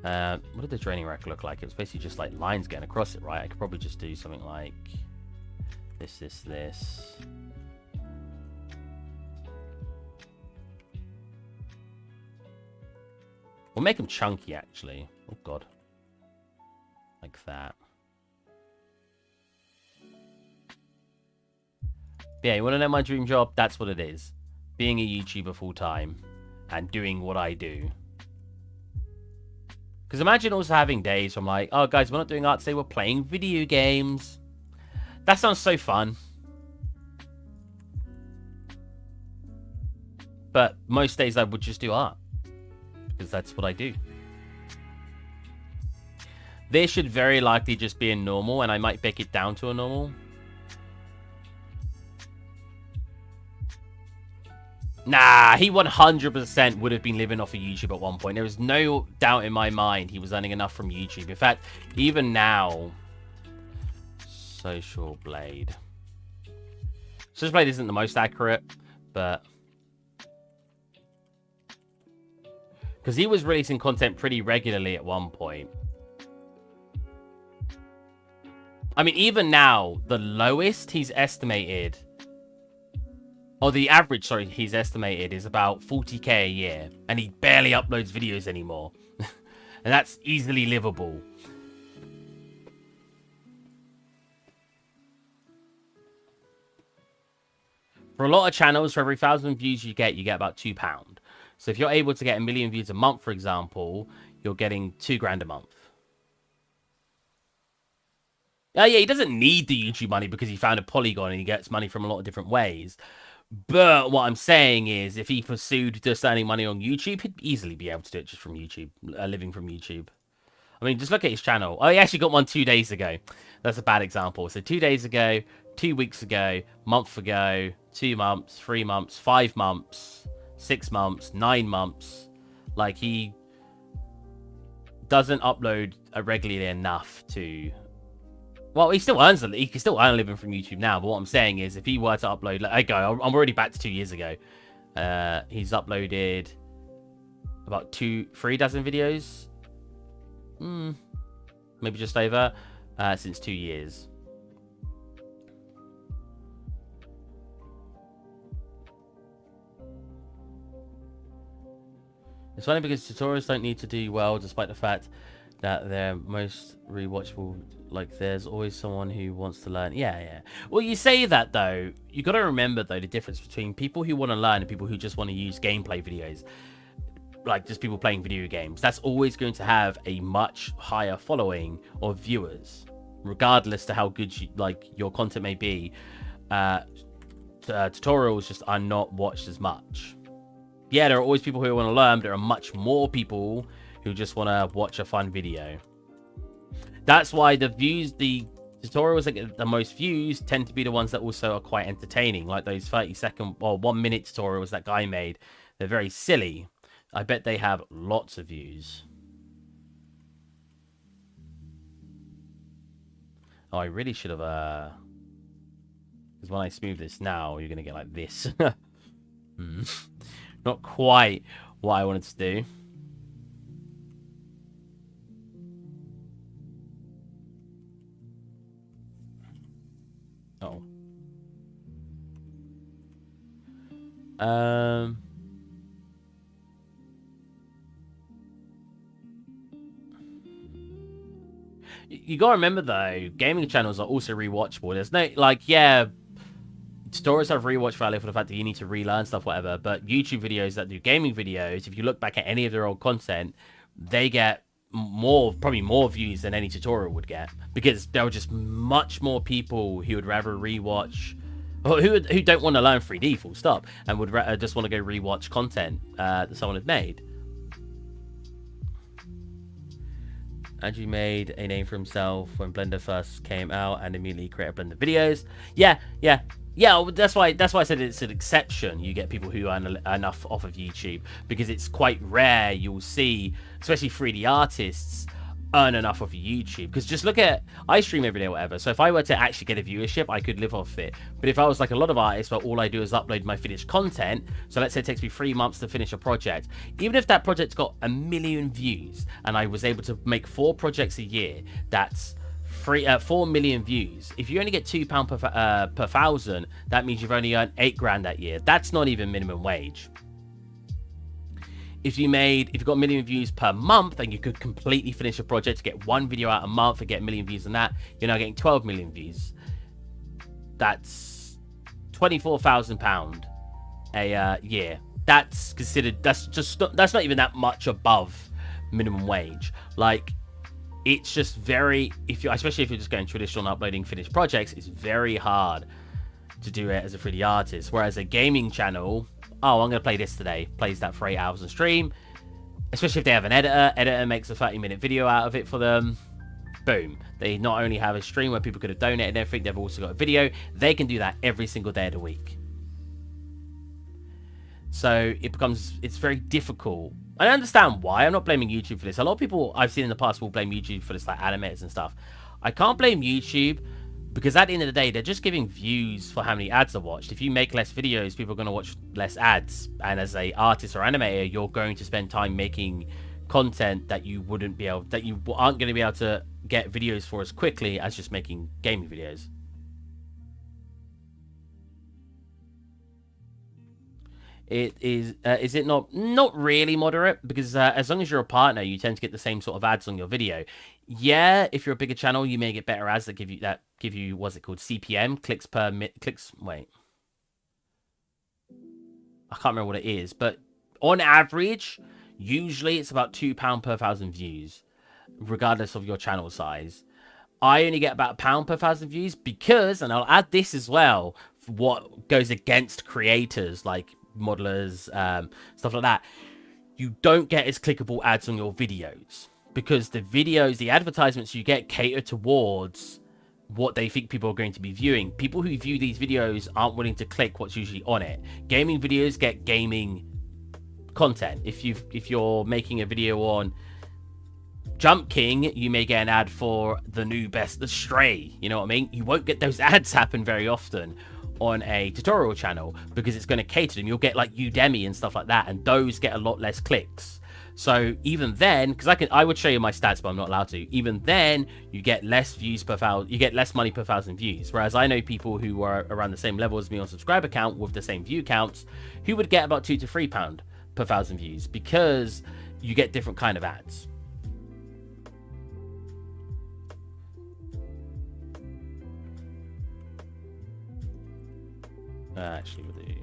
Speaker 1: What did the draining rack look like? It was basically just like lines getting across it, right? I could probably just do something like this. We'll make them chunky, actually. Oh, God. Like that. Yeah, you want to know my dream job? That's what it is. Being a YouTuber full-time and doing what I do. Because imagine also having days where I'm like, oh, guys, we're not doing art today. We're playing video games. That sounds so fun. But most days I would just do art. Because that's what I do. This should very likely just be a normal, and I might pick it down to a normal. Nah, he 100% would have been living off of YouTube at one point. There was no doubt in my mind he was earning enough from YouTube. In fact, even now... Social Blade. Social Blade isn't the most accurate, but... Because he was releasing content pretty regularly at one point. I mean, even now, the lowest he's estimated... Or the average, sorry, he's estimated is about 40k a year. And he barely uploads videos anymore. And that's easily livable. For a lot of channels, for every 1,000 views you get about £2. So if you're able to get 1 million views a month, for example, you're getting £2 grand a month. Yeah, he doesn't need the YouTube money because he found a polygon and he gets money from a lot of different ways. But what I'm saying is, if he pursued just earning money on YouTube, he'd easily be able to do it just from YouTube, living from YouTube. I mean, just look at his channel. Oh, he actually got one 2 days ago. That's a bad example. So 2 days ago, 2 weeks ago, month ago, 2 months, 3 months, 5 months, 6 months, 9 months. Like, he doesn't upload regularly enough to... Well, he still earns he can still earn a living from YouTube now. But what I'm saying is, if he were to upload, like, I'm already back to 2 years ago. He's uploaded about 3 dozen videos. Maybe just over since 2 years. It's funny because tutorials don't need to do well, despite the fact that they're most rewatchable. Like, there's always someone who wants to learn. Yeah. Well, you say that, though. You got to remember, though, the difference between people who want to learn and people who just want to use gameplay videos. Like, just people playing video games. That's always going to have a much higher following of viewers, regardless to how good your content may be. Tutorials just are not watched as much. Yeah, there are always people who want to learn, but there are much more people who just want to watch a fun video. That's why the tutorials that get the most views tend to be the ones that also are quite entertaining, like those 30-second or 1-minute tutorials that guy made. They're very silly. I bet they have lots of views. Oh, I really should have, because when I smooth this now, you're going to get like this. Not quite what I wanted to do. Oh. You gotta remember, though, gaming channels are also rewatchable. There's no, like, yeah, tutorials have rewatch value for the fact that you need to relearn stuff, whatever. But YouTube videos that do gaming videos, if you look back at any of their old content, they get probably more views than any tutorial would get, because there are just much more people who would rather rewatch, or who don't want to learn 3D full stop, and would just want to go rewatch content that someone had made. Andrew made a name for himself when Blender first came out and immediately created Blender videos. Yeah, that's why I said it's an exception. You get people who earn enough off of YouTube, because it's quite rare you'll see, especially 3D artists, earn enough off of YouTube. Because just look at, I stream every day or whatever, so if I were to actually get a viewership, I could live off it. But if I was like a lot of artists where all I do is upload my finished content, so let's say it takes me 3 months to finish a project, even if that project's got 1 million views and I was able to make 4 projects a year, that's 4 million views. If you only get £2 per thousand, that means you've only earned 8 grand that year. That's not even minimum wage. If you've got 1 million views per month and you could completely finish a project to get 1 video out a month and get 1 million views on that, you're now getting 12 million views. That's £24,000 a year. That's considered, that's not even that much above minimum wage. Like, it's just very, especially if you're just going traditional and uploading finished projects, it's very hard to do it as a 3D artist. Whereas a gaming channel, oh, I'm going to play this today, plays that for 8 hours on stream, especially if they have an editor makes a 30-minute video out of it for them. Boom. They not only have a stream where people could have donated and everything, they've also got a video. They can do that every single day of the week. So it's very difficult. I understand why. I'm not blaming YouTube for this. A lot of people I've seen in the past will blame YouTube for this, like animators and stuff. I can't blame YouTube, because at the end of the day, they're just giving views for how many ads are watched. If you make less videos, people are going to watch less ads. And as an artist or animator, you're going to spend time making content that you aren't going to be able to get videos for as quickly as just making gaming videos. It is it not really moderate, because as long as you're a partner, you tend to get the same sort of ads on your video. Yeah, if you're a bigger channel, you may get better ads that give you what's it called, CPM, clicks per wait, I can't remember what it is, but on average, usually it's about £2 per 1,000 views, regardless of your channel size. I only get about £1 per 1,000 views because, and I'll add this as well, what goes against creators like modelers, stuff like that. You don't get as clickable ads on your videos because the videos, the advertisements you get cater towards what they think people are going to be viewing. People who view these videos aren't willing to click what's usually on it. Gaming videos get gaming content. If you're making a video on Jump King, you may get an ad for the new best, the Stray. You know what I mean? You won't get those ads happen very often on a tutorial channel because it's going to cater to them. You'll get like Udemy and stuff like that, and those get a lot less clicks. So even then, because I would show you my stats, but I'm not allowed to. Even then, you get less views per thousand. You get less money per 1,000 views. Whereas I know people who are around the same level as me on subscriber count with the same view counts, who would get about £2 to £3 per 1,000 views because you get different kind of ads. Actually, we'll do.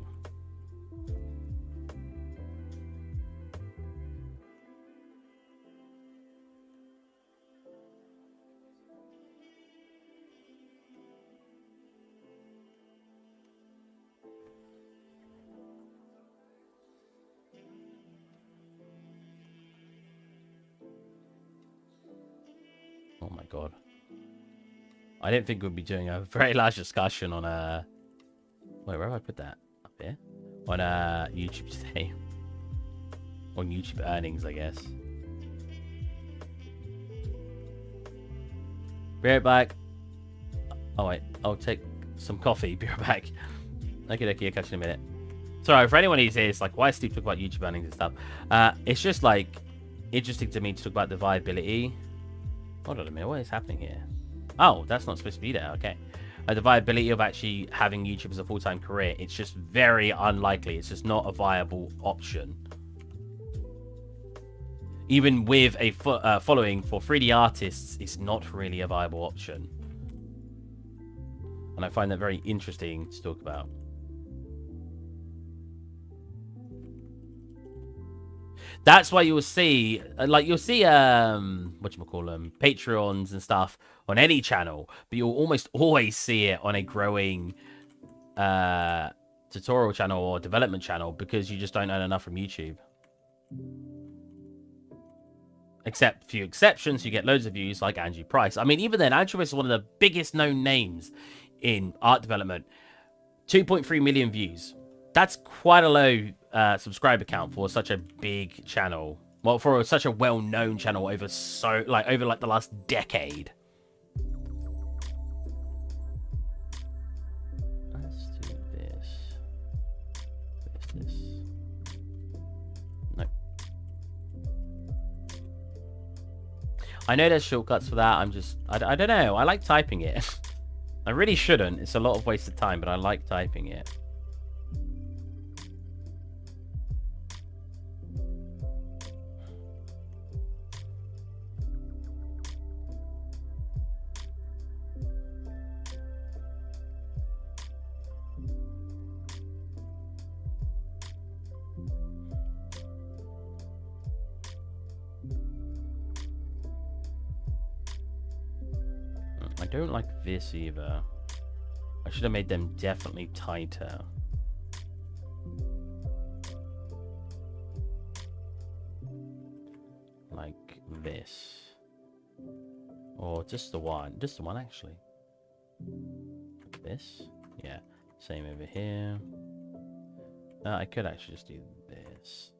Speaker 1: Oh my god. I didn't think we'd be doing a very large discussion on a... Wait, where have I put that? Up here? On YouTube today. On YouTube earnings, I guess. Be right back. Oh wait, I'll take some coffee. Be right back. Okay, I'll catch you in a minute. Sorry, for anyone who's here, it's like, why is Steve talking about YouTube earnings and stuff? It's just like interesting to me to talk about the viability. Hold on a minute, what is happening here? Oh, that's not supposed to be there. Okay. The viability of actually having YouTube as a full-time career, it's just very unlikely. It's just not a viable option. Even with a following for 3D artists, it's not really a viable option. And I find that very interesting to talk about. That's why you'll see, you'll see, whatchamacallit, Patreons and stuff on any channel, but you'll almost always see it on a growing tutorial channel or development channel because you just don't earn enough from YouTube. Except a few exceptions, you get loads of views like Andrew Price. I mean, even then, Andrew Price is one of the biggest known names in art development. 2.3 million views. That's quite a low subscriber count for such a big channel. Well, for such a well-known channel over the last decade. Let's do this. This. No. I know there's shortcuts for that. I don't know. I like typing it. I really shouldn't. It's a lot of wasted time, but I like typing it. I don't like this either. I should have made them definitely tighter. Like this. Or just the one. Just the one, actually. Like this. Yeah. Same over here. I could actually just do this.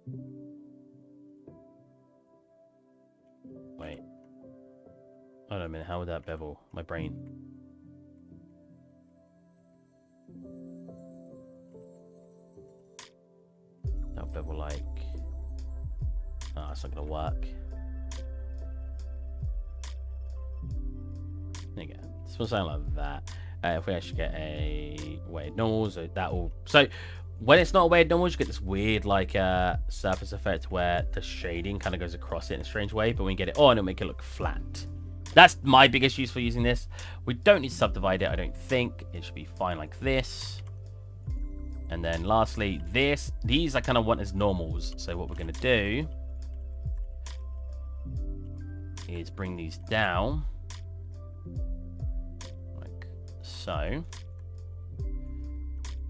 Speaker 1: Wait. Hold on a minute, how would that bevel my brain? That'll bevel like... Oh, it's not gonna work. There you go. This will sound like that. If we actually get a weighted normal, so that will... So, when it's not a weighted normal, you get this weird, like, surface effect where the shading kind of goes across it in a strange way, but when you get it on, it'll make it look flat. That's my biggest use for using this. We don't need to subdivide it, I don't think. It should be fine like this. And then lastly, this. These I kind of want as normals. So what we're going to do is bring these down. so.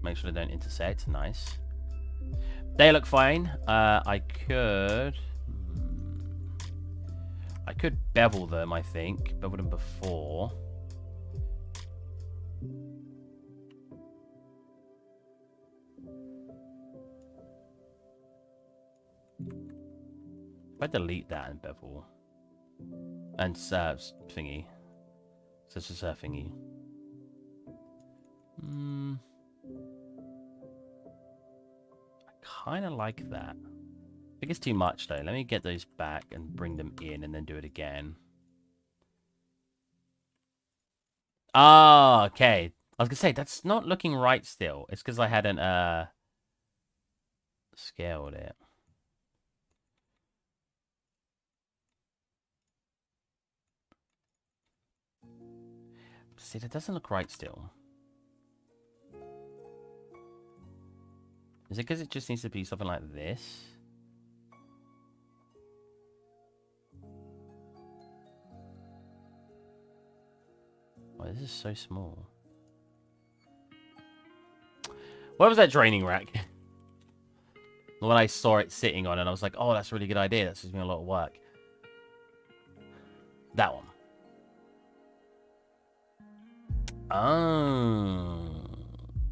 Speaker 1: Make sure they don't intersect. Nice. They look fine. I could bevel them, I think. Bevel them before. If I delete that and bevel. And thingy. So it's just a thingy. I kind of like that. I think it's too much though. Let me get those back and bring them in and then do it again. Ah, okay. I was gonna say that's not looking right still. It's because I hadn't scaled it. See, that doesn't look right still. Is it because it just needs to be something like this? Oh, this is so small. What was that draining rack? When I saw it sitting on it, I was like, oh, that's a really good idea. That's just been a lot of work. That one. Oh.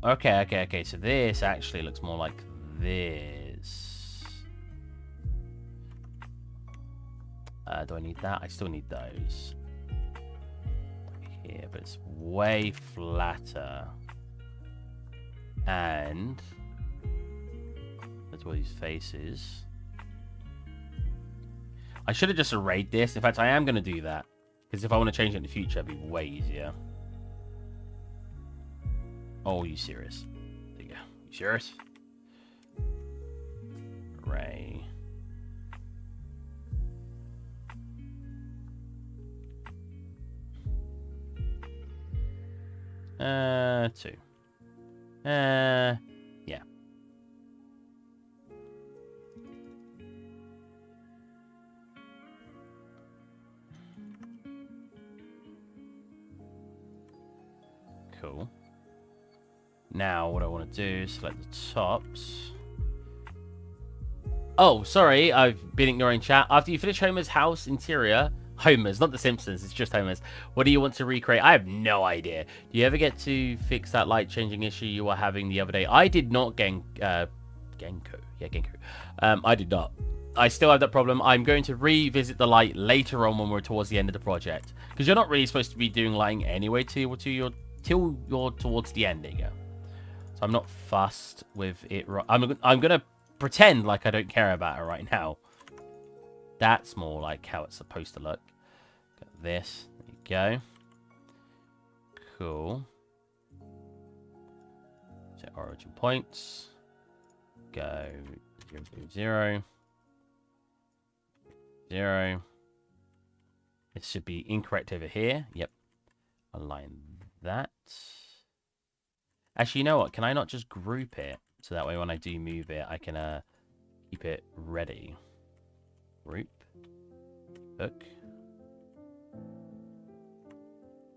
Speaker 1: Okay. So this actually looks more like this. Do I need that? I still need those. Here, but it's way flatter. And that's what these faces. I should have just arrayed this. In fact, I am going to do that. Because if I want to change it in the future, it'd be way easier. Oh, you serious? There you go. You serious? Array. Two. Yeah. Cool. Now, what I want to do is select the tops. Oh, sorry, I've been ignoring chat. After you finish Homer's house interior, Homer's, not the Simpsons, it's just Homer's. What do you want to recreate? I have no idea. Do you ever get to fix that light changing issue you were having the other day? I did not, Genko. Yeah, Genko. I did not. I still have that problem. I'm going to revisit the light later on when we're towards the end of the project. Because you're not really supposed to be doing lighting anyway till you're towards the end. There you go. So I'm not fussed with it. I'm going to pretend like I don't care about it right now. That's more like how it's supposed to look. Got this. There you go. Cool. Set origin points. Go 0, 0, 0. It should be incorrect over here. Yep. Align that. Actually, you know what? Can I not just group it? So that way when I do move it, I can keep it ready. Group. Hook.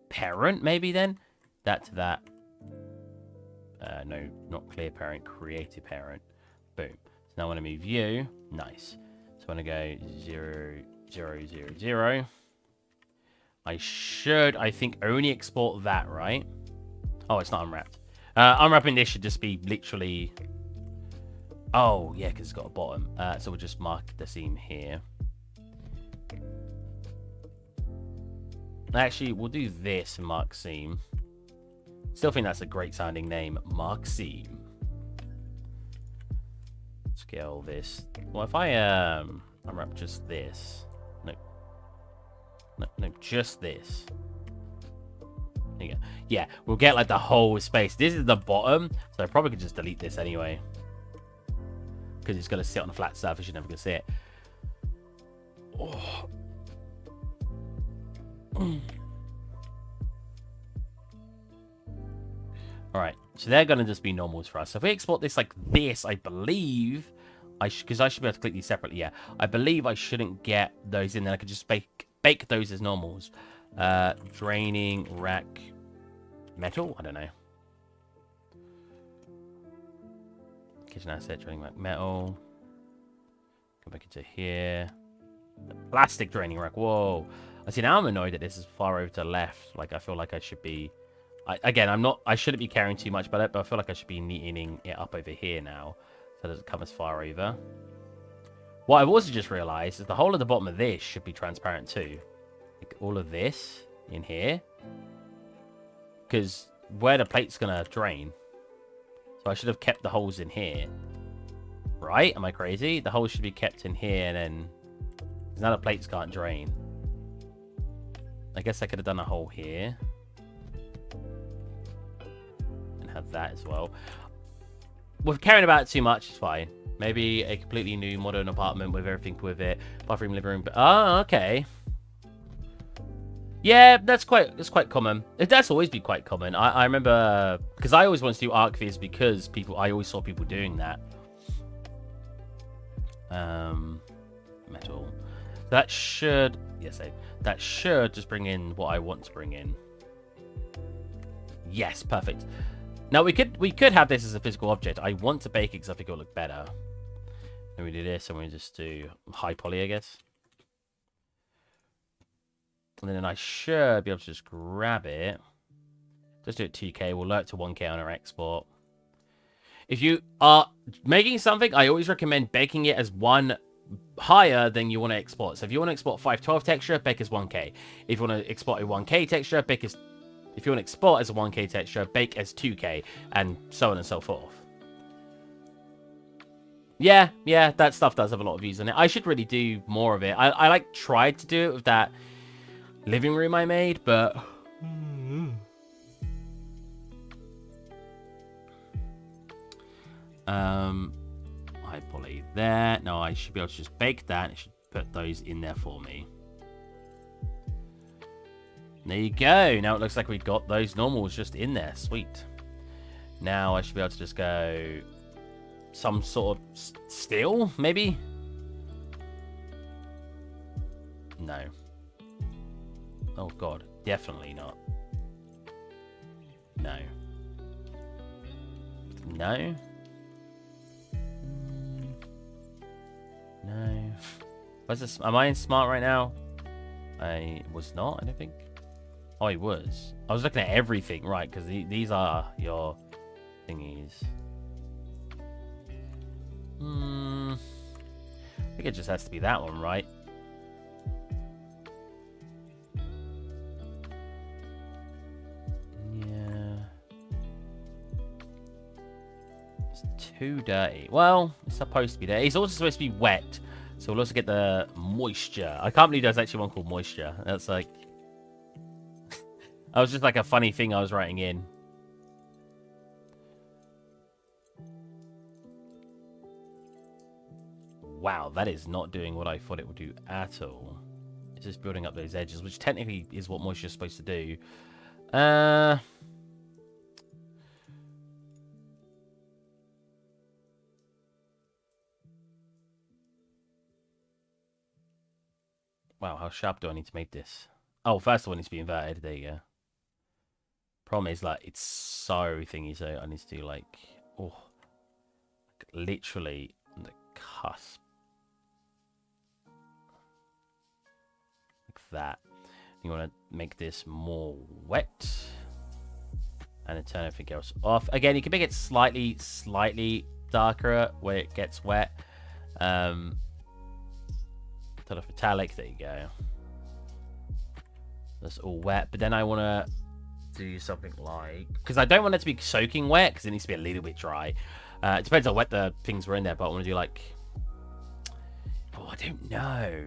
Speaker 1: Parent, maybe then? That to that. No, not clear parent. Create a parent. Boom. So now when I move you, nice. So when I go 0, 0, 0, 0, I should, I think, only export that, right? Oh, it's not unwrapped. Unwrapping this should just be literally... Oh, yeah, because it's got a bottom. So we'll just mark the seam here. Actually, we'll do this, mark seam. Still think that's a great sounding name, mark seam. Scale this. Well, if I unwrap just this. No, just this. There you go. Yeah, we'll get like the whole space. This is the bottom, so I probably could just delete this anyway. Because it's going to sit on a flat surface, you're never going to see it. Oh. Alright, so they're going to just be normals for us. So if we export this like this, I believe, because I should be able to click these separately, yeah. I believe I shouldn't get those in there. I could just bake those as normals. Draining rack Metal? I don't know. Kitchen asset, draining rack metal. Go back into here. The plastic draining rack. Whoa. I see, now I'm annoyed that this is far over to the left. Like, I feel like I should be... Again, I shouldn't be caring too much about it, but I feel like I should be neatening it up over here now. So it doesn't come as far over. What I've also just realized is the whole of the bottom of this should be transparent too. Like all of this in here. Because where the plate's going to drain. So I should have kept the holes in here. Right? Am I crazy? The holes should be kept in here and then... Now the plates can't drain. I guess I could have done a hole here. And have that as well. With caring about it too much, it's fine. Maybe a completely new modern apartment with everything with it. Bathroom, living room. Oh, okay. Yeah, that's quite common. That's always been quite common. I remember... Because I always wanted to do ArcViz because I always saw people doing that. Metal. That should... Yes, that should just bring in what I want to bring in. Yes, perfect. Now, we could have this as a physical object. I want to bake it because I think it'll look better. And we do this, and we just do high poly, I guess. And then I should be able to just grab it. Just do it 2K. We'll load it to 1K on our export. If you are making something, I always recommend baking it as one higher than you want to export. So if you want to export 512 texture, bake as 1K. If you want to export a 1K texture, bake as... If you want to export as a 1K texture, bake as 2K, and so on and so forth. Yeah, that stuff does have a lot of views on it. I should really do more of it. I like tried to do it with that living room I made, but... High poly there. No, I should be able to just bake that. It should put those in there for me. There you go. Now it looks like we've got those normals just in there. Sweet. Now I should be able to just go some sort of steel, maybe? No. Oh, God. Definitely not. No. No. No. What's this? Am I in smart right now? I was not, I don't think. Oh, I was. I was looking at everything, right? Because these are your thingies. I think it just has to be that one, right? Yeah. It's too dirty. Well, it's supposed to be there. It's also supposed to be wet. So we'll also get the moisture. I can't believe there's actually one called moisture. That's like... That was just like a funny thing I was writing in. Wow, that is not doing what I thought it would do at all. It's just building up those edges, which technically is what moisture is supposed to do. Wow, how sharp do I need to make this? Oh, first of all, it needs to be inverted. There you go. Problem is, like, it's so thingy, so I need to do, like, oh, literally on the cusp. Like that. You want to make this more wet. And then turn everything else off. Again, you can make it slightly darker where it gets wet. Turn off metallic. There you go. That's all wet. But then I want to do something like... Because I don't want it to be soaking wet, because it needs to be a little bit dry. It depends how wet the things were in there, but I want to do like... Oh, I don't know.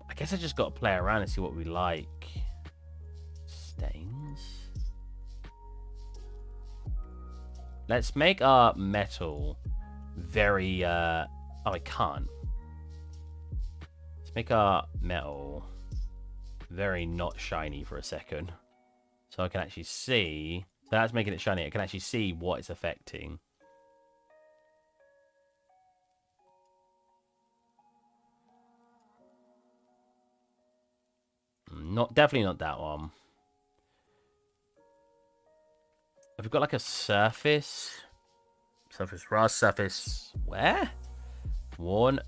Speaker 1: I guess I just got to play around and see what we like. Stains. Let's make our metal very... Oh, I can't. Let's make our metal very not shiny for a second. So I can actually see... So that's making it shiny. I can actually see what it's affecting. Definitely not that one. Have we got like a surface? Surface rust, surface where? Worn.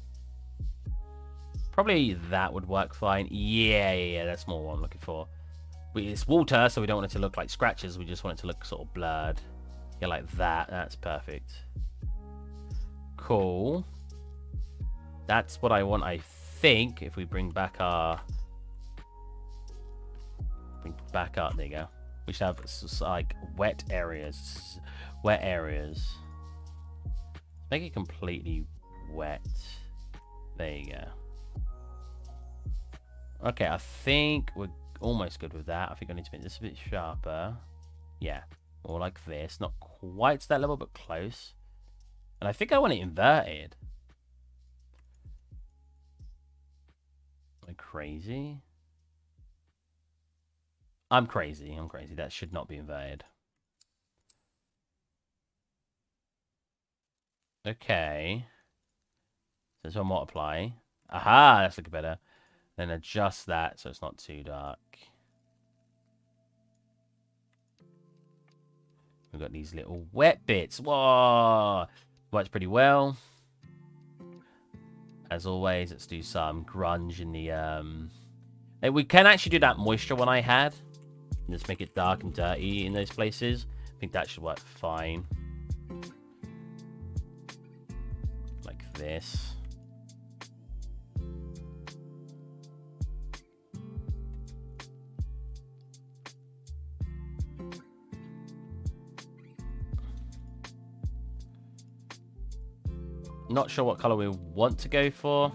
Speaker 1: Probably that would work fine. Yeah, that's more what I'm looking for. It's water, so we don't want it to look like scratches. We just want it to look sort of blurred. Yeah, like that. That's perfect. Cool. That's what I want, I think. If we bring back our... Bring back up. There you go. We should have like wet areas. Wet areas. Make it completely wet. There you go. Okay, I think we're almost good with that. I think I need to make this a bit sharper. Yeah, or like this. Not quite to that level, but close. And I think I want it inverted. Am I crazy? I'm crazy. I'm crazy. That should not be inverted. Okay. So this will multiply. Aha, that's looking better. Then adjust that so it's not too dark. We've got these little wet bits. Whoa! Works pretty well. As always, let's do some grunge in the... We can actually do that moisture one I had. Just make it dark and dirty in those places. I think that should work fine. Like this. Not sure what color we want to go for.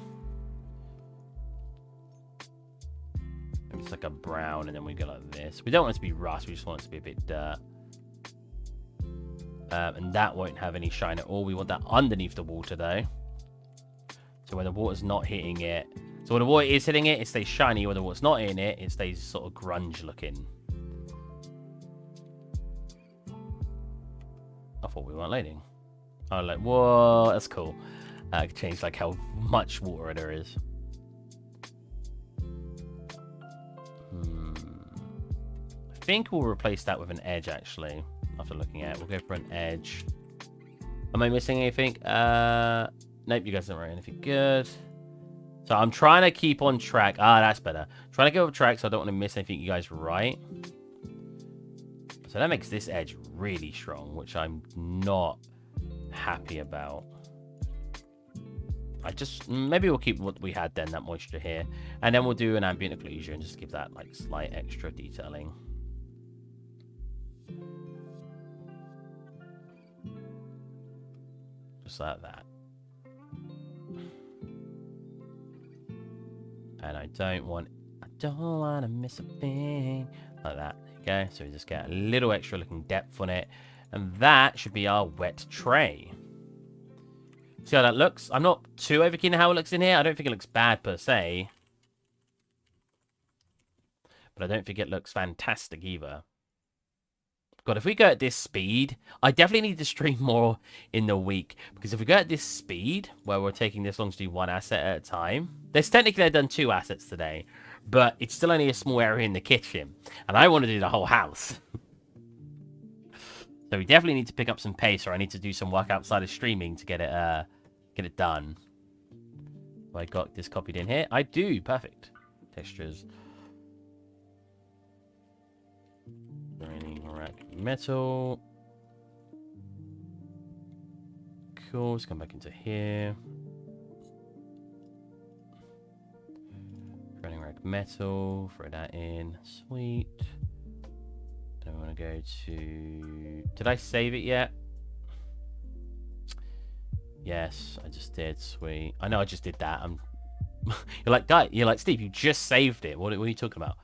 Speaker 1: Maybe it's like a brown and then we go like this. We don't want it to be rust, we just want it to be a bit dirt. And that won't have any shine at all. We want that underneath the water though. So when the water's not hitting it. So when the water is hitting it, it stays shiny. When the water's not hitting it, it stays sort of grunge looking. I thought we weren't loading. I was like, whoa, that's cool. I can change like how much water there is. I think we'll replace that with an edge actually. After looking at it, we'll go for an edge. Am I missing anything? Nope, you guys don't write anything good. So I'm trying to keep on track. Ah, that's better. Trying to go on track so I don't want to miss anything you guys write. So that makes this edge really strong, which I'm not happy about. Maybe we'll keep what we had then, that moisture here, and then we'll do an ambient occlusion just to give that like slight extra detailing. Just like that. And I don't want to miss a thing. Like that. There you go. So we just get a little extra looking depth on it. And that should be our wet tray. See how that looks? I'm not too over keen on how it looks in here. I don't think it looks bad per se. But I don't think it looks fantastic either. God, if we go at this speed, I definitely need to stream more in the week. Because if we go at this speed, where we're taking this long to do one asset at a time. There's technically I've done 2 assets today. But it's still only a small area in the kitchen. And I want to do the whole house. So we definitely need to pick up some pace, or I need to do some work outside of streaming to get it done. Have I got this copied in here? I do. Perfect. Textures. Graining rack metal. Cool. Let's come back into here. Graining rack metal. Throw that in. Sweet. Then we want to go to... Did I save it yet? Yes, I just did. Sweet. I know I just did that. You're like, guy. You're like, Steve. You just saved it. What are you talking about?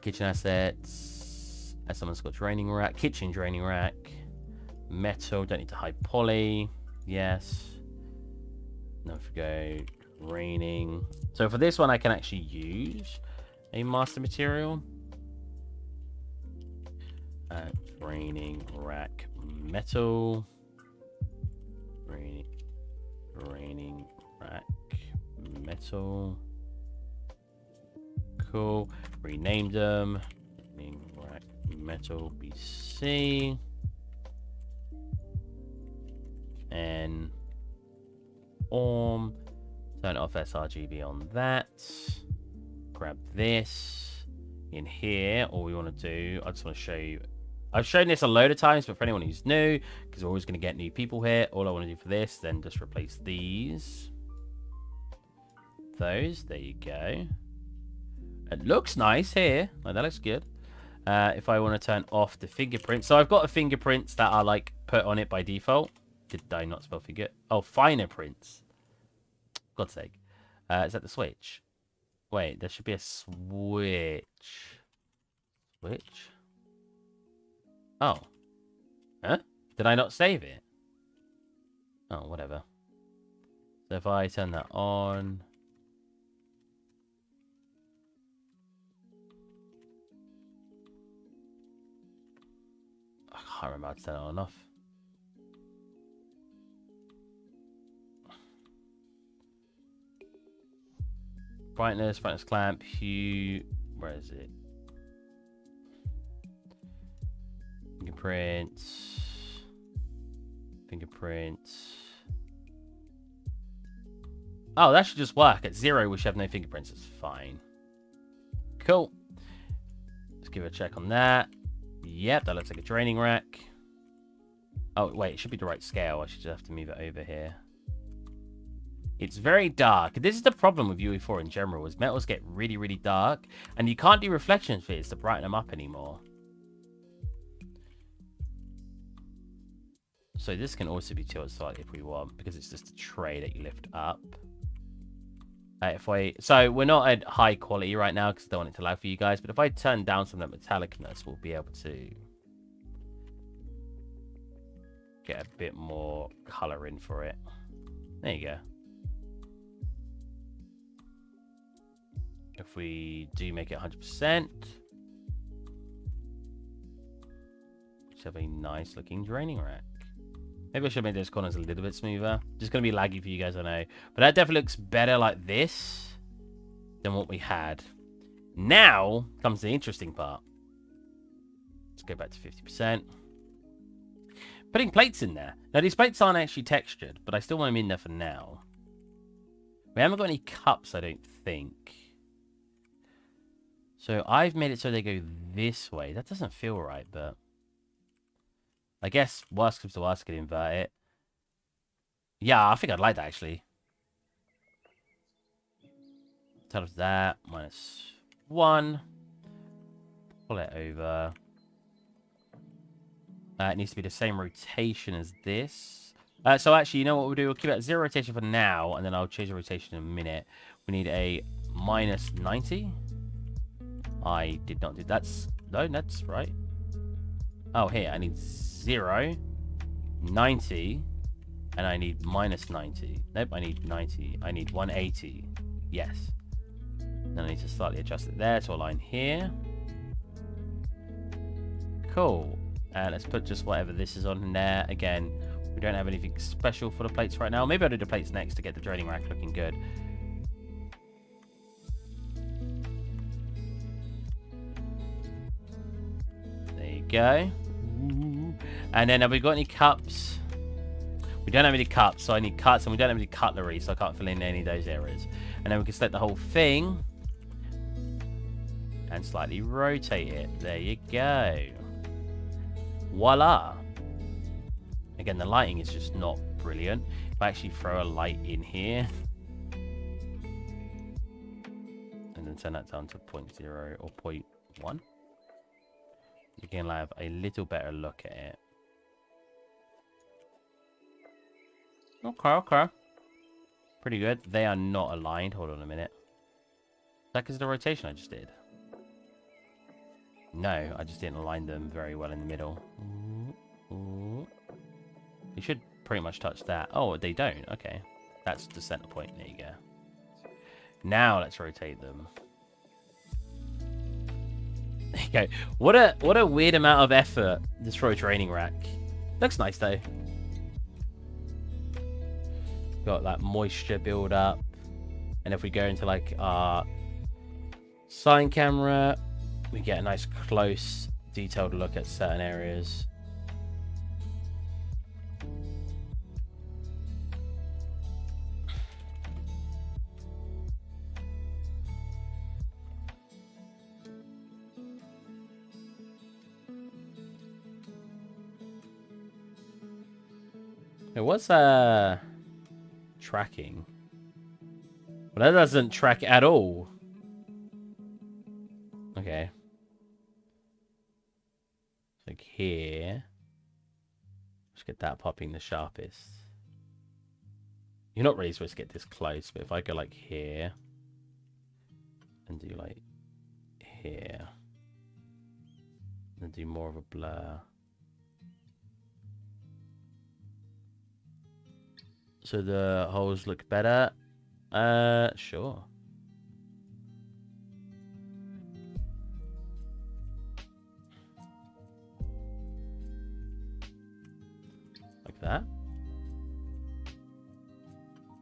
Speaker 1: Kitchen assets. As someone's got draining rack. Kitchen draining rack. Metal. Don't need to hide poly. Yes. Now if we go draining. So for this one, I can actually use a master material. Draining rack metal. Draining rack metal. Cool. Renamed them. Draining rack metal BC. And turn off sRGB on that. Grab this in here. All we want to do, I just want to show you. I've shown this a load of times, but for anyone who's new, because we're always going to get new people here, all I want to do for this, then just replace these. Those, there you go. It looks nice here. Like, that looks good. If I want to turn off the fingerprints. So I've got the fingerprints that are like put on it by default. Did I not spell finger? Oh, finer prints. God's sake. Is that the switch? Wait, there should be a switch. Switch? Oh. Huh? Did I not save it? Oh, whatever. So if I turn that on... I can't remember how to turn it on and off. Brightness clamp, hue... Where is it? Fingerprints. Oh, that should just work. At 0, we should have no fingerprints. It's fine. Cool. Let's give it a check on that. Yep, that looks like a draining rack. Oh, wait, it should be the right scale. I should just have to move it over here. It's very dark. This is the problem with UE4 in general, is metals get really, really dark, and you can't do reflection fits to brighten them up anymore. So this can also be tilted slightly if we want, because it's just a tray that you lift up. So we're not at high quality right now because I don't want it to lag for you guys, but if I turn down some of that metallicness, we'll be able to get a bit more color in for it. There you go. If we do make it 100%, just have a nice looking draining rack. Maybe I should make those corners a little bit smoother. Just going to be laggy for you guys, I know. But that definitely looks better like this than what we had. Now comes the interesting part. Let's go back to 50%. Putting plates in there. Now, these plates aren't actually textured, but I still want them in there for now. We haven't got any cups, I don't think. So I've made it so they go this way. That doesn't feel right, but... I guess worst comes to worst, I could invert it. Yeah, I think I'd like that, actually. Turn off that. -1. Pull it over. It needs to be the same rotation as this. So actually, you know what we'll do? We'll keep it at 0 rotation for now, and then I'll change the rotation in a minute. We need a -90. I did not do that. No, that's right. Oh, here, I need 0, 90, and I need -90. Nope, I need 90. I need 180. Yes. Then I need to slightly adjust it there to align here. Cool. And let's put just whatever this is on in there. Again, we don't have anything special for the plates right now. Maybe I'll do the plates next to get the draining rack looking good. There you go. And then have we got any cups? We don't have any cups, so I need cuts, and we don't have any cutlery, so I can't fill in any of those areas. And then we can select the whole thing and slightly rotate it. There you go. Voila. Again, the lighting is just not brilliant. If I actually throw a light in here and then turn that down to 0.0 or 0.1, you can have a little better look at it. Okay. Pretty good. They are not aligned. Hold on a minute. That is the rotation I just did. No, I just didn't align them very well in the middle. You should pretty much touch that. Oh, they don't. Okay. That's the center point. There you go. Now let's rotate them. There you go. What a weird amount of effort just for a draining rack. Looks nice though. Got that moisture build up, and if we go into like our sign camera, we get a nice close detailed look at certain areas. It was tracking. But that doesn't track at all. Okay. Like here. Let's get that popping the sharpest. You're not really supposed to get this close, but if I go like here and do like here and do more of a blur. So the holes look better. Sure. Like that.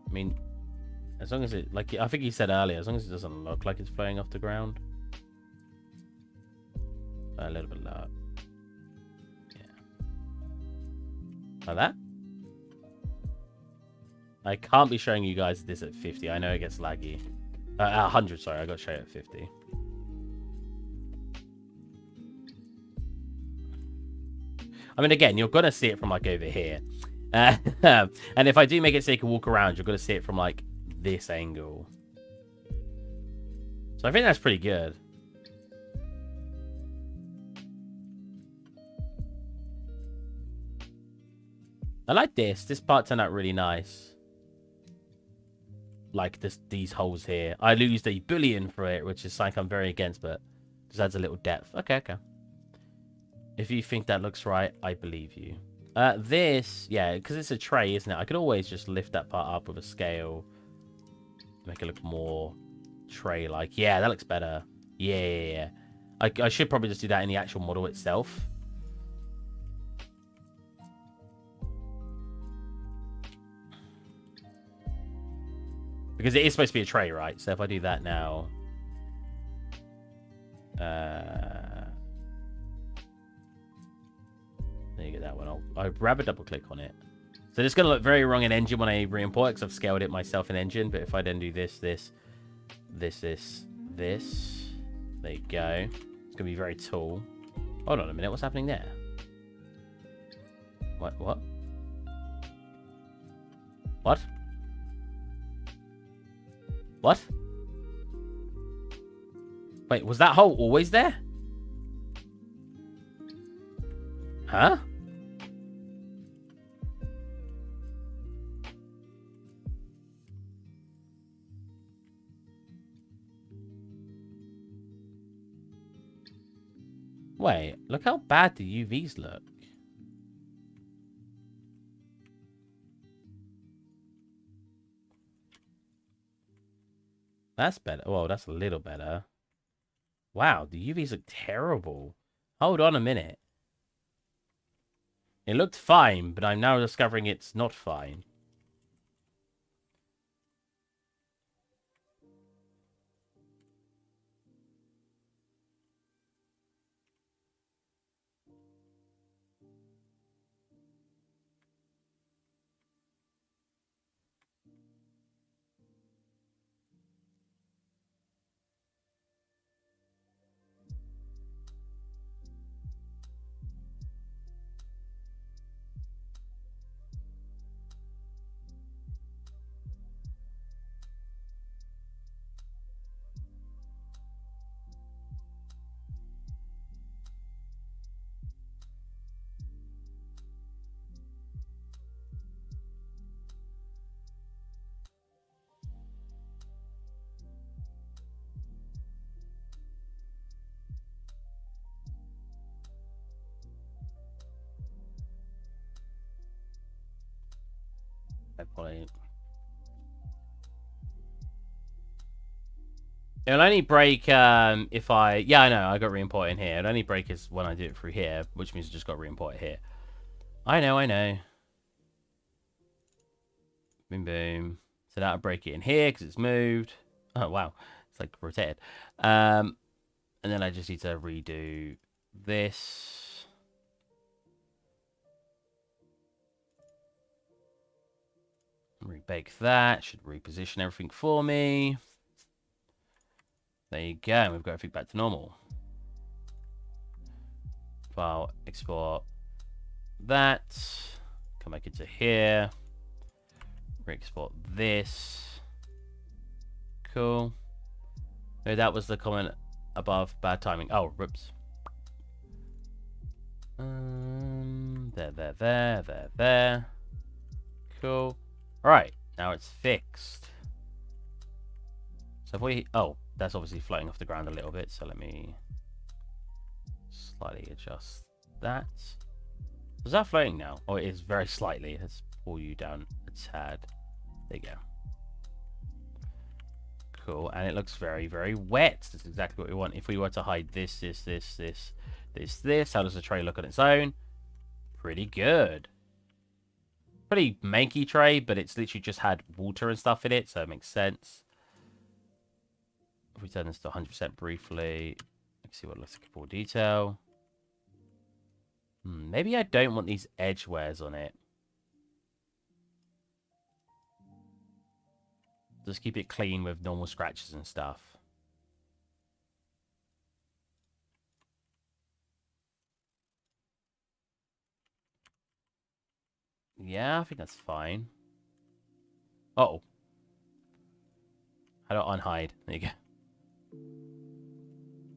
Speaker 1: I mean, as long as it, like I think he said earlier, as long as it doesn't look like it's flowing off the ground. A little bit lower. Yeah. Like that. I can't be showing you guys this at 50. I know it gets laggy. 100, sorry. I got to show it at 50. I mean, again, you're going to see it from, like, over here. And if I do make it so you can walk around, you're going to see it from, like, this angle. So I think that's pretty good. I like this. This part turned out really nice. Like these holes here. I used a boolean for it, which is something I'm very against, but just adds a little depth. Okay. If you think that looks right, I believe you. This, yeah, because it's a tray, isn't it? I could always just lift that part up with a scale. Make it look more tray-like. Yeah, that looks better. Yeah. I should probably just do that in the actual model itself. Because it is supposed to be a tray, right? So if I do that now... there you get that one. I'll grab a double click on it. So it's going to look very wrong in Engine when I re-import it, because I've scaled it myself in Engine. But if I then do this. There you go. It's going to be very tall. Hold on a minute. What's happening there? What? What? Wait, was that hole always there? Huh? Wait, look how bad the UVs look. That's better. Well, that's a little better. Wow, the UVs look terrible. Hold on a minute. It looked fine, but I'm now discovering it's not fine. Point. It'll only break if I... Yeah, I know. I got re-import in here. It'll only break is when I do it through here, which means I just got re-import here. I know. Boom. So that'll break it in here because it's moved. Oh, wow. It's like rotated. And then I just need to redo this. Rebake that. Should reposition everything for me. There you go. We've got everything back to normal. File, export that. Come back into here. Re-export this. Cool. No, that was the comment above. Bad timing. Oh, whoops. There. Cool. Alright, now it's fixed. So if we... Oh, that's obviously floating off the ground a little bit, so let me slightly adjust that. Is that floating now? Oh, it is very slightly. Let's pull you down a tad. There you go. Cool, and it looks very, very wet. That's exactly what we want. If we were to hide this, how does the tray look on its own? Pretty good. Pretty manky tray, but it's literally just had water and stuff in it, so it makes sense. If we turn this to 100% briefly, let's see what it looks like in more detail. Maybe I don't want these edge wears on it. Just keep it clean with normal scratches and stuff. Yeah, I think that's fine. Uh-oh. How do I unhide? There you go.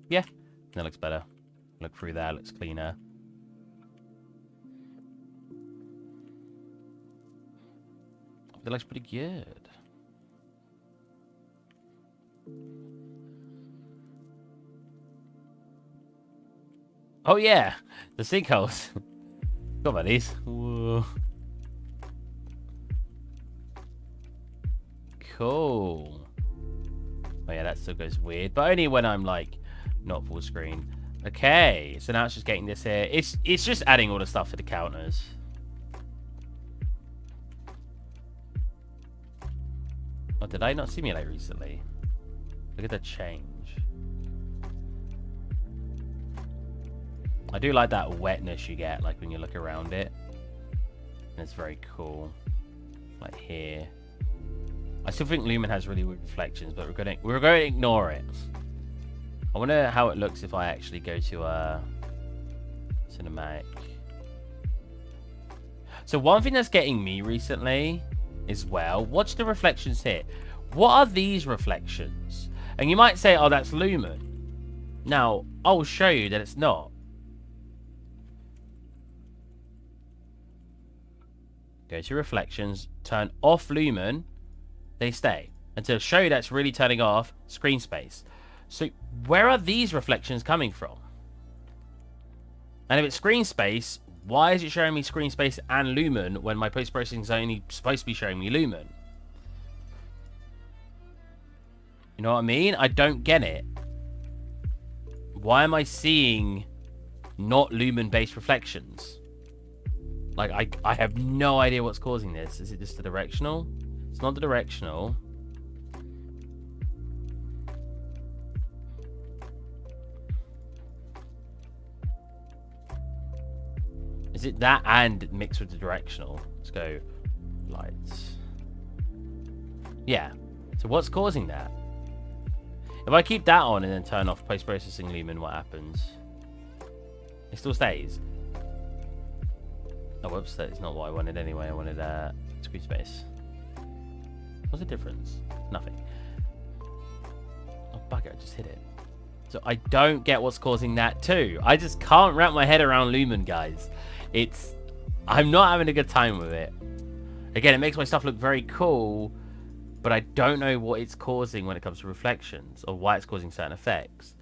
Speaker 1: Yeah, that looks better. Look through there, looks cleaner. That looks pretty good. Oh yeah, the sinkholes. Got about these. Whoa. Cool. Oh yeah, that still goes weird, but only when I'm like not full screen. Okay, so now it's just getting this here. It's just adding all the stuff for the counters. Oh, did I not simulate recently? Look at the change. I do like that wetness you get, like when you look around it. And it's very cool. Like here. I still think Lumen has really weird reflections, but we're going to ignore it. I wonder how it looks if I actually go to cinematic. So one thing that's getting me recently as well, watch the reflections here. What are these reflections? And you might say, oh, that's Lumen. Now, I'll show you that it's not. Go to reflections, turn off Lumen, they stay. And to show you that's really turning off, screen space. So where are these reflections coming from? And if it's screen space, why is it showing me screen space and Lumen when my post-processing is only supposed to be showing me Lumen? You know what I mean? I don't get it. Why am I seeing not Lumen-based reflections? Like, I have no idea what's causing this. Is it just the directional? It's not the directional. Is it that and mixed with the directional? Let's go lights. Yeah. So what's causing that? If I keep that on and then turn off post-processing Lumen, what happens? It still stays. Oh, whoops, that is not what I wanted anyway. I wanted screen space. What's the difference? Nothing. Oh, bugger, I just hit it. So I don't get what's causing that too. I just can't wrap my head around Lumen, guys. I'm not having a good time with it. Again, it makes my stuff look very cool, but I don't know what it's causing when it comes to reflections or why it's causing certain effects.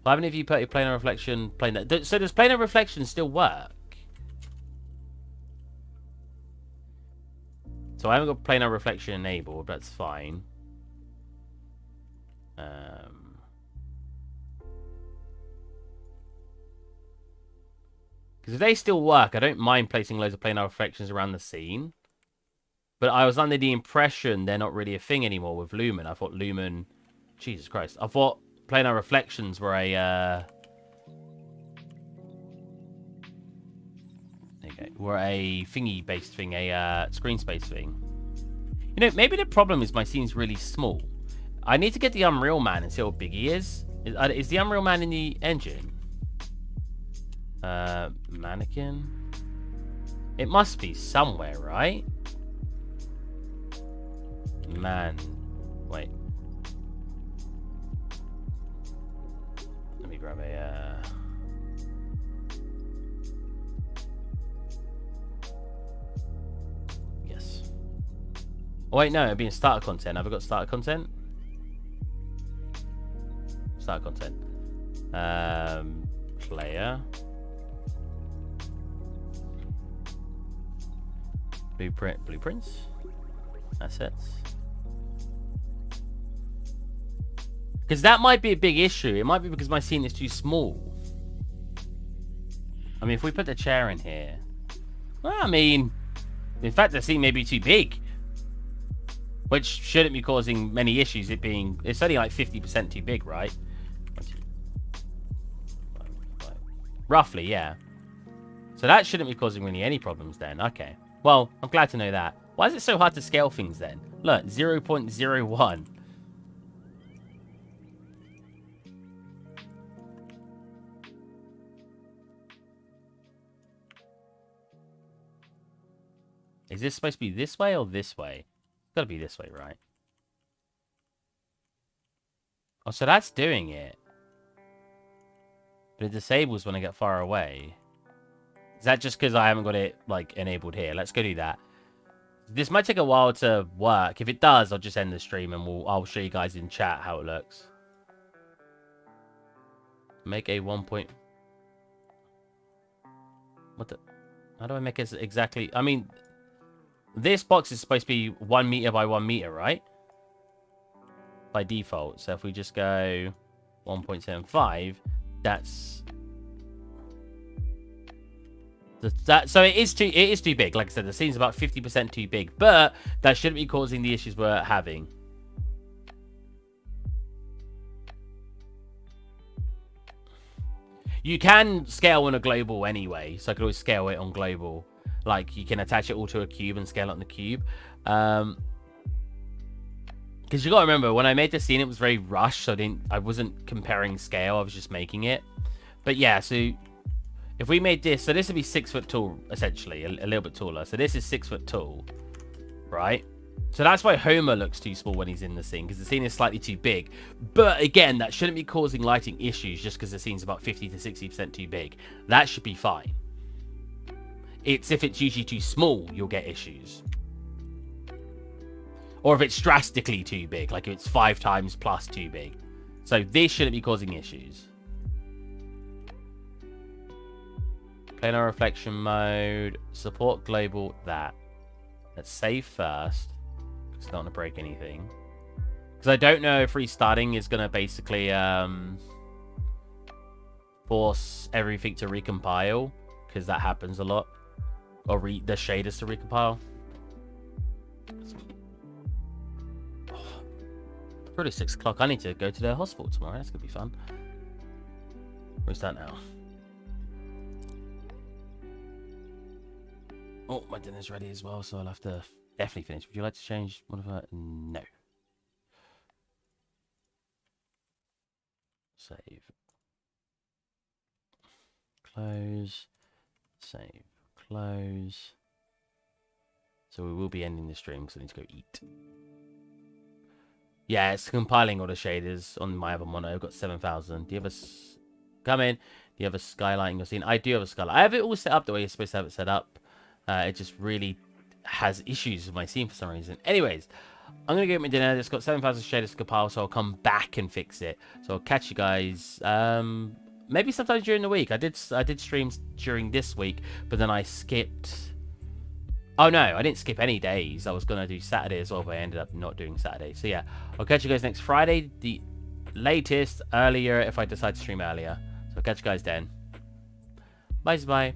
Speaker 1: Well, haven't if you put your planar reflection, planar... So does planar reflection still work? So I haven't got planar reflection enabled, that's fine. Because if they still work, I don't mind placing loads of planar reflections around the scene. But I was under the impression they're not really a thing anymore with Lumen. I thought Lumen... Jesus Christ. I thought planar reflections were a Okay, or a thingy-based thing, a screen space thing. You know, maybe the problem is my scene's really small. I need to get the Unreal Man and see how big he is. Is the Unreal Man in the engine? Mannequin? It must be somewhere, right? Man. Wait. Let me grab a... Yes. Oh, wait, no. It'd be in starter content. Have I got starter content? Starter content. Player. Blueprints. Assets. Because that might be a big issue. It might be because my scene is too small. I mean, if we put the chair in here... Well, I mean... In fact, the scene may be too big. Which shouldn't be causing many issues, it being... It's only like 50% too big, right? Roughly, yeah. So that shouldn't be causing really any problems then. Okay. Well, I'm glad to know that. Why is it so hard to scale things then? Look, 0.01. Is this supposed to be this way or this way? It's got to be this way, right? Oh, so that's doing it. But it disables when I get far away. Is that just because I haven't got it, like, enabled here? Let's go do that. This might take a while to work. If it does, I'll just end the stream and I'll show you guys in chat how it looks. Make a 1 point... What the... How do I make it exactly... I mean... This box is supposed to be 1 meter by 1 meter, right? By default. So if we just go 1.75, that's... So it is too big. Like I said, the scene's about 50% too big. But that shouldn't be causing the issues we're having. You can scale on a global anyway. So I could always scale it on global. Like, you can attach it all to a cube and scale it on the cube. Because you got to remember, when I made the scene, it was very rushed. So I wasn't comparing scale. I was just making it. But yeah, so if we made this... So this would be 6 foot tall, essentially. A little bit taller. So this is 6 foot tall. Right? So that's why Homer looks too small when he's in the scene. Because the scene is slightly too big. But again, that shouldn't be causing lighting issues just because the scene's about 50 to 60% too big. That should be fine. It's if it's usually too small, you'll get issues. Or if it's drastically too big, like if it's 5 times plus too big. So this shouldn't be causing issues. Planar reflection mode. Support global, that. Let's save first. Because I don't want to break anything. Because I don't know if restarting is going to basically force everything to recompile. Because that happens a lot. Or the shaders to recompile. Oh, it's already 6 o'clock. I need to go to the hospital tomorrow. That's going to be fun. Where's that now? Oh, my dinner's ready as well, so I'll have to definitely finish. Would you like to change one of her? No. Save. Close. Save. Close. So we will be ending the stream because I need to go eat. Yeah, it's compiling all the shaders on my other monitor. I've got 7,000. Do you have a... Come in. Do you have a skylight in your scene? I do have a skylight. I have it all set up the way you're supposed to have it set up. It just really has issues with my scene for some reason. Anyways, I'm going to get my dinner. It's got 7,000 shaders to compile, so I'll come back and fix it. So I'll catch you guys maybe sometime during the week. I did streams during this week, but then I skipped... Oh, no, I didn't skip any days. I was going to do Saturday as well, but I ended up not doing Saturday. So, yeah, I'll catch you guys next Friday. The latest, earlier, if I decide to stream earlier. So I'll catch you guys then. Bye-bye.